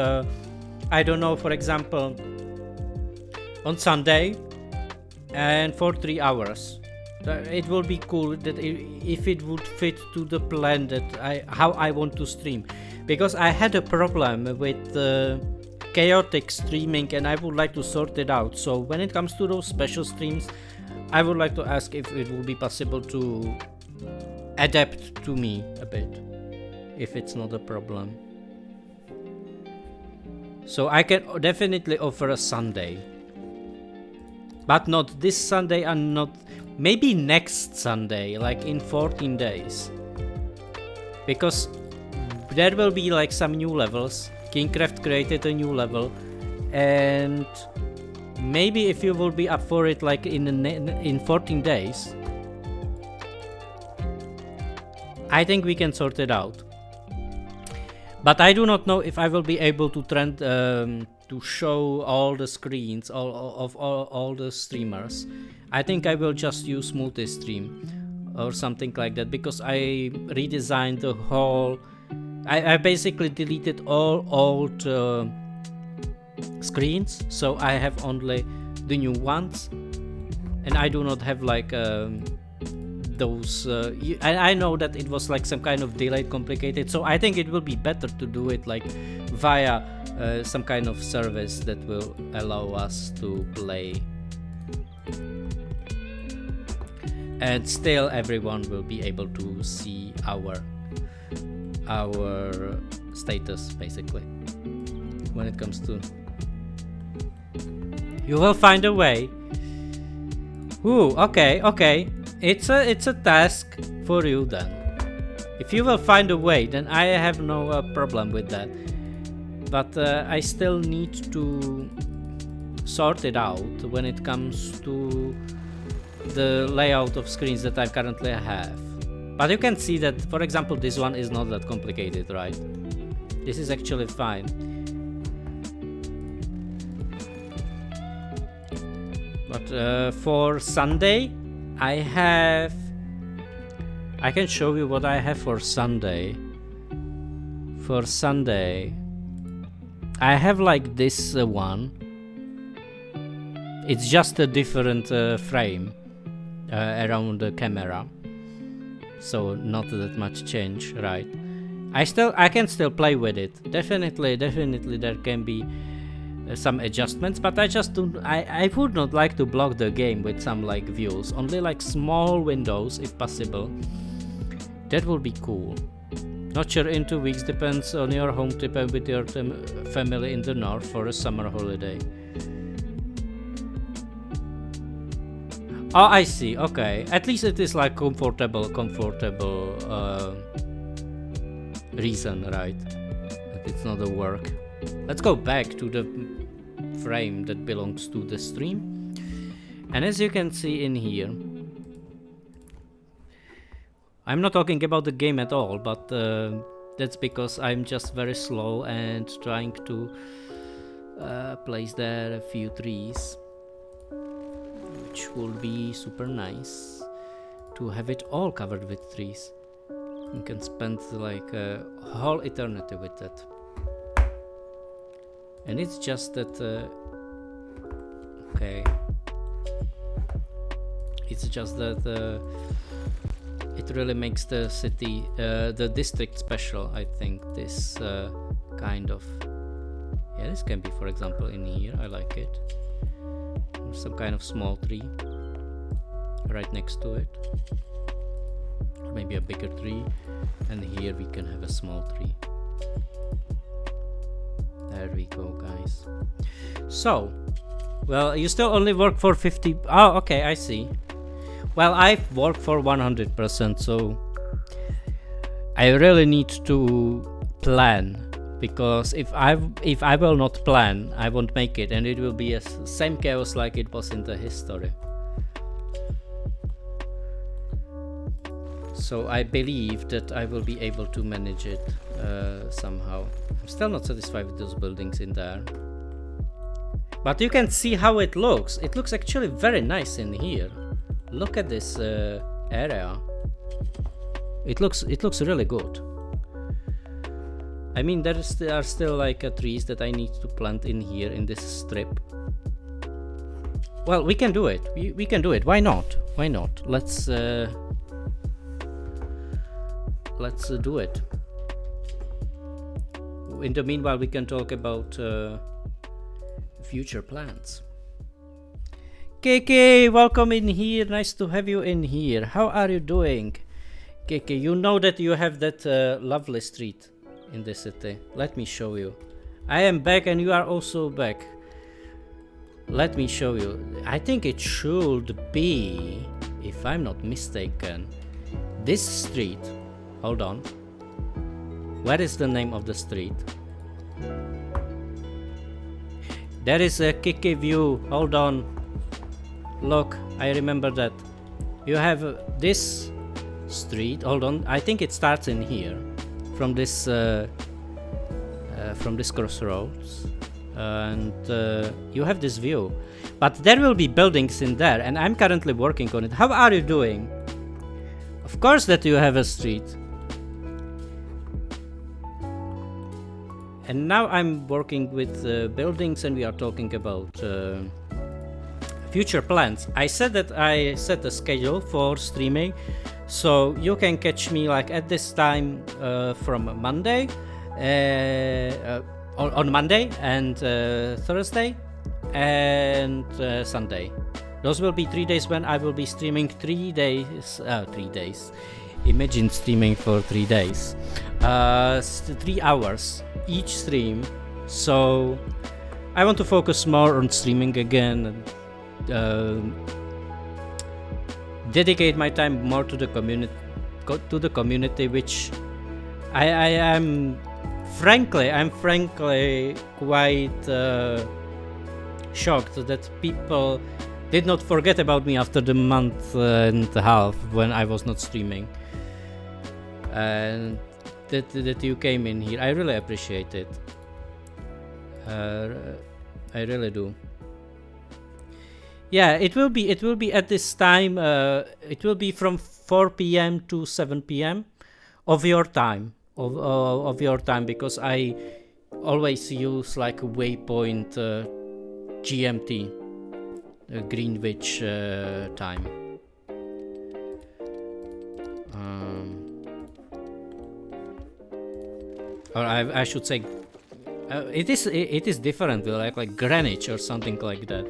I don't know, for example, on Sunday and for 3 hours. It would be cool that if it would fit to the plan that how I want to stream, because I had a problem with chaotic streaming and I would like to sort it out. So when it comes to those special streams, I would like to ask if it would be possible to adapt to me a bit, if it's not a problem. So I can definitely offer a Sunday, but not this Sunday and not maybe next Sunday, like in 14 days, because there will be like some new levels. Kingcraft created a new level, and maybe if you will be up for it, like in 14 days, I think we can sort it out. But I do not know if I will be able to to show all the screens of all the streamers. I think I will just use multi-stream or something like that, because I redesigned the whole. I basically deleted all old screens, so I have only the new ones, and I do not have like those. I know that it was like some kind of delayed, complicated, so I think it will be better to do it like via some kind of service that will allow us to play, and still everyone will be able to see our status, basically, when it comes to. You will find a way. Ooh, okay. It's a task for you then. If you will find a way, then I have no problem with that. But I still need to sort it out when it comes to the layout of screens that I currently have. But you can see that, for example, this one is not that complicated, right? This is actually fine. But for Sunday, I can show you what I have for Sunday. For Sunday, I have like this one. It's just a different frame around the camera, so not that much change, right? I can still play with it. Definitely there can be some adjustments, but I just don't. I would not like to block the game with some like views, only like small windows if possible. That would be cool. Not sure in 2 weeks, depends on your home trip and with your family in the north for a summer holiday. Oh, I see. Okay, at least it is like comfortable reason, right? That it's not a work. Let's go back to the frame that belongs to the stream, and as you can see in here, I'm not talking about the game at all, but that's because I'm just very slow and trying to place there a few trees, which will be super nice to have it all covered with trees. You can spend like a whole eternity with that. And it's just that okay, it's just that it really makes the city, the district special, I think, this kind of. Yeah, this can be, for example, in here. I like it. Some kind of small tree right next to it, or maybe a bigger tree, and here we can have a small tree. There we go, guys. So, well, you still only work for 50. Oh, okay, I see. Well, I've worked for 100%, so I really need to plan, because if I will not plan, I won't make it, and it will be a same chaos like it was in the history. So I believe that I will be able to manage it somehow. I'm still not satisfied with those buildings in there. But you can see how it looks. It looks actually very nice in here. Look at this area. It looks really good. I mean, there are still like trees that I need to plant in here in this strip. Well, we can do it. We can do it. Why not? Why not? Let's do it. In the meanwhile, we can talk about future plans. KK, welcome in here. Nice to have you in here. How are you doing? KK, you know that you have that lovely street in the city. Let me show you. I am back and you are also back. Let me show you. I think it should be, if I'm not mistaken, this street. Hold on. Where is the name of the street? There is a KK view. Hold on. Look, I remember that. You have this street. Hold on. I think it starts in here, from this crossroads, and you have this view. But there will be buildings in there, and I'm currently working on it. How are you doing? Of course that you have a street. And now I'm working with buildings, and we are talking about future plans. I said that I set a schedule for streaming, so you can catch me like at this time from Monday, on Monday and Thursday and Sunday. Those will be 3 days when I will be streaming 3 days. 3 days. Imagine streaming for 3 days. 3 hours each stream. So I want to focus more on streaming again. Dedicate my time more to the community, which I am frankly quite shocked that people did not forget about me after the month and a half when I was not streaming, and that you came in here. I really appreciate it. I really do. Yeah, it will be at this time. It will be from 4 p.m. to 7 p.m. of your time, of your time, because I always use like a waypoint GMT, Greenwich time. Or I should say, it is different, like Greenwich or something like that.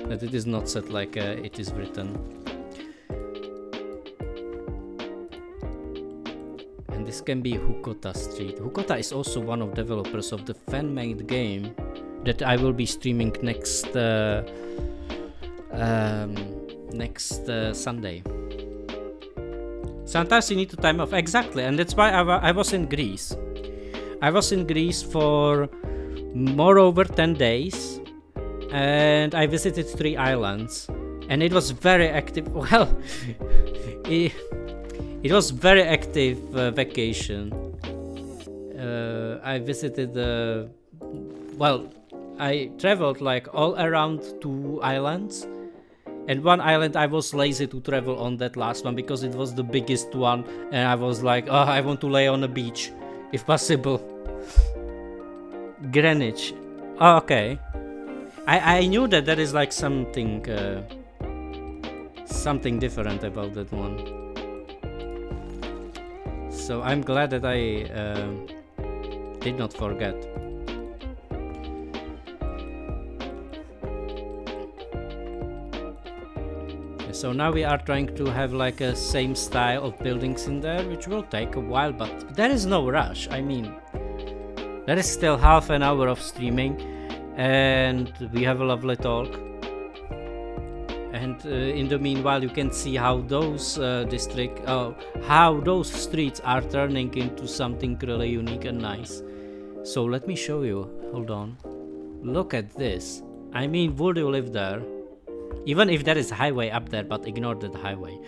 That it is not set like it is written. And this can be Hukota Street. Hukota is also one of developers of the fan-made game that I will be streaming next Sunday. Sometimes you need to time off. Exactly, and that's why I was in Greece. I was in Greece for more over 10 days. And I visited 3 islands, and it was very active. Well, it was very active vacation. I visited I traveled like all around 2 islands, and 1 island I was lazy to travel on that last one because it was the biggest one, and I was like, oh, I want to lay on a beach if possible. Greenwich. Oh, okay. I knew that there is like something different about that one. So I'm glad that I did not forget. So now we are trying to have like a same style of buildings in there, which will take a while, but there is no rush. I mean, there is still half an hour of streaming. And we have a lovely talk, and in the meanwhile you can see how those how those streets are turning into something really unique and nice. So let me show you. Hold on. Look at this. I mean, would you live there? Even if there is a highway up there, but ignore that highway.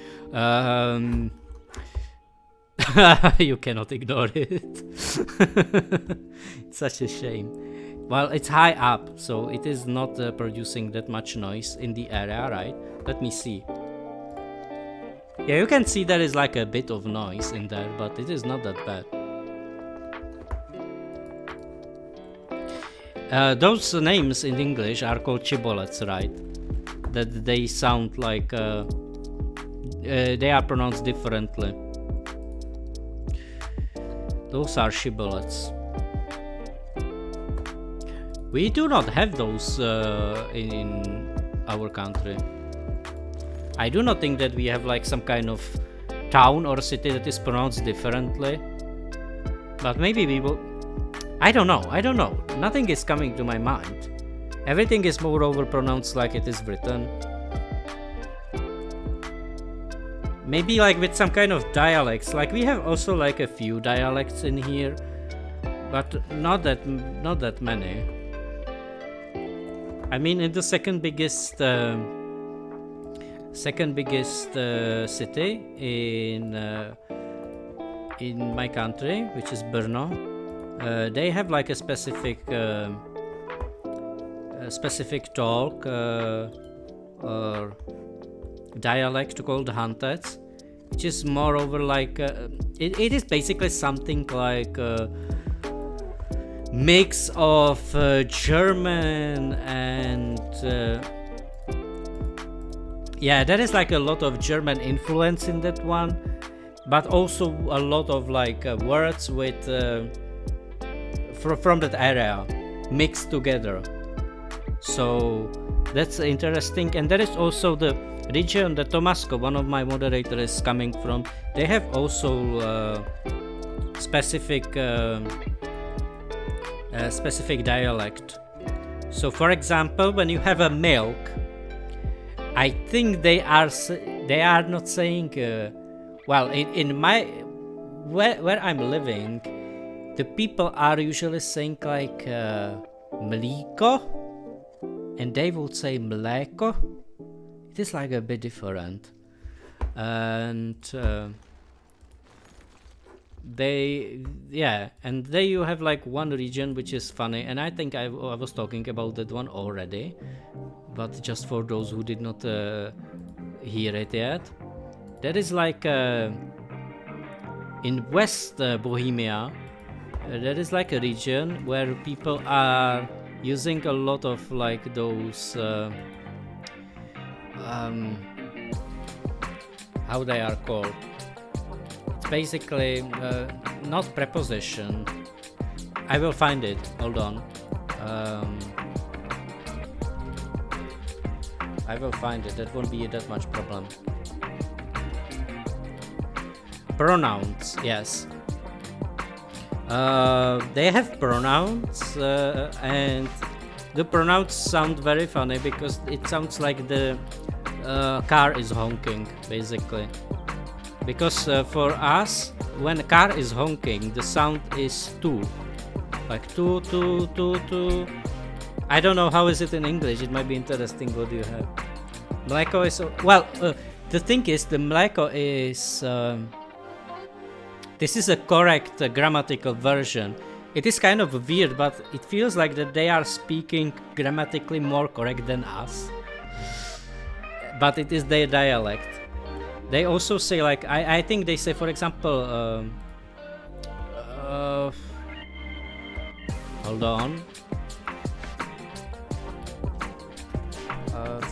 You cannot ignore it. It's such a shame. Well, it's high up, so it is not producing that much noise in the area, right? Let me see. Yeah, you can see there is like a bit of noise in there, but it is not that bad. Those names in English are called chibolets, right? That they sound like they are pronounced differently. Those are shibboleths. We do not have those in our country. I do not think that we have like some kind of town or city that is pronounced differently. But maybe we will. I don't know. Nothing is coming to my mind. Everything is moreover pronounced like it is written. Maybe like with some kind of dialects. Like we have also like a few dialects in here, but not that many. I mean, in the second biggest city in my country, which is Brno, they have like a specific talk or dialect called Hantec, which is moreover like it is basically something like a mix of German and yeah, there is like a lot of German influence in that one, but also a lot of like words with from that area mixed together. So that's interesting. And there is also the region that Tomasko, one of my moderators, is coming from. They have also specific dialect. So for example, when you have a milk, I think they are not saying well, in my where I'm living, the people are usually saying like mliko, and they would say mleko. It is like a bit different, and and there you have like one region which is funny, and I think I was talking about that one already, but just for those who did not hear it yet, there is like in West Bohemia, there is like a region where people are using a lot of like those how they are called. It's basically not preposition. I will find it. Hold on. I will find it. That won't be that much problem. Pronouns, yes. They have pronouns, and the pronouns sound very funny because it sounds like the car is honking, basically. Because for us, when a car is honking, the sound is tu, like tu tu tu tu. I don't know how is it in English. It might be interesting. What do you have? Mleko is well. The thing is, the mleko is. This is a correct grammatical version. It is kind of weird, but it feels like that they are speaking grammatically more correct than us. But it is their dialect. They also say like I think they say, for example, hold on.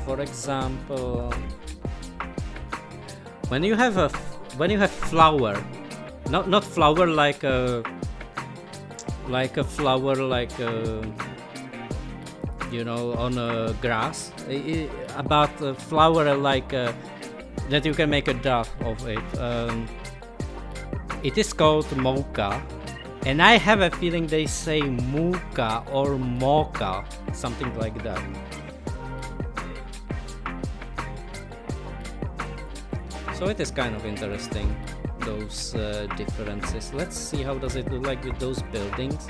For example, when you have flour. Not flower like a flower like you know, on a grass. About a flower like that you can make a dough of it. It is called mocha, and I have a feeling they say muka or mocha, something like that. So it is kind of interesting, those differences. Let's see how does it look like with those buildings.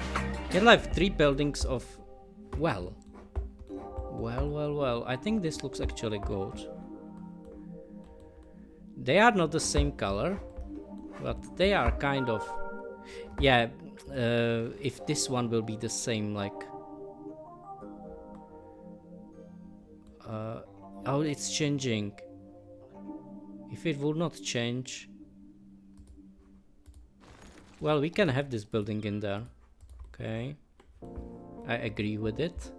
You have 3 buildings of well, I think this looks actually good. They are not the same color, but they are kind of, yeah. If this one will be the same like Oh, it's changing. If it will not change... Well, we can have this building in there. Okay. I agree with it.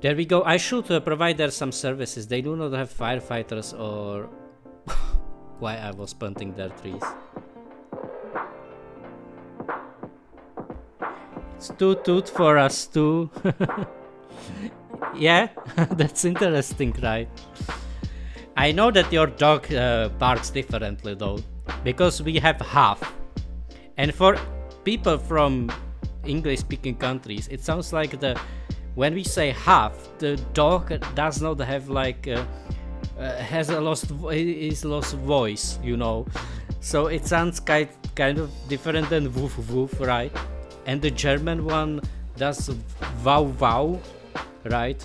There we go. I should provide there some services. They do not have firefighters or... Why I was planting their trees. It's toot for us too. Yeah, that's interesting, right? I know that your dog barks differently though, because we have half. And for people from English-speaking countries, it sounds like when we say half, the dog does not have like has a lost voice, you know. So it sounds kind of different than woof woof, right? And the German one does wow wow, right?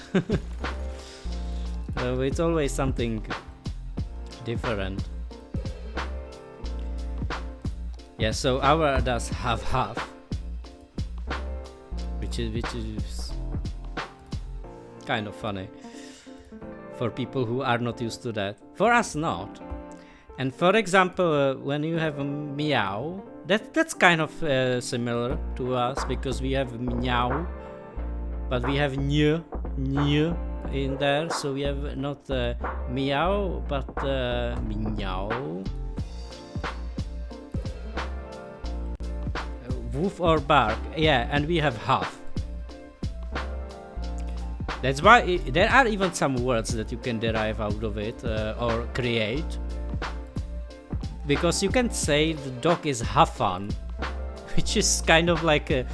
So it's always something different. Yeah, so our does half, which is kind of funny for people who are not used to that. For us, not. And for example, when you have a meow, that's kind of similar to us, because we have meow, but we have new in there, so we have not meow, but meow. Woof or bark, yeah, and we have half. That's why there are even some words that you can derive out of it or create. Because you can say the dog is Hafan, which is kind of like a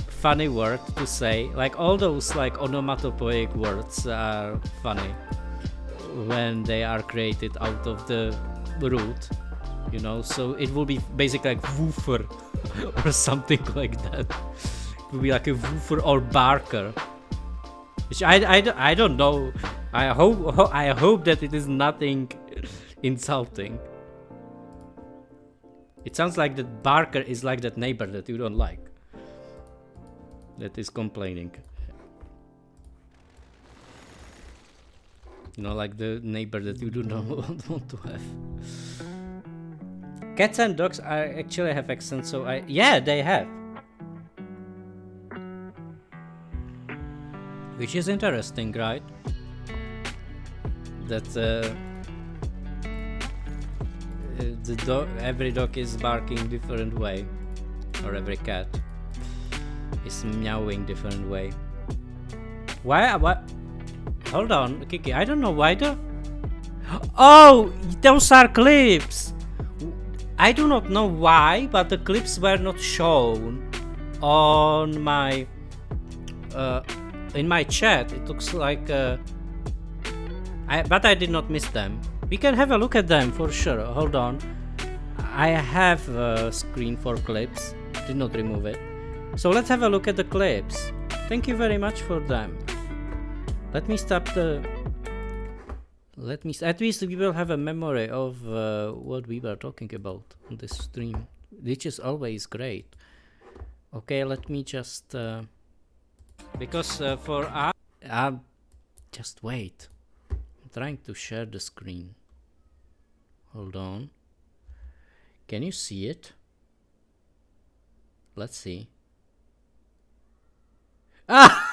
funny word to say. Like all those like onomatopoeic words are funny when they are created out of the root, you know. So it will be basically like woofer or something like that. It will be like a woofer or barker. Which I don't know. I hope that it is nothing insulting. It sounds like that barker is like that neighbor that you don't like, that is complaining. You know, like the neighbor that you do not want to have. Cats and dogs are actually have accents, so yeah, they have. Which is interesting, right? That every dog is barking different way, or every cat is meowing different way. Why? What? Hold on, Kiki. I don't know why Oh, those are clips. I do not know why, but the clips were not shown on my in my chat. It looks like but I did not miss them. We can have a look at them for sure. Hold on. I have a screen for clips. Did not remove it. So let's have a look at the clips. Thank you very much for them. Let me stop the... At least we will have a memory of what we were talking about on this stream, which is always great. Okay, let me just... because for us... just wait. I'm trying to share the screen. Hold on. Can you see it? Let's see. Ah!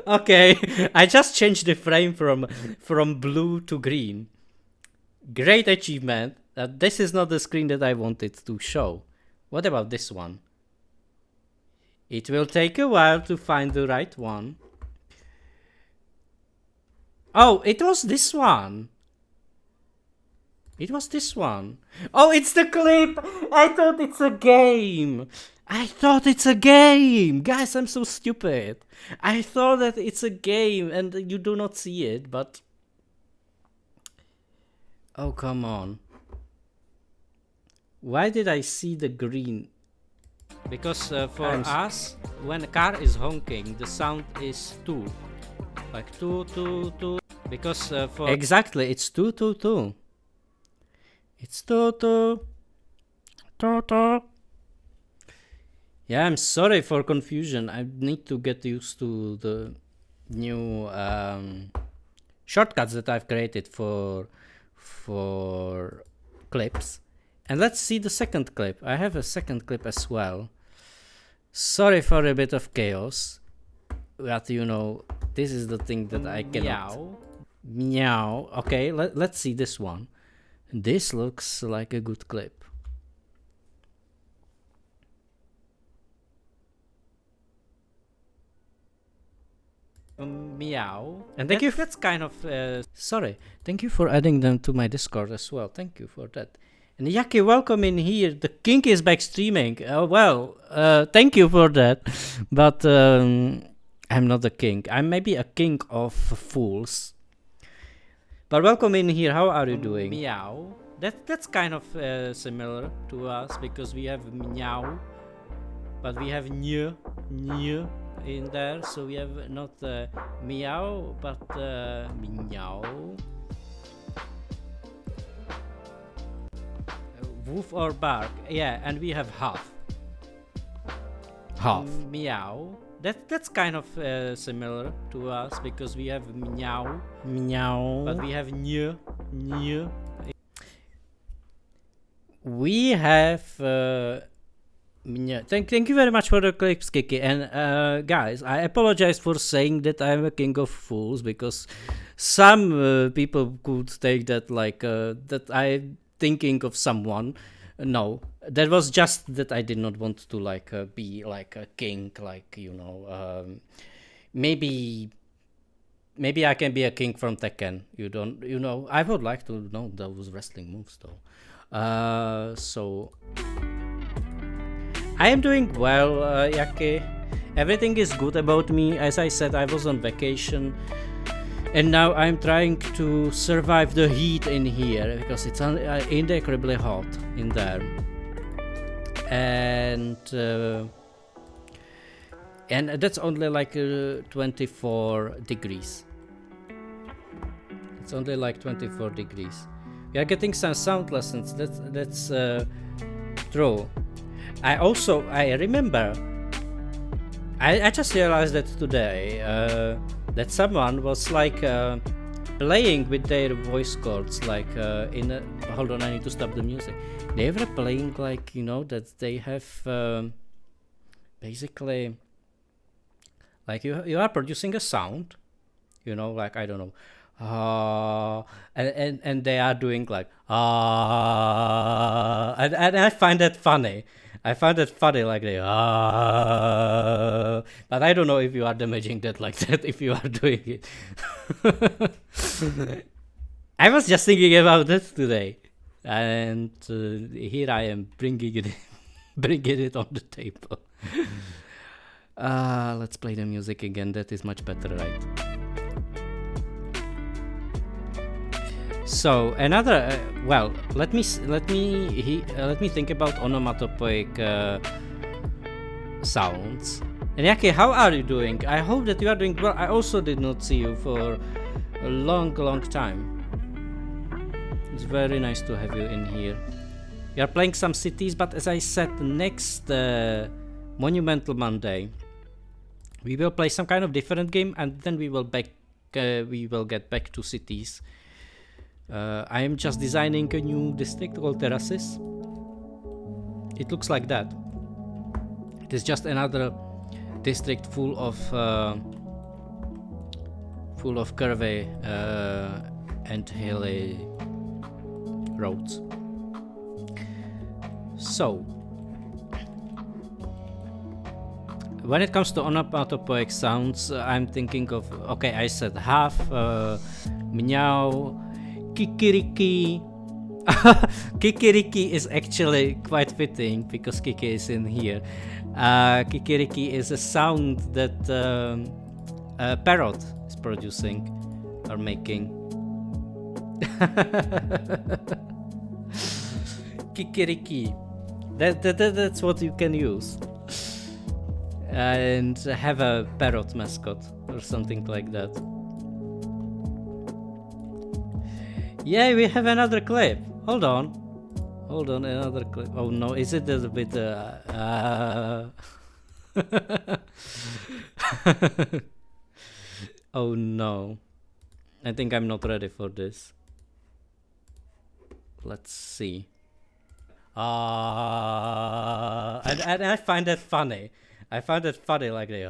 Okay, I just changed the frame from blue to green. Great achievement. This is not the screen that I wanted to show. What about this one? It will take a while to find the right one. Oh, it was this one. It was this one. Oh, it's the clip! I thought it's a game! Guys, I'm so stupid. I thought that it's a game and you do not see it, but... Oh, come on. Why did I see the green? Because for us, when a car is honking, the sound is 2. Like 2, 2, 2. Because for... Exactly, it's 2, 2, 2. It's 2, 2. 2, 2. Yeah, I'm sorry for confusion. I need to get used to the new shortcuts that I've created for clips. And let's see the second clip. I have a second clip as well. Sorry for a bit of chaos, but you know, this is the thing that I cannot. Meow. Okay, let's see this one. This looks like a good clip. Meow. And thank you. That's kind of sorry. Thank you for adding them to my Discord as well. Thank you for that. And Yaki, welcome in here. The king is back streaming. Thank you for that. But I'm not the king. I'm maybe a king of fools. But welcome in here. How are you doing? Meow. That's kind of similar to us because we have meow, but we have new in there. So we have not meow, but meow. Woof or bark. Yeah, and we have half. Meow. That's kind of similar to us because we have meow, but we have new. We have thank you very much for the clips, Kiki. And guys, I apologize for saying that I'm a king of fools because some people could take that like that I'm thinking of someone. No, that was just that I did not want to like be like a king, like you know. Maybe I can be a king from Tekken. You know. I would like to know those wrestling moves though. So I am doing well, Yake. Everything is good about me. As I said, I was on vacation. And now I'm trying to survive the heat in here because it's incredibly hot in there, and that's only like 24 degrees. It's only like 24 degrees. We are getting some sound lessons. That's true. I remember. I just realized that today. That someone was like playing with their voice cords like hold on, I need to stop the music. They were playing like, you know, that they have basically like you are producing a sound, you know, like I don't know, and they are doing like and I find that funny. Like they but I don't know if you are damaging that like that if you are doing it. I was just thinking about that today, and here I am bringing it on the table. Let's play the music again. That is much better, right? So another let me think about onomatopoeic sounds. And Yaki, how are you doing? I hope that you are doing well. I also did not see you for a long time. It's very nice to have you in here. We are playing some cities, but as I said, next Monumental Monday we will play some kind of different game, and then we will get back to cities. I am just designing a new district called Terraces. It looks like that. It is just another district full of curvy and hilly roads. So, when it comes to onomatopoeic sounds, I'm thinking of, okay, I said half, meow, kikiriki. Kikiriki is actually quite fitting because Kiki is in here. Kikiriki is a sound that a parrot is producing or making. Kikiriki. That's what you can use. And have a parrot mascot or something like that. Yeah, we have another clip. Hold on, another clip. Oh no, is it a bit Oh no. I think I'm not ready for this. Let's see. And I find that funny. I find it funny, like the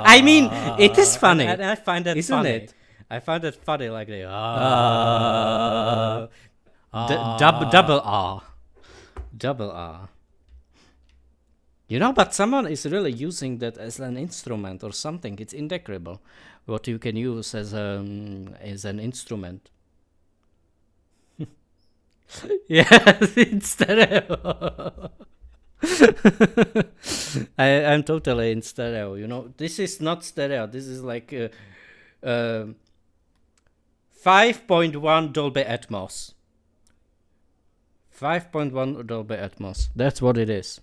I mean, it is funny. And I find that isn't funny. It? I find it funny, like the double R, double R. You know, but someone is really using that as an instrument or something. It's indecipherable. What you can use as an instrument. Yes, it's stereo. I'm totally in stereo. You know, this is not stereo. This is like 5.1 Dolby Atmos. 5.1 Dolby Atmos. That's what it is.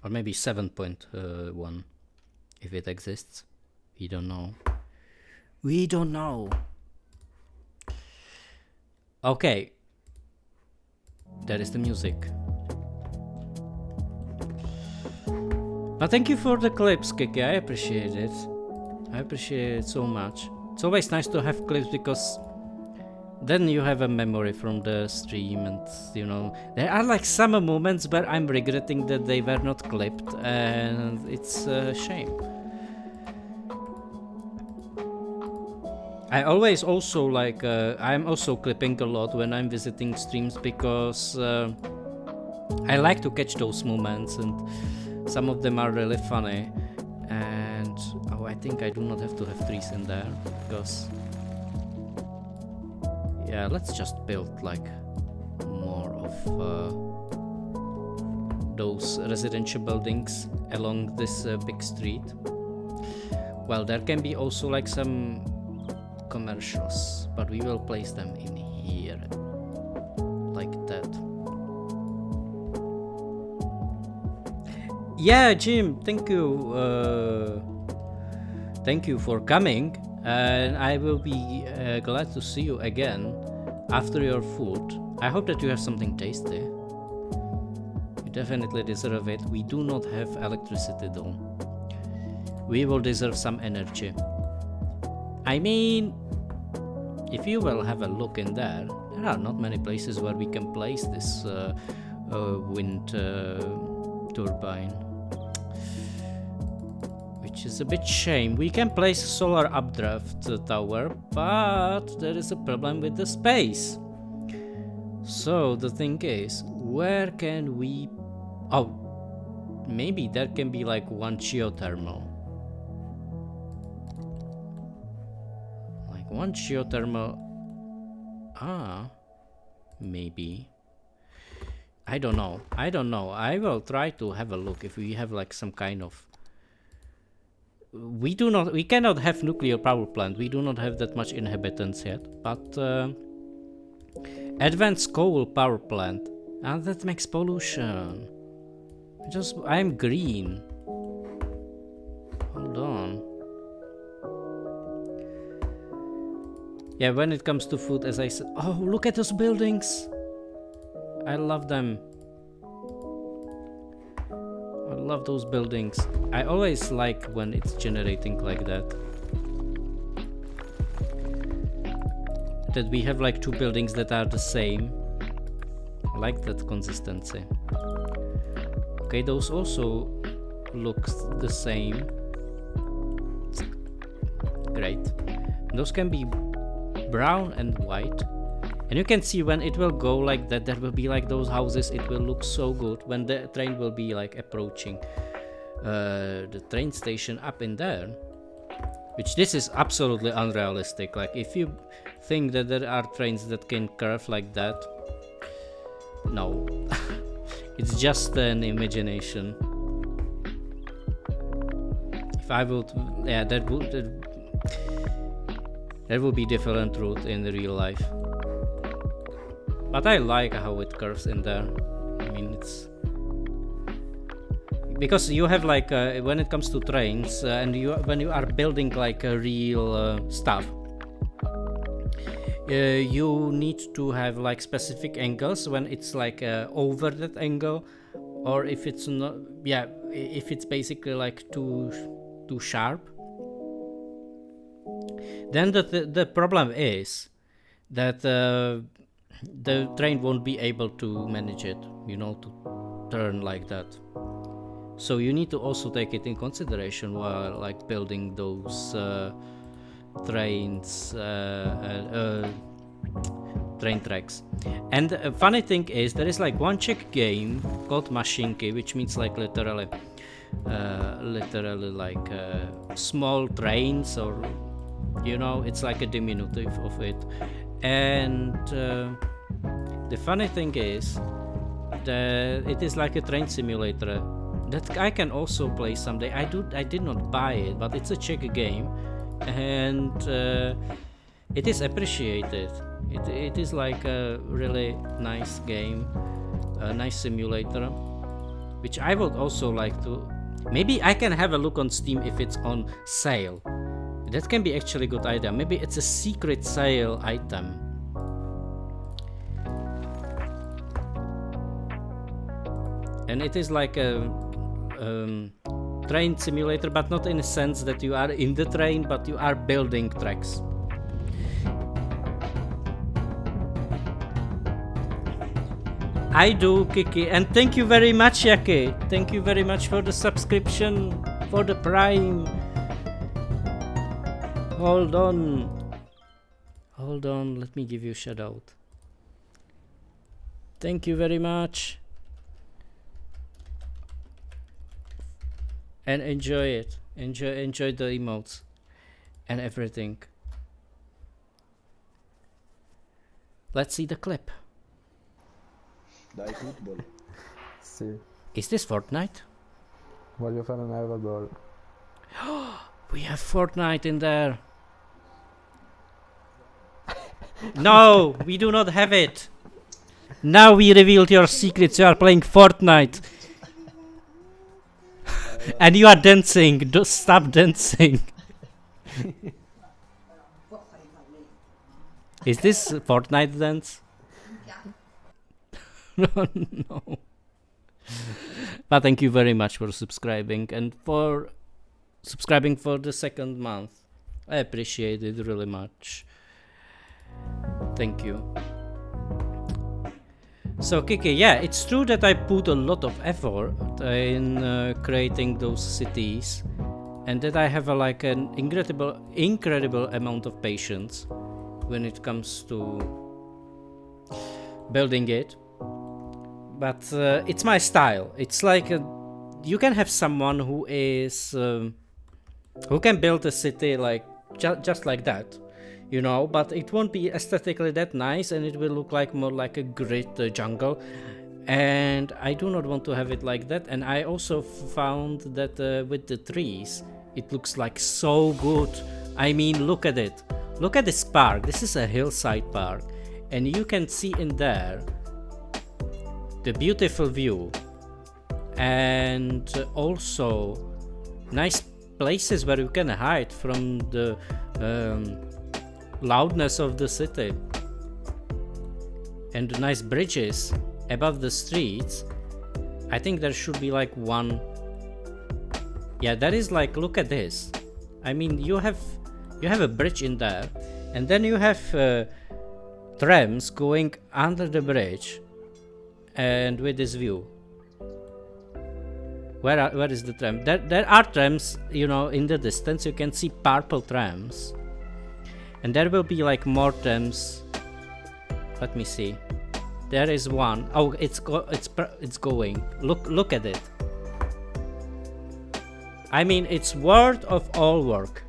Or maybe 7.1 if it exists. We don't know. We don't know. Okay. That is the music. But thank you for the clips, Kiki. I appreciate it. I appreciate it so much. It's always nice to have clips because then you have a memory from the stream, and you know, there are like some moments where I'm regretting that they were not clipped, and it's a shame. I always also like, I'm also clipping a lot when I'm visiting streams because I like to catch those moments, and some of them are really funny. And oh, I think I do not have to have trees in there because yeah, let's just build like more of those residential buildings along this big street. Well, there can be also like some commercials, but we will place them in here like that. Yeah, Jim, thank you for coming, and I will be glad to see you again after your food. I hope that you have something tasty. You definitely deserve it. We do not have electricity though. We will deserve some energy. I mean, if you will have a look in there are not many places where we can place this wind turbine, which is a bit shame. We can place a solar updraft tower, but there is a problem with the space. So the thing is, where can we... Oh, maybe there can be like one geothermal. Like one geothermal... maybe. I don't know. I will try to have a look if we have like some kind of... We cannot have nuclear power plant. We do not have that much inhabitants yet, but advanced coal power plant, and that makes pollution. I'm green. Hold on. Yeah, when it comes to food, as I said, oh, look at those buildings. I love them. I love those buildings. I always like when it's generating like that. That we have like two buildings that are the same. I like that consistency. Okay, those also look the same. Great. Those can be brown and white. And you can see when it will go like that, there will be like those houses. It will look so good when the train will be like approaching the train station up in there. Which this is absolutely unrealistic. Like if you think that there are trains that can curve like that, no. It's just an imagination. If I would, yeah, that would be different route in the real life. But I like how it curves in there. I mean, it's because you have like when it comes to trains and when you are building like a real stuff, you need to have like specific angles when it's like over that angle, or if it's not, yeah, if it's basically like too sharp, then the problem is that the train won't be able to manage it, you know, to turn like that. So you need to also take it in consideration while like building those trains, train tracks. And the funny thing is, there is like one Czech game called Mashinky, which means like literally like small trains, or you know, it's like a diminutive of it. And the funny thing is that it is like a train simulator that I can also play someday. I did not buy it, but it's a Czech game, and it is appreciated. It is like a really nice game, a nice simulator, which I would also like to. Maybe I can have a look on Steam if it's on sale. That can be actually a good idea. Maybe it's a secret sale item. And it is like a train simulator, but not in a sense that you are in the train, but you are building tracks. I do, Kiki, and thank you very much, Yaki. Thank you very much for the subscription, for the Prime. Hold on, let me give you a shout out. Thank you very much. And enjoy it. Enjoy the emotes and everything. Let's see the clip.
Dai football.
Sì,
Is this Fortnite?
voglio fare un Everball.
We have Fortnite in there. No, we do not have it. Now we revealed your secrets. You are playing Fortnite. And you are dancing. Just stop dancing. Is this Fortnite dance? No. But thank you very much for subscribing and for subscribing for the second month. I appreciate it really much. Thank you. So Kiki, yeah, it's true that I put a lot of effort in creating those cities, and that I have like an incredible amount of patience when it comes to building it. But it's my style. It's like you can have someone who is who can build a city like just like that, you know, but it won't be aesthetically that nice, and it will look like more like a grid jungle, and I do not want to have it like that. And I also found that with the trees it looks like so good. I mean, look at it. Look at this park. This is a hillside park, and you can see in there the beautiful view, and also nice places where you can hide from the loudness of the city, and nice bridges above the streets. I think there should be like one. Yeah, that is like, look at this. I mean, you have a bridge in there, and then you have trams going under the bridge, and with this view. Where is the tram? There are trams, you know, in the distance. You can see purple trams, and there will be like more trams. Let me see. There is one. Oh, it's going. Look at it. I mean, it's worth of all work.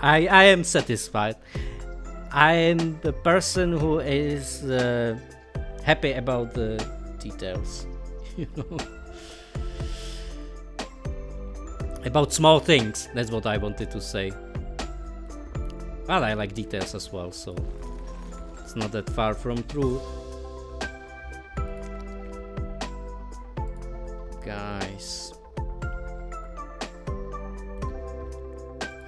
I am satisfied. I am the person who is happy about the details, you know. About small things, that's what I wanted to say. Well, I like details as well, so it's not that far from truth. Guys.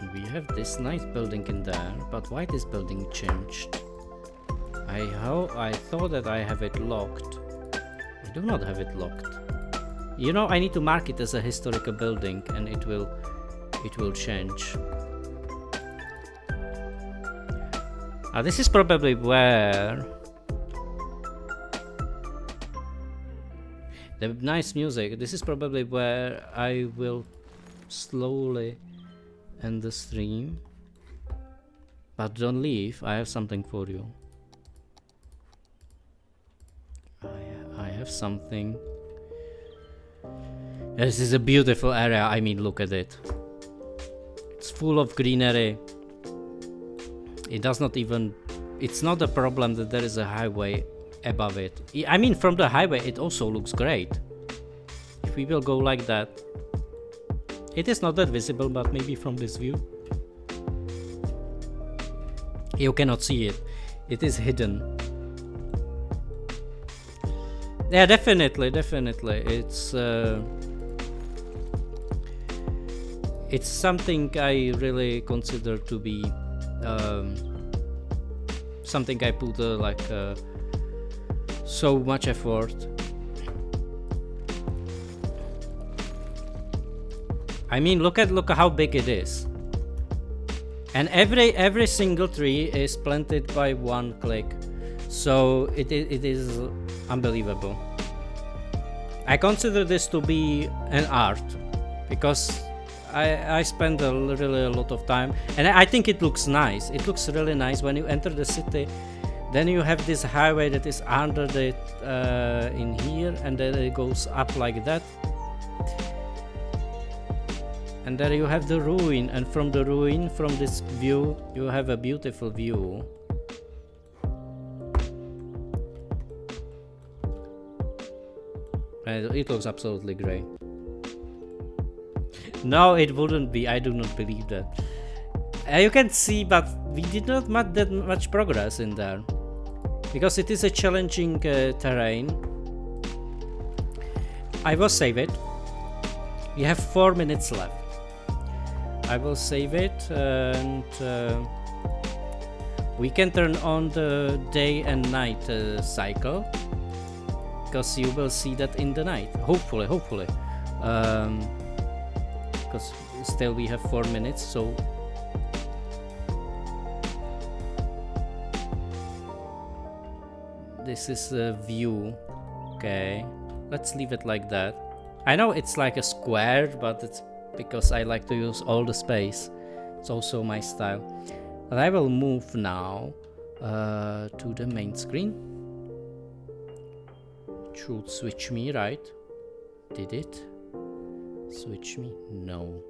And we have this nice building in there, but why this building changed? I thought that I have it locked. I do not have it locked. You know, I need to mark it as a historical building, and it will change. This is probably where the nice music. This is probably where I will slowly end the stream. But don't leave. I have something for you. I have something. This is a beautiful area. I mean, look at it. It's full of greenery. It does not even... It's not a problem that there is a highway above it. I mean, from the highway it also looks great. If we will go like that. It is not that visible, but maybe from this view. You cannot see it. It is hidden. Yeah, definitely. It's something I really consider to be something I put so much effort. I mean, look at how big it is, and every single tree is planted by one click, so it is unbelievable. I consider this to be an art because I spend really a lot of time, and I think it looks nice. It looks really nice when you enter the city. Then you have this highway that is under the in here, and then it goes up like that. And there you have the ruin, and from the ruin, from this view, you have a beautiful view. And it looks absolutely great. No, it wouldn't be. I do not believe that. You can see, but we did not make that much progress in there because it is a challenging terrain. I will save it. We have 4 minutes left. I will save it, and we can turn on the day and night cycle because you will see that in the night. Hopefully. Because still we have 4 minutes, so this is a view. Okay, let's leave it like that. I know it's like a square, but it's because I like to use all the space. It's also my style. But I will move now to the main screen. It should switch me, right? Did it? Switch me? No.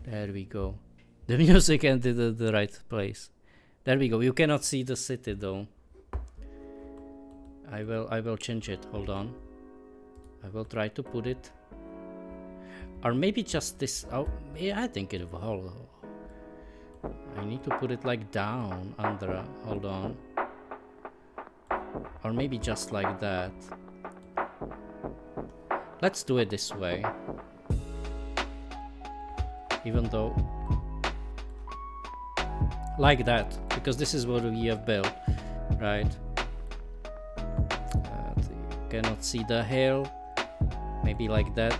There we go. The music ended at the right place. There we go. You cannot see the city though. I will change it. Hold on. I will try to put it. Or maybe just this. Oh, yeah, I think it will. I need to put it like down under. Hold on. Or maybe just like that. Let's do it this way. Even though... Like that, because this is what we have built, right? You cannot see the hill. Maybe like that.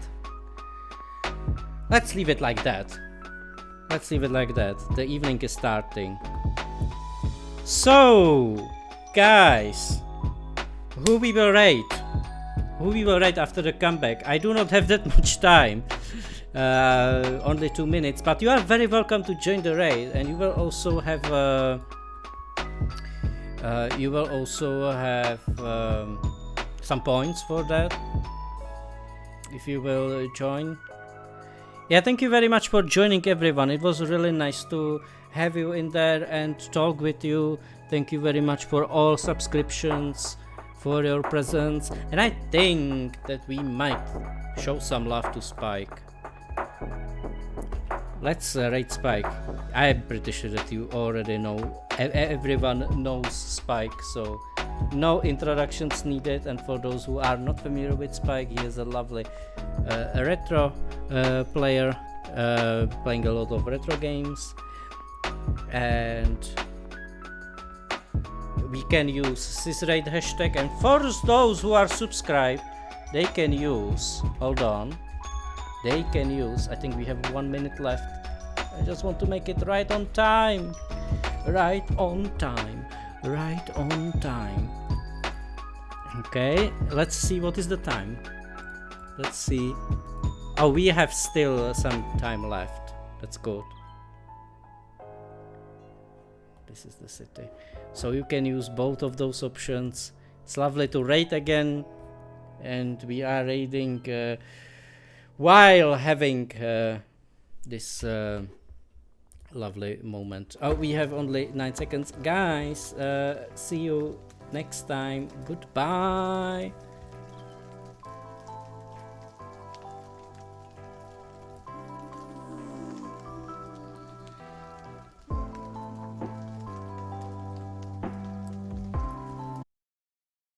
Let's leave it like that. Let's leave it like that. The evening is starting. So, guys, who we will rate? Who we will rate after the comeback? I do not have that much time. Only 2 minutes, but you are very welcome to join the raid, and you will also have some points for that if you will join. Yeah, thank you very much for joining, everyone. It was really nice to have you in there and talk with you. Thank you very much for all subscriptions, for your presence, and I think that we might show some love to Spike. Let's rate Spike. I'm pretty sure that you already know, everyone knows Spike, so no introductions needed. And for those who are not familiar with Spike, he is a lovely retro player, playing a lot of retro games, and we can use this raid hashtag. And for those who are subscribed, they can use, hold on, they can use, I think we have 1 minute left. I just want to make it right on time. Right on time. Right on time. Okay, let's see what is the time. Let's see. Oh, we have still some time left. That's good. This is the city. So you can use both of those options. It's lovely to raid again. And we are raiding while having this lovely moment. Oh, we have only 9 seconds. Guys, see you next time. Goodbye.